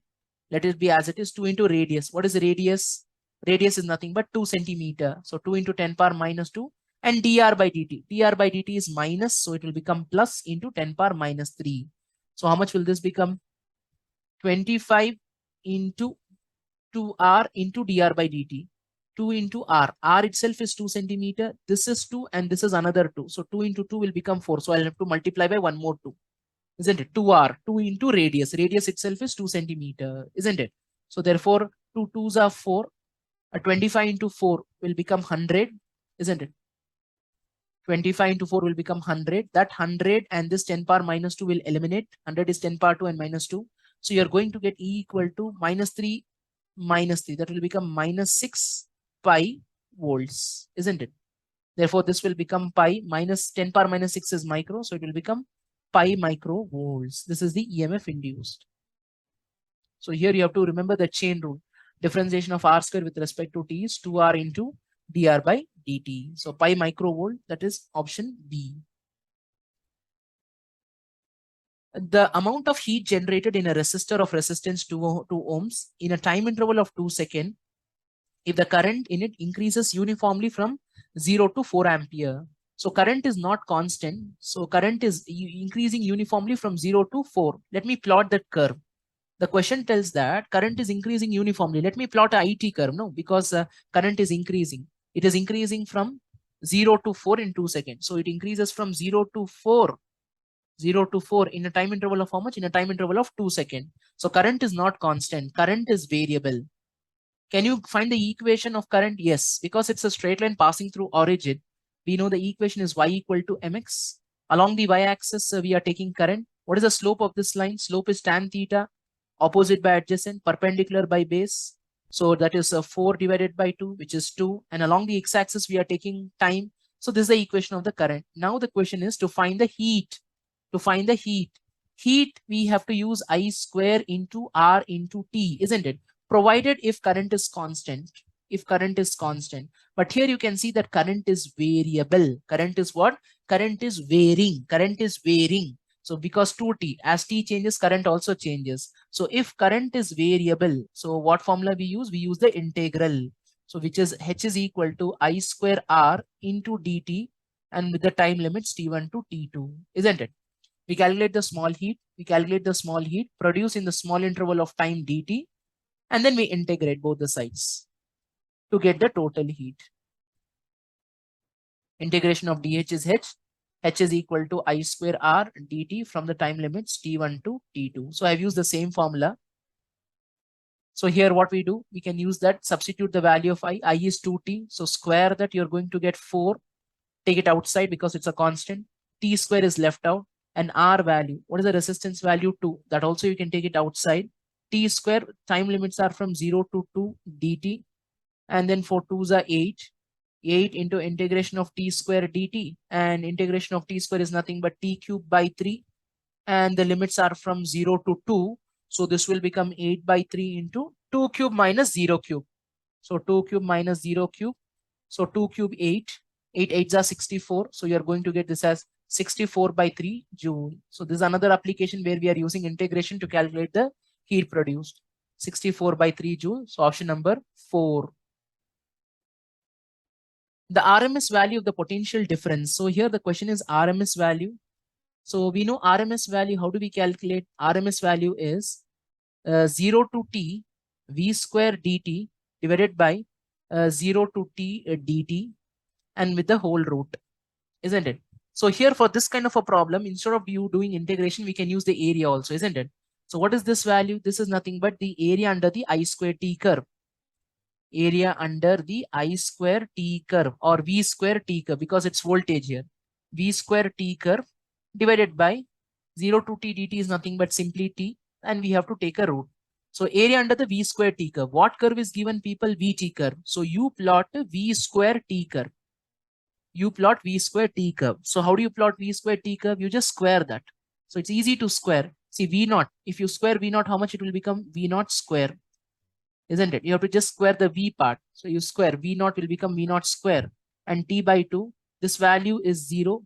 Let it be as it is. 2 into radius. What is the radius? Radius is nothing but 2 centimeter. So 2 into 10 power minus 2 and dr by dt. Dr by dt is minus, so it will become plus into 10 power minus 3. So how much will this become? 25 into 2r into dr by dt. 2 into r. R itself is 2 centimeter. This is 2 and this is another 2. So 2 into 2 will become 4. So I'll have to multiply by one more 2. Isn't it? 2r. 2 into radius. Radius itself is 2 centimeter. Isn't it? So therefore 2 2s are 4. 25 into 4 will become 100. Isn't it? 25 into 4 will become 100. That 100 and this 10 power minus 2 will eliminate. 100 is 10 power 2 and minus 2. So you're going to get E equal to minus 3 minus 3. That will become minus 6 pi volts. Isn't it? Therefore, this will become pi minus 10 power minus 6 is micro. So it will become pi microvolts. This is the EMF induced. So here you have to remember the chain rule. Differentiation of r square with respect to t is 2r into dr by dt. So pi microvolt, that is option B. The amount of heat generated in a resistor of resistance 2 ohms in a time interval of 2 seconds, if the current in it increases uniformly from 0 to 4 ampere. So current is not constant. So current is increasing uniformly from 0 to 4. Let me plot that curve. The question tells that current is increasing uniformly. Let me plot a IT curve, no, because current is increasing. It is increasing from 0 to 4 in 2 seconds. So it increases from 0 to 4, 0 to 4 in a time interval of how much? In a time interval of 2 seconds. So current is not constant. Current is variable. Can you find the equation of current? Yes, because it's a straight line passing through origin. We know the equation is y equal to mx. Along the y-axis, we are taking current. What is the slope of this line? Slope is tan theta, opposite by adjacent, perpendicular by base. So that is 4 divided by 2, which is 2. And along the x-axis, we are taking time. So this is the equation of the current. Now the question is to find the heat. To find the heat. Heat, we have to use I square into R into T, isn't it? Provided if current is constant. If current is constant. But here you can see that current is variable. Current is what? Current is varying. Current is varying. So because 2t, as t changes, current also changes. So if current is variable, so what formula we use? We use the integral. So which is h is equal to I square R into dt, and with the time limits t1 to t2, isn't it? We calculate the small heat. We calculate the small heat produced in the small interval of time dt, and then we integrate both the sides to get the total heat. Integration of dH is h. H is equal to I square R dt from the time limits t1 to t2. So I've used the same formula. So here what we do, we can use that, substitute the value of I is 2t. So square that, you're going to get 4. Take it outside because it's a constant. T square is left out. And R value, what is the resistance value? 2. That also you can take it outside. T square, time limits are from 0 to 2 dt. And then for 2s are 8. 8 into integration of t square dt. And integration of t square is nothing but t cube by 3. And the limits are from 0 to 2. So this will become 8 by 3 into 2 cube minus 0 cube. So 2 cube minus 0 cube. So 2 cube 8. 8 8s are 64. So you're going to get this as 64 by 3 joule. So this is another application where we are using integration to calculate the heat produced. 64 by 3 joule. So option number 4. The RMS value of the potential difference. So here the question is RMS value. So we know RMS value. How do we calculate? RMS value is 0 to t v square dt divided by 0 to t dt, and with the whole root, isn't it? So here for this kind of a problem, instead of you doing integration, we can use the area also, isn't it? So what is this value? This is nothing but the area under the I square t curve. Area under the I square t curve, or V square t curve, because it's voltage here. V square t curve divided by 0 to t dt is nothing but simply t, and we have to take a root. So area under the V square t curve. What curve is given, people? VT curve. So you plot V square t curve. You plot V square t curve. So how do you plot V square t curve? You just square that. So it's easy to square. See V naught. If you square V naught, how much it will become? V naught square. Isn't it? You have to just square the V part. So you square V naught will become V naught square, and t by 2. This value is 0,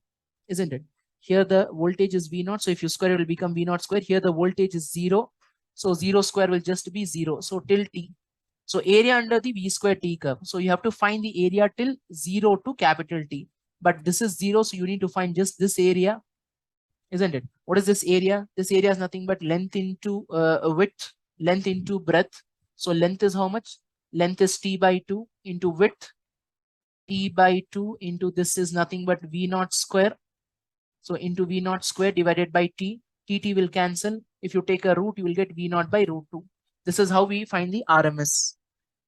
isn't it? Here the voltage is V naught. So if you square it will become V naught square. Here the voltage is 0. So 0 square will just be 0. So till t. So area under the V square t curve. So you have to find the area till 0 to capital T. But this is 0. So you need to find just this area, isn't it? What is this area? This area is nothing but length into width, length into breadth. So length is how much? Length is t by 2 into width, t by 2 into this is nothing but V naught square. So into V naught square divided by t. T will cancel. If you take a root, you will get V naught by root 2. This is how we find the RMS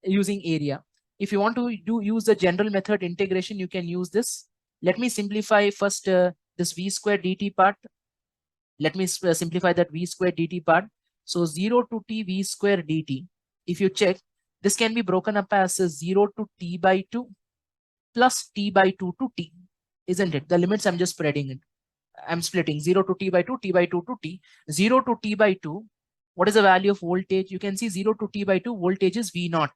using area. If you want to use the general method integration, you can use this. Let me simplify first this V square dt part. Let me simplify that V square dt part. So 0 to t V square dt. If you check, this can be broken up as 0 to t by 2 plus t by 2 to t, isn't it? The limits I'm just spreading it. I'm splitting 0 to t by 2, t by 2 to t. 0 to t by 2, what is the value of voltage? You can see 0 to t by 2, voltage is V naught.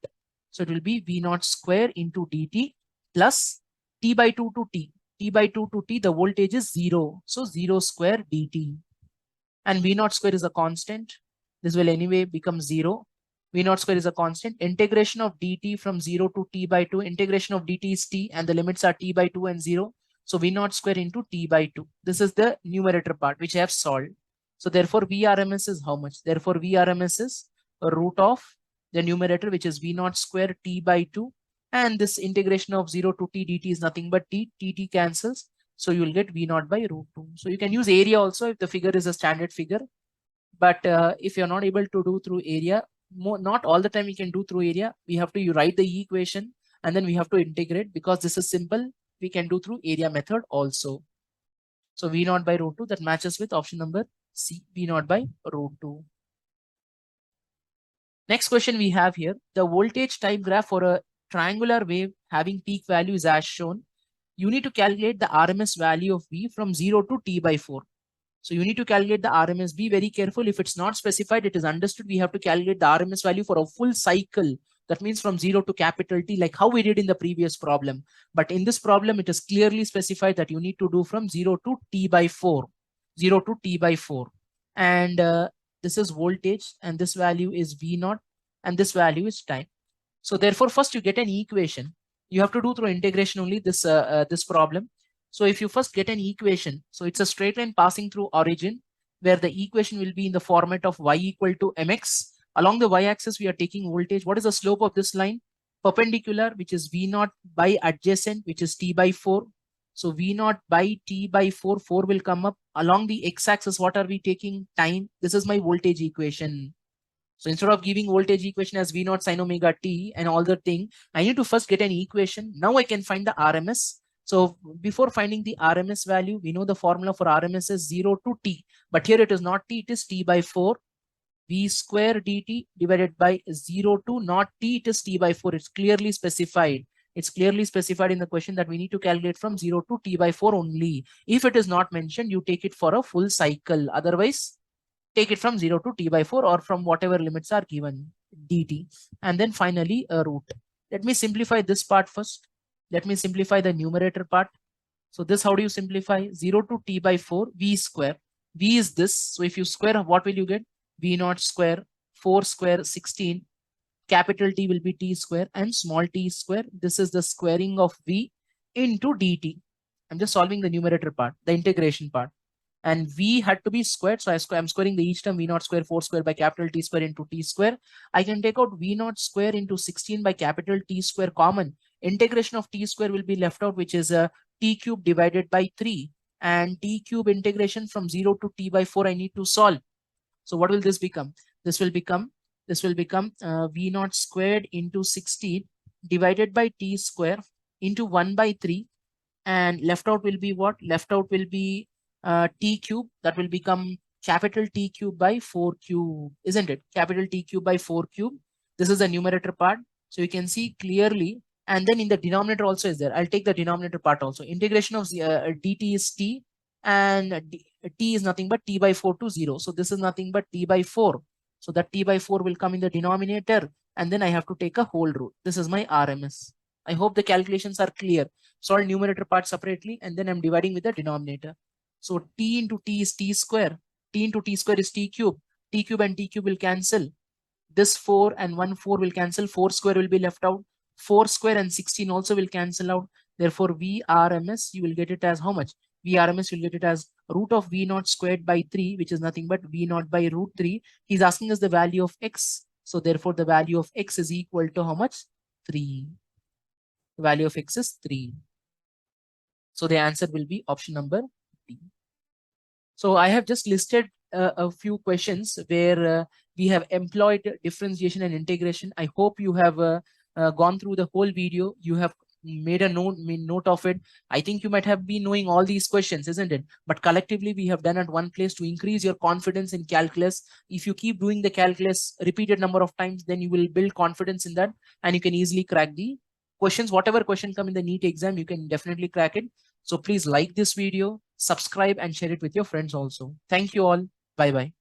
So it will be V naught square into dt plus t by 2 to t. T by 2 to t, the voltage is 0. So 0 square dt. And V naught square is a constant. This will anyway become 0. V naught square is a constant. Integration of dt from 0 to t by 2. Integration of dt is t, and the limits are t by 2 and 0. So V naught square into t by 2. This is the numerator part which I have solved. So therefore Vrms is how much? Therefore Vrms is a root of the numerator, which is V0 square t by 2. And this integration of 0 to t dt is nothing but t cancels. So you will get V0 by root 2. So you can use area also if the figure is a standard figure. But if you're not able to do through area, not all the time we can do through area. We have to write the equation and then we have to integrate. Because this is simple, we can do through area method also. So V0 by root 2, that matches with option number C, V0 by root 2. Next question we have here, the voltage time graph for a triangular wave having peak value is as shown. You need to calculate the RMS value of V from 0 to t by 4. So you need to calculate the RMS. Be very careful. If it's not specified, it is understood. We have to calculate the RMS value for a full cycle. That means from 0 to capital T, like how we did in the previous problem. But in this problem, it is clearly specified that you need to do from 0 to t by 4. 0 to t by 4. And this is voltage, and this value is V0, and this value is time. So therefore, first you get an equation. You have to do through integration only this problem. So if you first get an equation, so it's a straight line passing through origin, where the equation will be in the format of y equal to mx. Along the y-axis, we are taking voltage. What is the slope of this line? Perpendicular, which is V0 by adjacent, which is t by 4. So V0 by t by 4, 4 will come up. Along the x-axis, what are we taking? Time. This is my voltage equation. So instead of giving voltage equation as V0 sin omega t and all the thing, I need to first get an equation. Now I can find the RMS. So before finding the RMS value, we know the formula for RMS is 0 to t. But here it is not t, it is t by 4. V square dt divided by 0 to not t, it is t by 4. It's clearly specified. It's clearly specified in the question that we need to calculate from 0 to t by 4 only. If it is not mentioned, you take it for a full cycle. Otherwise, take it from 0 to t by 4 or from whatever limits are given, dt. And then finally a root. Let me simplify this part first. Let me simplify the numerator part. So this, how do you simplify? 0 to t by 4, v square. V is this. So if you square, what will you get? V0 square, 4 square, 16. Capital T will be t square and small t square. This is the squaring of v into dt. I'm just solving the numerator part, the integration part. And v had to be squared. So I'm squaring the each term, V0 square 4 square by capital T square into t square. I can take out V0 square into 16 by capital T square common. Integration of t square will be left out, which is a t cube divided by 3. And t cube integration from 0 to t by 4 I need to solve. So what will this become? This will become V0 squared into 16 divided by t square into 1 by 3. And left out will be what? Left out will be t cube. That will become capital T cube by 4 cube, isn't it? Capital T cube by 4 cube. This is the numerator part. So you can see clearly. And then in the denominator also is there. I'll take the denominator part also. Integration of dt is t, and t is nothing but t by 4 to 0. So this is nothing but t by 4. So that t by 4 will come in the denominator, and then I have to take a whole root. This is my RMS. I hope the calculations are clear. Solve numerator part separately, and then I'm dividing with the denominator. So t into t is t square. T into t square is t cube. T cube and t cube will cancel. This 4 and 1 4 will cancel. 4 square will be left out. 4 square and 16 also will cancel out. Therefore, VRMS, you will get it as how much? VRMS, you'll get it as root of V0 squared by 3, which is nothing but V0 by root 3. He's asking us the value of x. So therefore, the value of x is equal to how much? 3. The value of x is 3. So the answer will be option number D. So I have just listed a few questions where we have employed differentiation and integration. I hope you have gone through the whole video. You have made a note of it. I think you might have been knowing all these questions, isn't it? But collectively, we have done at one place to increase your confidence in calculus. If you keep doing the calculus repeated number of times, then you will build confidence in that, and you can easily crack the questions. Whatever question come in the NEET exam, you can definitely crack it. So please like this video, subscribe, and share it with your friends also. Thank you all. Bye-bye.